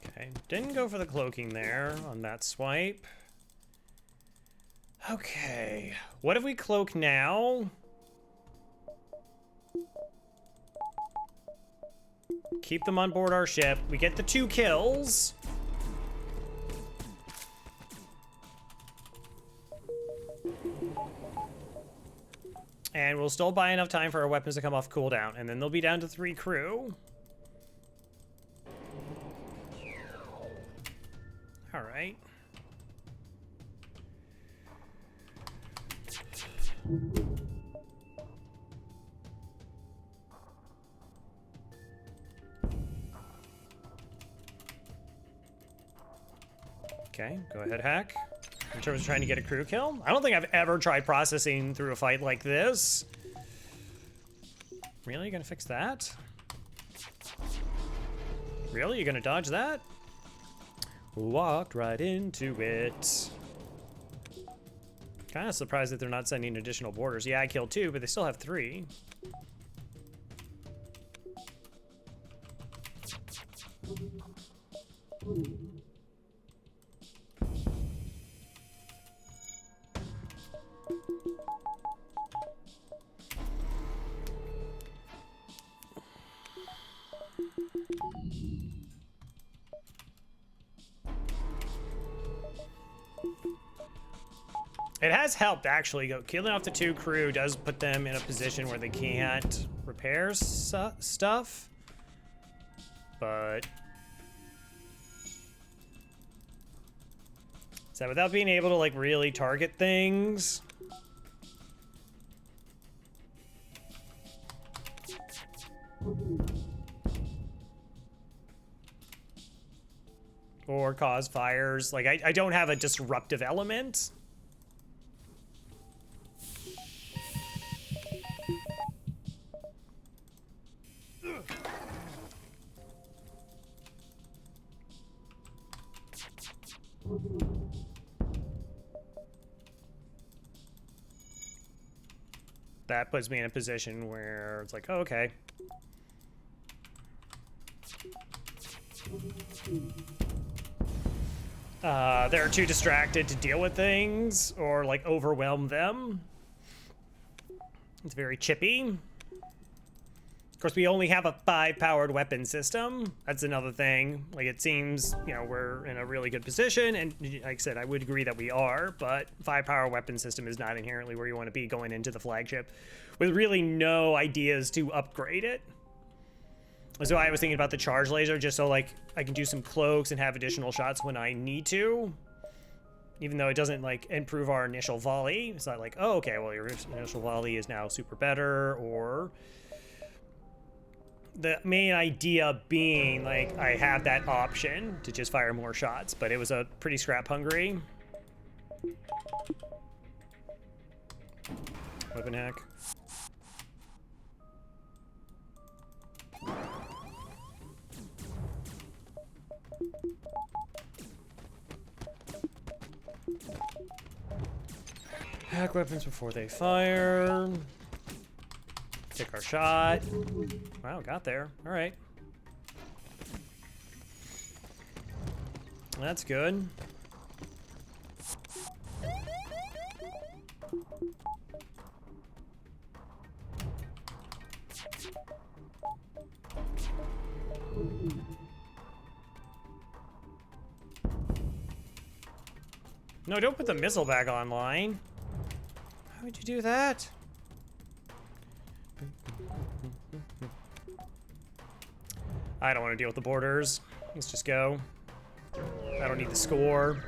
Okay, didn't go for the cloaking there on that swipe. Okay, what if we cloak now? Keep them on board our ship. We get the 2 kills. And we'll still buy enough time for our weapons to come off cooldown, and then they'll be down to 3 crew. All right. Okay, go ahead, hack. In terms of trying to get a crew kill, I don't think I've ever tried processing through a fight like this. Really? You gonna fix that? Really? You gonna dodge that? Walked right into it. Kind of surprised that they're not sending additional borders. Yeah, I killed 2, but they still have 3. It has helped, actually. Killing off the 2 crew does put them in a position where they can't repair stuff. But So without being able to like really target things. Or cause fires. Like I don't have a disruptive element. That puts me in a position where it's like, oh, okay. They're too distracted to deal with things or like overwhelm them. It's very chippy. Of course, we only have a 5-powered weapon system. That's another thing. Like, it seems, you know, we're in a really good position, and like I said, I would agree that we are, but 5-power weapon system is not inherently where you want to be going into the flagship with really no ideas to upgrade it. So I was thinking about the charge laser just so, like, I can do some cloaks and have additional shots when I need to. Even though it doesn't, like, improve our initial volley. It's not like, oh, okay, well, your initial volley is now super better, or... The main idea being, like, I have that option to just fire more shots, but it was a pretty scrap hungry. Weapon hack. Hack weapons before they fire. Take our shot. Wow, got there. All right. That's good. No, don't put the missile back online. How would you do that? I don't want to deal with the borders. Let's just go. I don't need the score.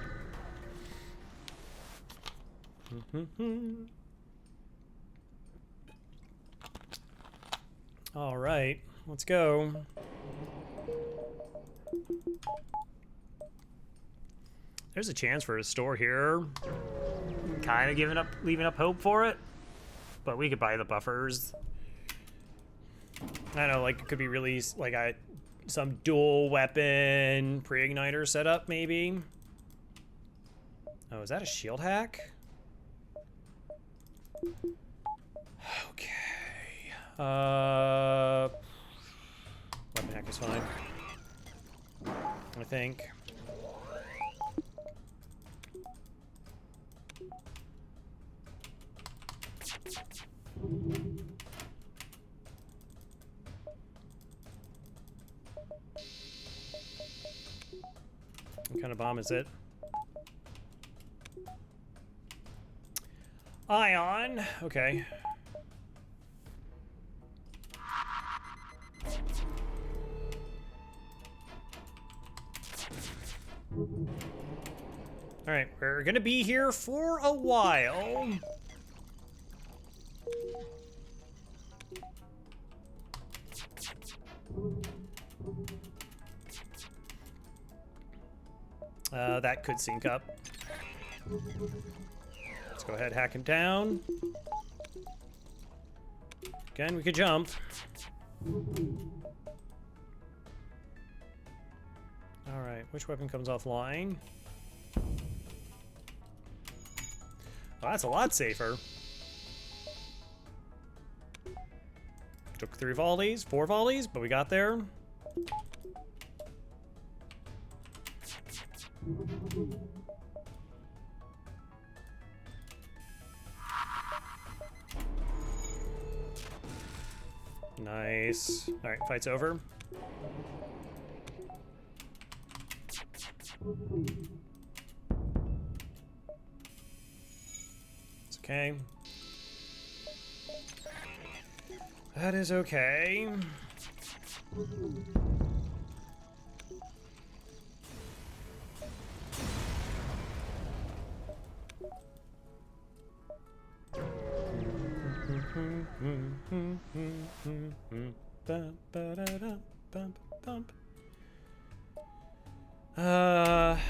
All right, let's go. There's a chance for a store here. Kind of leaving up hope for it, but we could buy the buffers. I don't know, like it could be really like some dual weapon pre-igniter setup maybe. Oh, is that a shield hack? Okay. Weapon hack is fine, I think. What kind of bomb is it? Ion. Okay. All right, we're gonna be here for a while. That could sync up. Let's go ahead, hack him down. Again, we could jump. All right, which weapon comes offline? Well, that's a lot safer. Took 4 volleys, but we got there. Nice. All right, fight's over. It's okay. That is okay.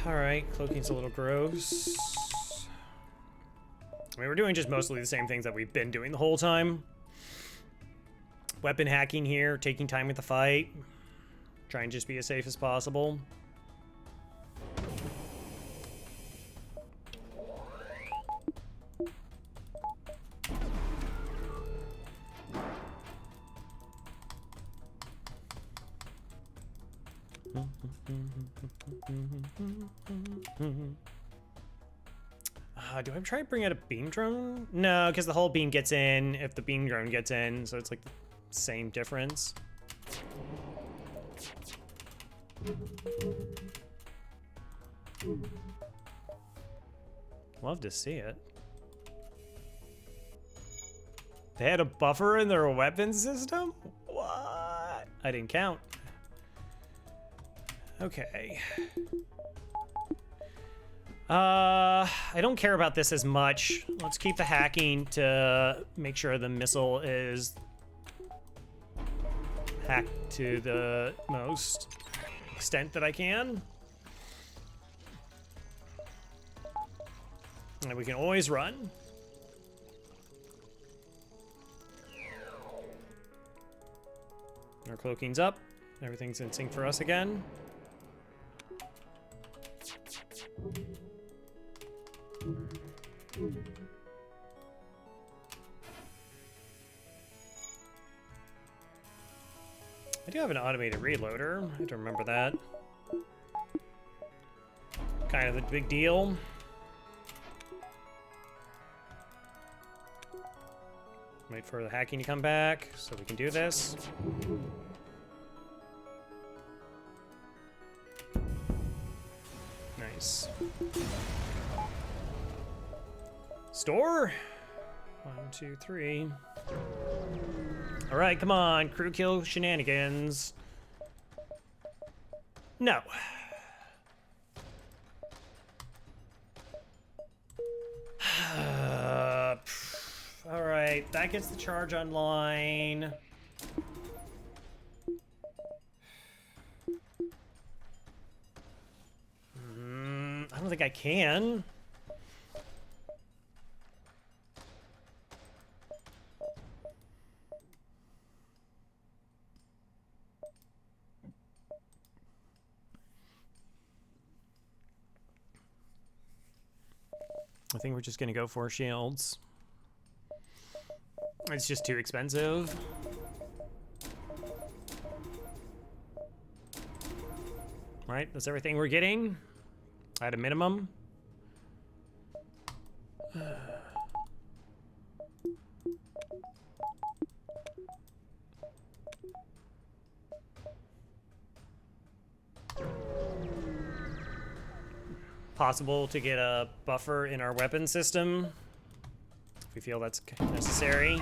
Alright, cloaking's a little gross. I mean, we're doing just mostly the same things that we've been doing the whole time. Weapon hacking here, taking time with the fight. Trying to just be as safe as possible. Do I try to bring out a beam drone? No, because the whole beam gets in if the beam drone gets in, so it's like the same difference. Love to see it. They had a buffer in their weapon system? What? I didn't count. Okay. I don't care about this as much. Let's keep the hacking to make sure the missile is hacked to the most extent that I can. And we can always run. Our cloaking's up. Everything's in sync for us again. I do have an automated reloader. I have to remember that. Kind of a big deal. Wait for the hacking to come back so we can do this. Nice. Store? 1, 2, 3. All right, come on, crew kill shenanigans. No. All right, that gets the charge online. I don't think I can. I think we're just gonna go for shields. It's just too expensive. All right, that's everything we're getting at a minimum. Possible to get a buffer in our weapon system if we feel that's necessary.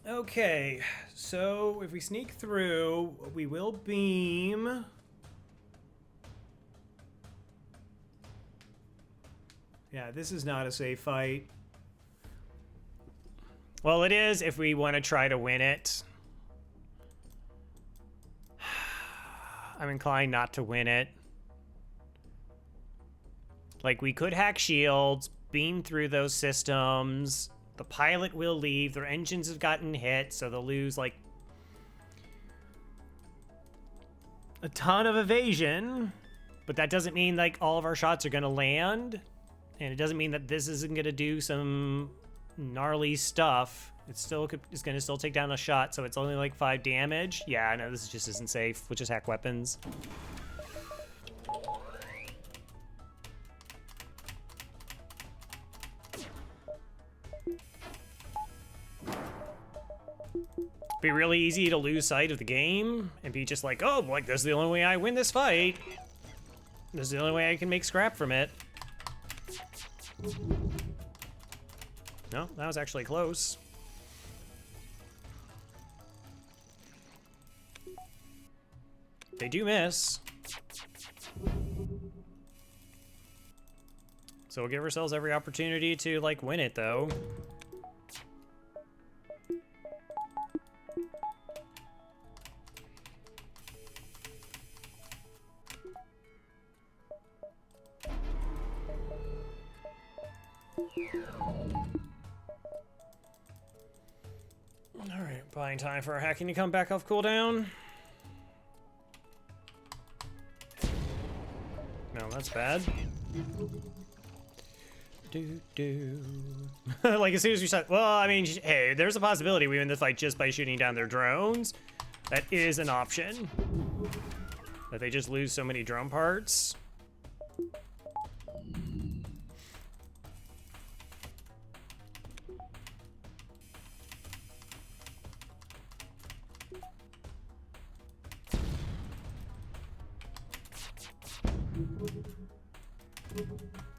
Okay, so if we sneak through, we will beam. Yeah, this is not a safe fight. Well, it is if we want to try to win it. I'm inclined not to win it. Like, we could hack shields, beam through those systems. The pilot will leave. Their engines have gotten hit, so they'll lose, like, a ton of evasion. But that doesn't mean, like, all of our shots are going to land. And it doesn't mean that this isn't going to do some gnarly stuff. It's going to still take down a shot, so it's only like 5 damage. Yeah, no, this just isn't safe. We'll just hack weapons. Be really easy to lose sight of the game and be just like, oh, like, this is the only way I win this fight. This is the only way I can make scrap from it. No, that was actually close. They do miss. So we'll give ourselves every opportunity to, like, win it, though. Alright, buying time for our hacking to come back off cooldown. No, that's bad. Like, as soon as we shot, well, I mean, hey, there's a possibility we win this fight just by shooting down their drones. That is an option. That they just lose so many drone parts.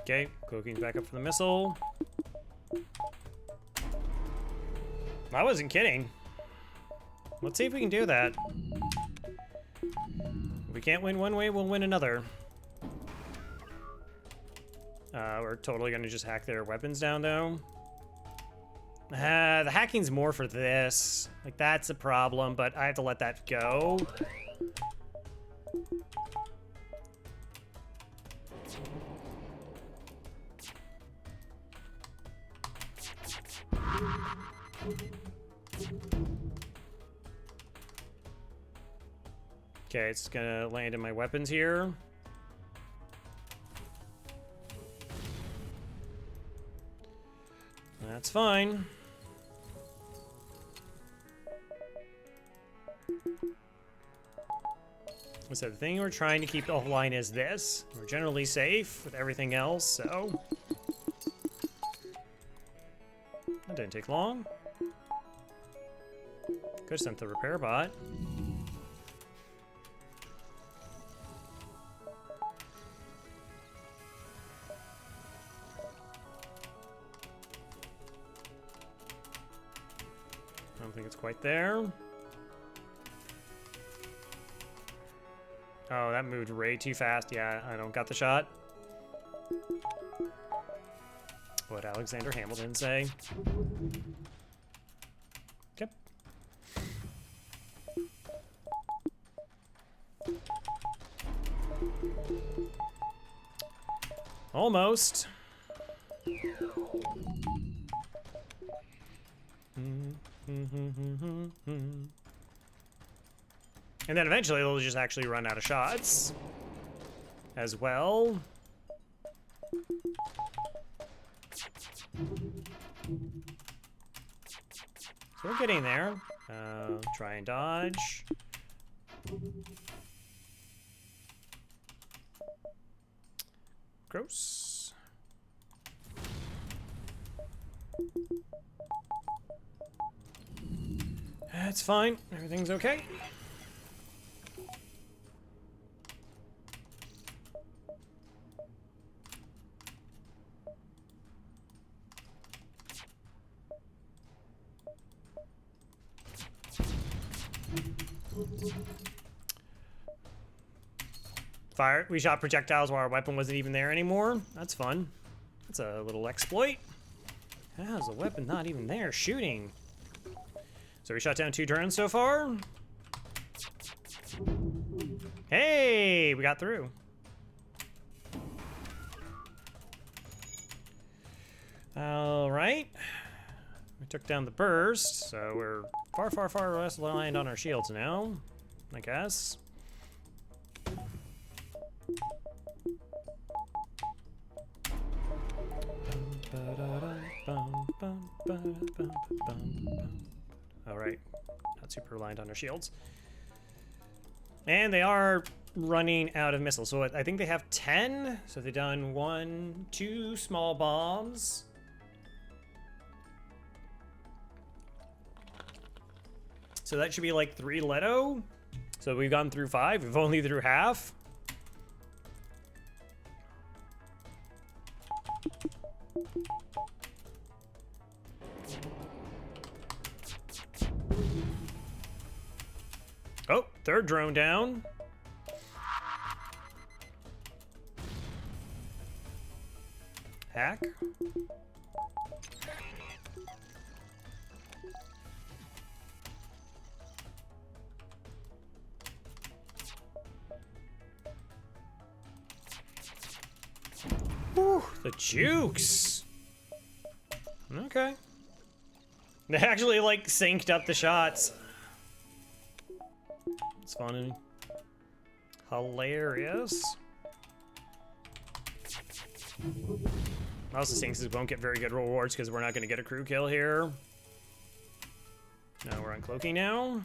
Okay, Cloaking's back up for the missile. I wasn't kidding. Let's see if we can do that. If we can't win one way, we'll win another. We're totally gonna just hack their weapons down, though. The hacking's more for this. Like, that's a problem, but I have to let that go. Okay, it's gonna land in my weapons here. That's fine. So the thing we're trying to keep offline is this. We're generally safe with everything else, so... That didn't take long. Could have sent the repair bot. I don't think it's quite there. Oh, that moved way too fast. Yeah, I don't got the shot. What Alexander Hamilton say? Okay. Almost. And then eventually they'll just actually run out of shots as well. So we're getting there. Try and dodge. Gross. That's fine. Everything's okay. Fire. We shot projectiles while our weapon wasn't even there anymore. That's fun. That's a little exploit. How's the weapon not even there shooting? So we shot down 2 drones so far. Hey, we got through. All right. We took down the burst, so we're far, far, far less reliant on our shields now, I guess. All right, not super reliant on our shields. And they are running out of missiles. So I think they have 10. So they've done 1, 2 small bombs. So that should be like 3 Leto. So we've gone through 5. We've only through half. Oh, 3rd drone down. Hack. Whew, the jukes. Okay. They actually, like, synced up the shots. It's funny. Hilarious. Also stinks is we won't get very good rewards because we're not going to get a crew kill here. No, we're uncloaking now.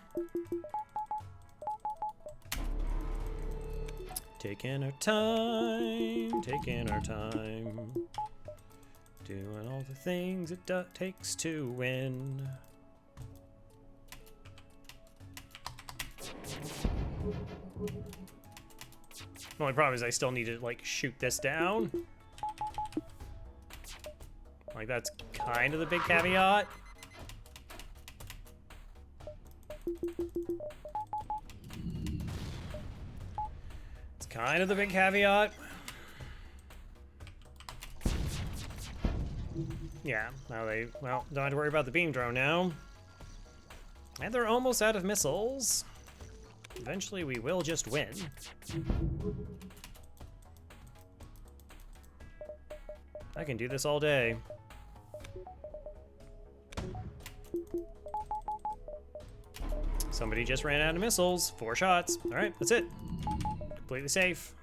Taking our time, taking our time. Doing all the things it takes to win. The only problem is I still need to, like, shoot this down. Like, that's kind of the big caveat. It's kind of the big caveat. Yeah, now they, well, don't have to worry about the beam drone now. And they're almost out of missiles. Eventually we will just win. I can do this all day. Somebody just ran out of missiles. 4 shots. All right, that's it. Completely safe.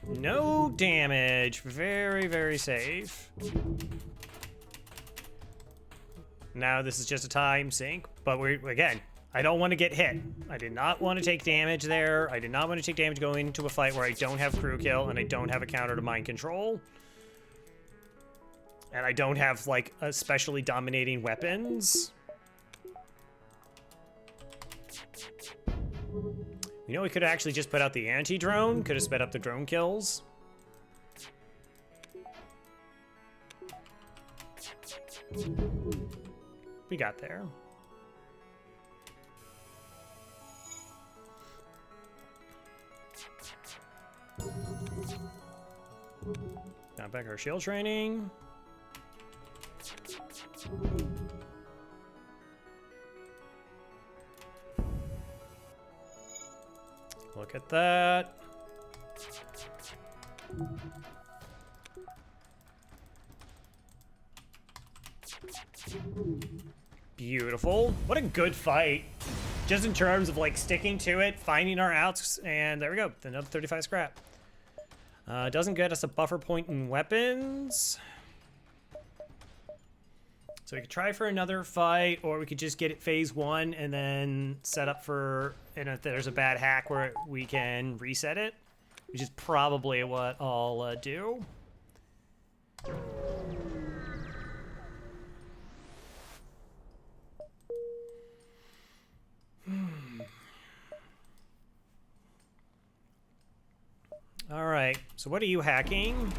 No damage. Very, very safe. Now this is just a time sink, but again, I don't want to get hit. I did not want to take damage there. I did not want to take damage going into a fight where I don't have crew kill and I don't have a counter to mind control. And I don't have, like, especially dominating weapons. You know, we could actually just put out the anti-drone. Could have sped up the drone kills. We got there. Got back our shield training. Look at that. Beautiful. What a good fight. Just in terms of, like, sticking to it, finding our outs, and there we go. Another 35 scrap. Doesn't get us a buffer point in weapons. So we could try for another fight, or we could just get it phase 1 and then set up for, and if there's a bad hack where we can reset it, which is probably what I'll do. All right, so what are you hacking?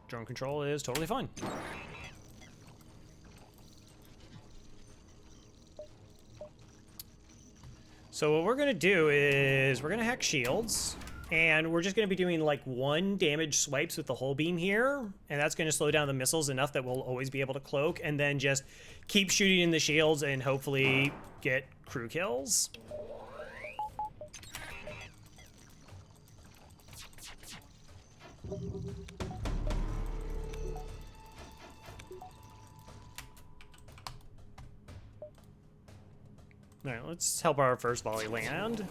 Drone control is totally fine. So what we're gonna do is we're gonna hack shields, and we're just gonna be doing like 1 damage swipes with the whole beam here, and that's gonna slow down the missiles enough that we'll always be able to cloak, and then just keep shooting in the shields and hopefully get crew kills. All right, let's help our first volley land.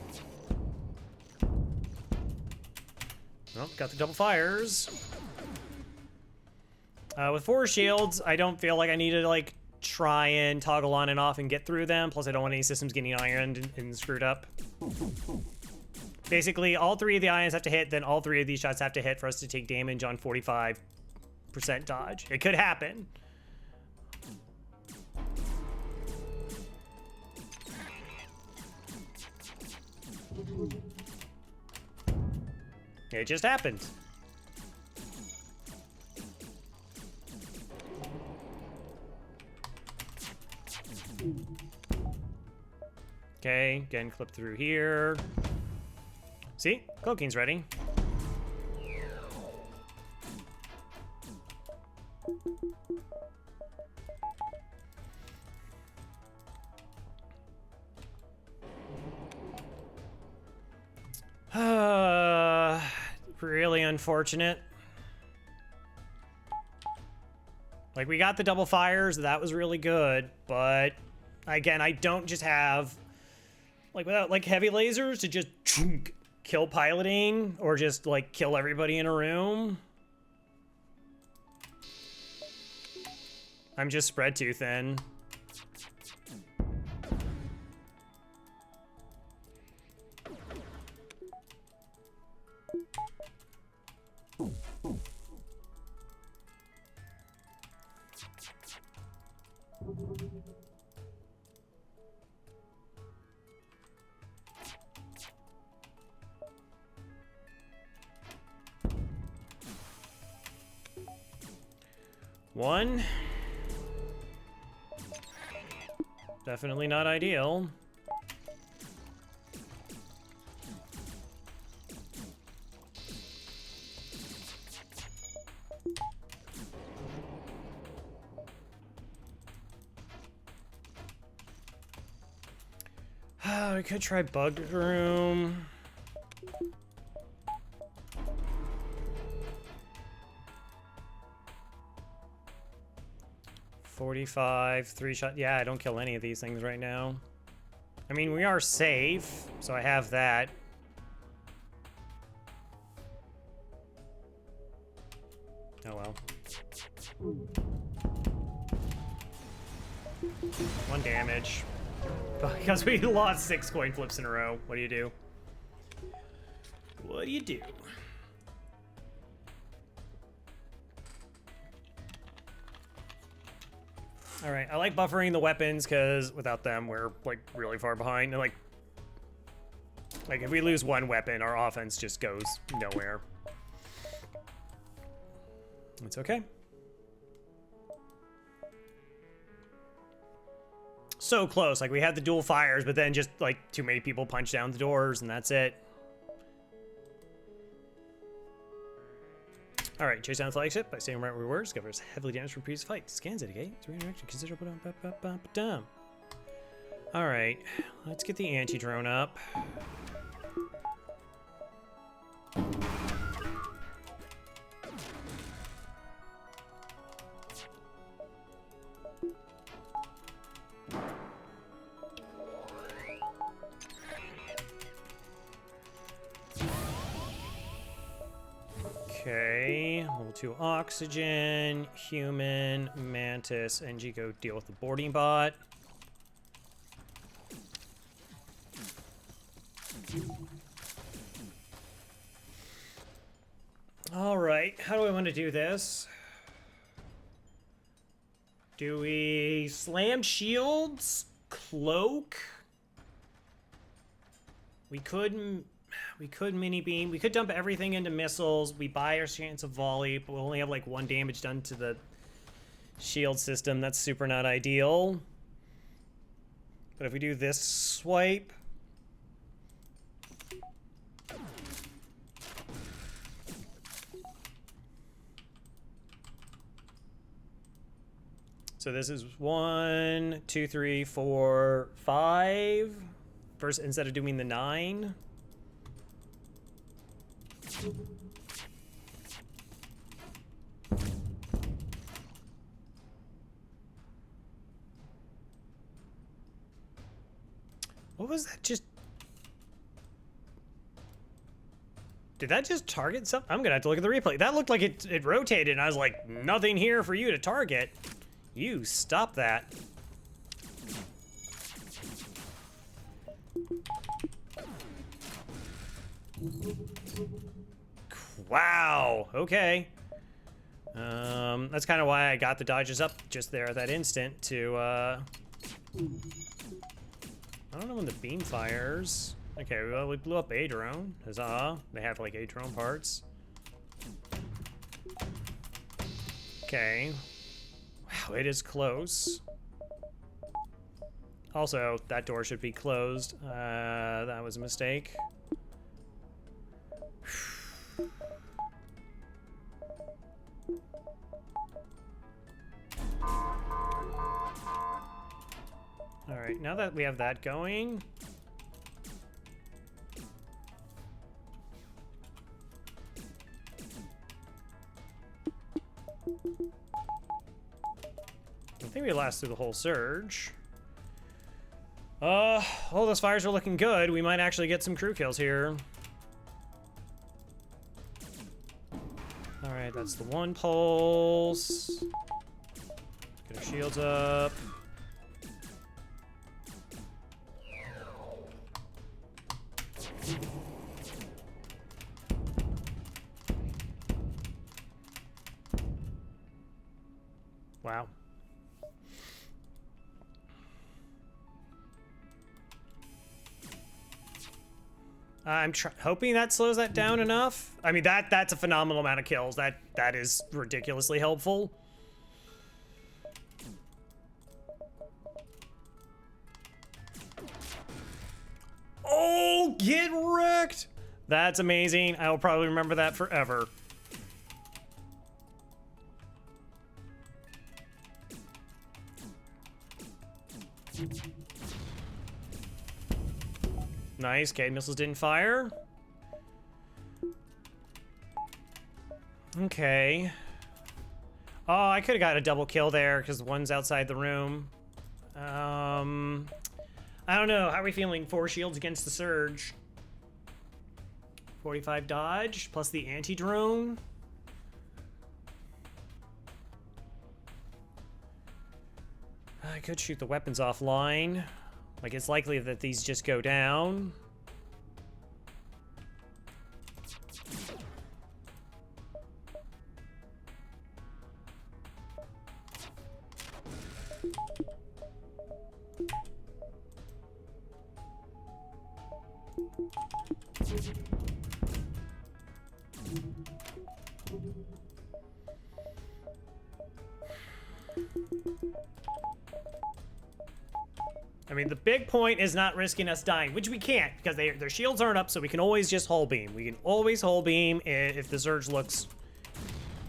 Oh, got the double fires. With 4 shields, I don't feel like I need to, like, try and toggle on and off and get through them. Plus, I don't want any systems getting ironed and screwed up. Basically, all 3 of the ions have to hit, then all 3 of these shots have to hit for us to take damage on 45% dodge. It could happen. It just happened. Okay, again, clip through here. See? Cloaking's ready. Really unfortunate. Like, we got the double fires, that was really good, but again, I don't just have, like, without, like, heavy lasers to just kill piloting or just, like, kill everybody in a room. I'm just spread too thin. One. Definitely not ideal. We could try bug room. .45, 3-shot. Yeah, I don't kill any of these things right now. I mean, we are safe, so I have that. Oh well. 1 damage. Because we lost 6 coin flips in a row. What do you do? What do you do? All right, I like buffering the weapons because without them, we're like really far behind. And like if we lose 1 weapon, our offense just goes nowhere. It's okay. So close. Like, we had the dual fires, but then just like too many people punch down the doors, and that's it. All right, chase down the flagship by staying right where we were. Discovers heavily damaged from previous fight. Scans it again. 3 interaction. Consider. All right, let's get the anti-drone up. Okay, level 2 oxygen, human, mantis, Engi, go deal with the boarding bot. All right, how do I want to do this? Do we slam shields, cloak? We could mini beam. We could dump everything into missiles. We buy our chance of volley, but we'll only have like 1 damage done to the shield system. That's super not ideal. But if we do this swipe, so this is 1, 2, 3, 4, 5. First, instead of doing the 9. What was that just? Did that just target something? I'm gonna have to look at the replay. That looked like it rotated, and I was like, nothing here for you to target. You stop that. Wow, okay. That's kind of why I got the dodges up just there at that instant to, I don't know when the beam fires. Okay, well, we blew up a drone. Huzzah. They have, like, a drone parts. Okay. Wow, it is close. Also, that door should be closed. That was a mistake. All right, now that we have that going, I think we last through the whole surge. Oh, those fires are looking good. We might actually get some crew kills here. All right, that's the one pulse. Get our shields up. Wow. I'm hoping that slows that down enough. I mean, that's a phenomenal amount of kills. That is ridiculously helpful. Oh, get wrecked! That's amazing. I will probably remember that forever. Nice. Okay, missiles didn't fire. Okay. Oh, I could have got a double kill there because one's outside the room. I don't know. How are we feeling? 4 shields against the surge. 45 dodge plus the anti-drone. I could shoot the weapons offline. Like, it's likely that these just go down. I mean, the big point is not risking us dying, which we can't, because their shields aren't up, so we can always just hull beam. We can always hull beam if the surge looks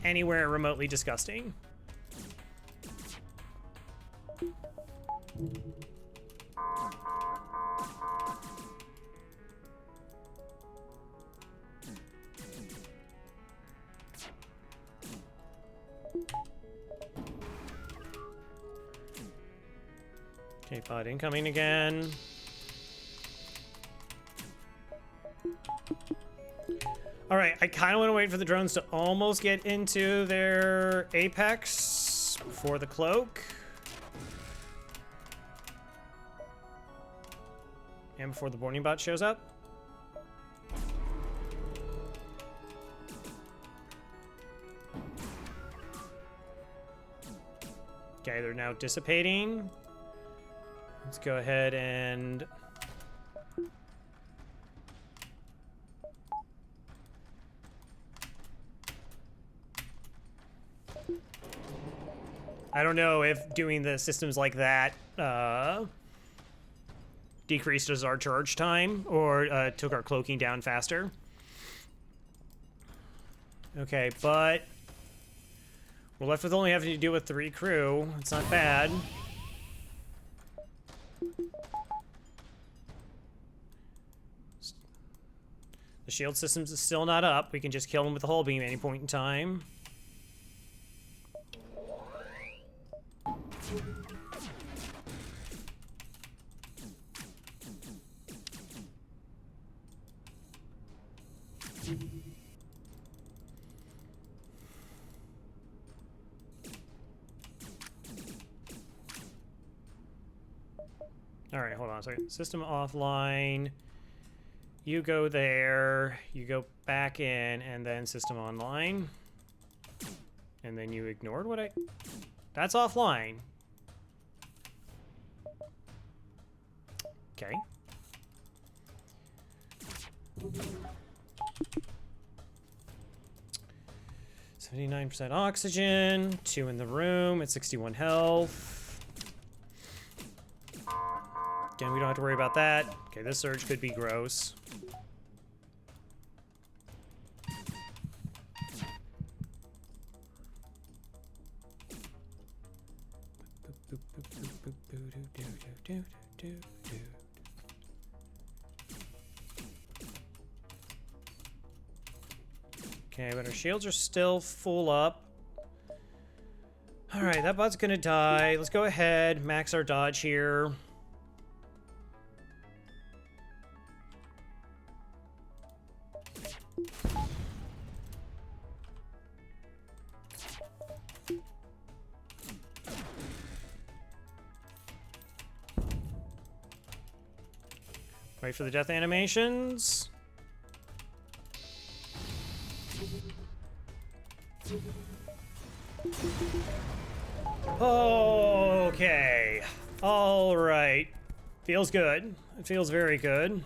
anywhere remotely disgusting. Okay, pod incoming again. All right, I kind of want to wait for the drones to almost get into their apex before the cloak. And before the boarding bot shows up. Okay, they're now dissipating. Let's go ahead and... I don't know if doing the systems like that decreased our charge time or took our cloaking down faster. Okay, but we're left with only having to deal with 3 crew. It's not bad. The shield systems is still not up. We can just kill them with a hull beam at any point in time. All right, hold on a second. System offline. You go there, you go back in, and then system online. And then you ignored what I... That's offline. Okay. %79 oxygen, 2 in the room at 61 health. Again, we don't have to worry about that. Okay, this surge could be gross. Okay, but our shields are still full up. Alright, that bot's gonna die. Let's go ahead, max our dodge here. Wait for the death animations. Okay. All right. Feels good. It feels very good.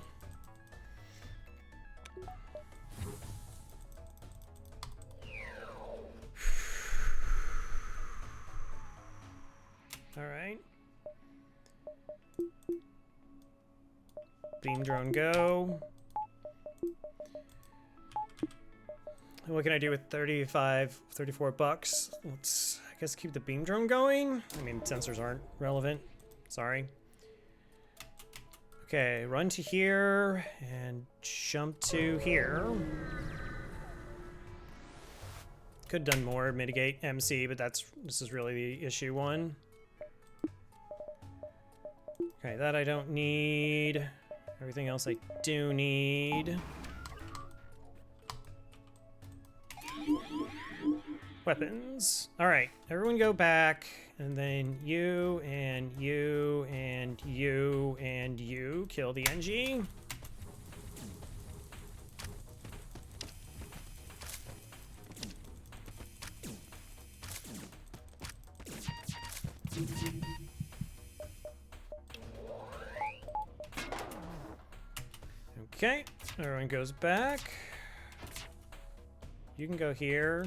All right. Beam drone go. What can I do with 34 bucks? Let's, I guess, keep the beam drone going. I mean, sensors aren't relevant. Sorry. Okay, run to here and jump to here. Could have done more, mitigate MC, but this is really the issue one. Okay, that I don't need. Everything else I do need. Weapons. All right, everyone go back, and then you and you and you and you kill the Engi. Okay, everyone goes back. You can go here.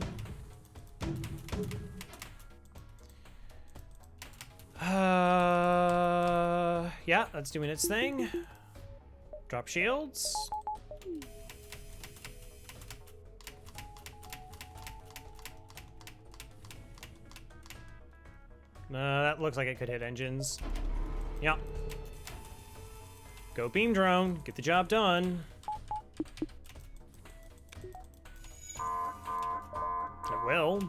Yeah, that's doing its thing. Drop shields. That looks like it could hit engines. Yep. Go beam drone, get the job done. It will.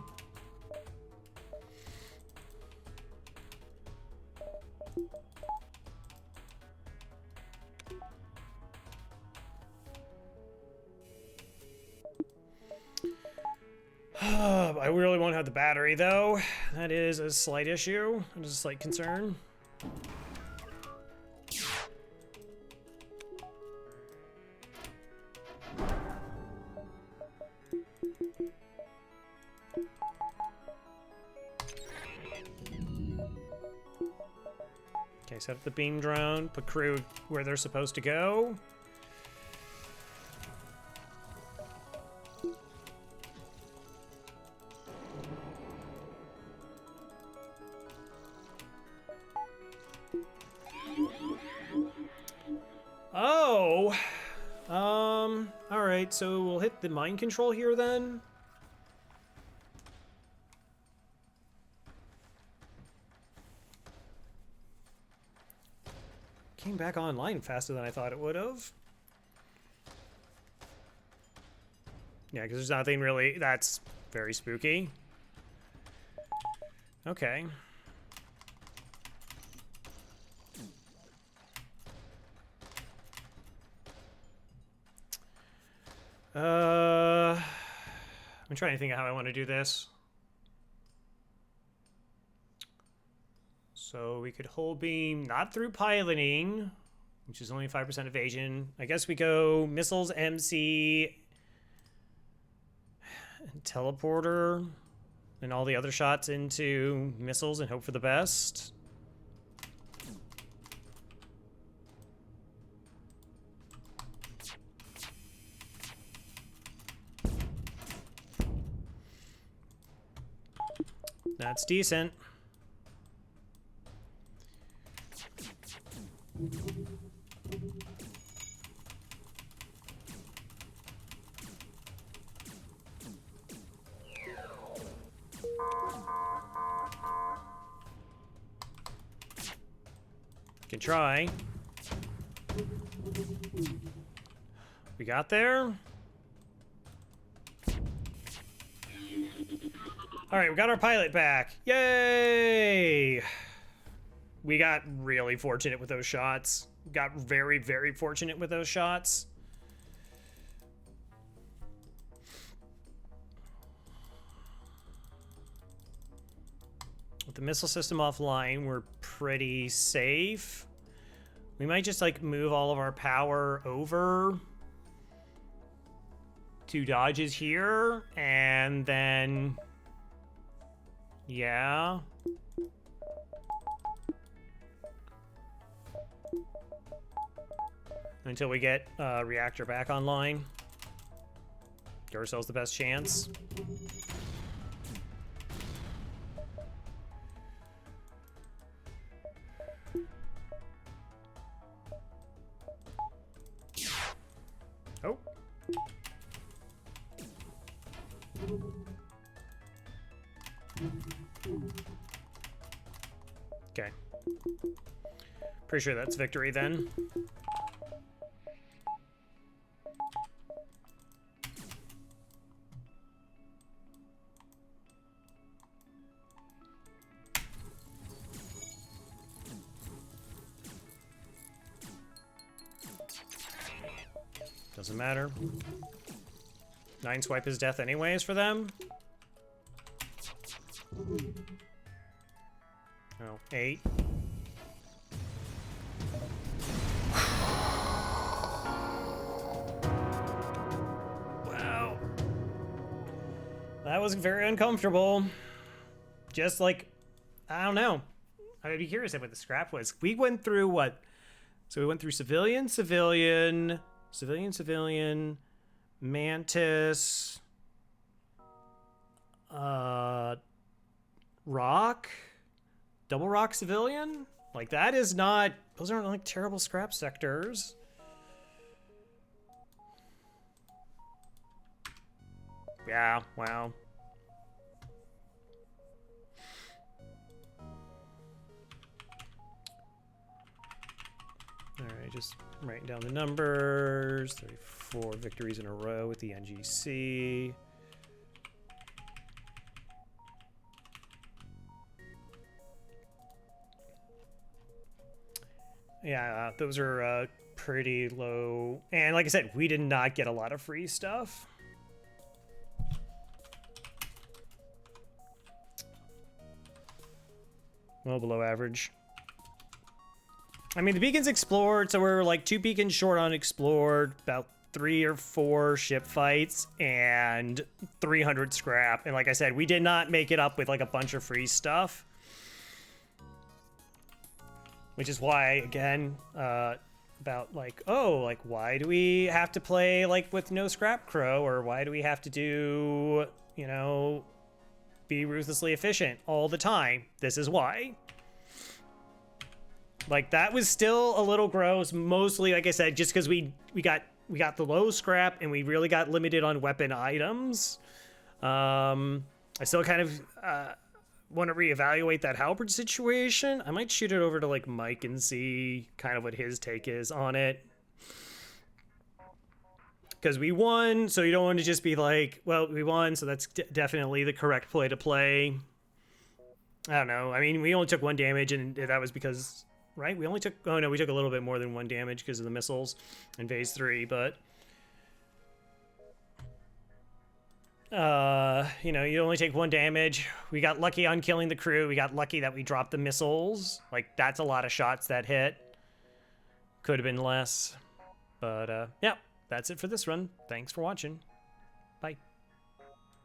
I really won't have the battery, though. That is a slight issue. That is a slight concern. Okay, set up the beam drone, put crew where they're supposed to go. Oh! Alright, so we'll hit the mind control here then. Came back online faster than I thought it would have. Yeah, because there's nothing really that's very spooky. Okay. I'm trying to think of how I want to do this. So we could hold beam, not through piloting, which is only 5% evasion. I guess we go missiles, MC, and teleporter, and all the other shots into missiles and hope for the best. That's decent. Can try. We got there. All right, we got our pilot back. Yay! We got really fortunate with those shots. Got very, very fortunate with those shots. With the missile system offline, we're pretty safe. We might just like move all of our power over to dodges here, and then yeah. Until we get reactor back online. Give ourselves the best chance. Oh. Okay. Pretty sure that's victory then. Doesn't matter. 9 swipe is death anyways for them. Oh, 8. Wow. That was very uncomfortable. Just like, I don't know. I'd be curious what the scrap was. We went through what? So we went through civilian, civilian, civilian, civilian, Mantis, rock, double rock civilian. Like that is not, those aren't like terrible scrap sectors. Yeah, wow. All right, just writing down the numbers. 34 victories in a row with the NGC. Yeah, those are pretty low. And like I said, we did not get a lot of free stuff. Well below average. I mean, the beacons explored, so we're like 2 beacons short on explored, about 3 or 4 ship fights, and 300 scrap. And like I said, we did not make it up with like a bunch of free stuff. Which is why, again, about like, oh, like why do we have to play like with no scrap crow, or why do we have to do, you know, be ruthlessly efficient all the time? This is why. Like that was still a little gross, mostly like I said, just because we got the low scrap and we really got limited on weapon items. I still kind of want to reevaluate that halberd situation. I might shoot it over to like Mike and see kind of what his take is on it. Because we won, so you don't want to just be like, well, we won, so that's definitely the correct play to play. I don't know. I mean, we only took 1 damage, and that was because, right? We only took, oh no, we took a little bit more than 1 damage because of the missiles in phase 3, but you know, you only take 1 damage. We got lucky on killing the crew. We got lucky that we dropped the missiles. Like, that's a lot of shots that hit. Could have been less. But, yeah, that's it for this run. Thanks for watching. Bye.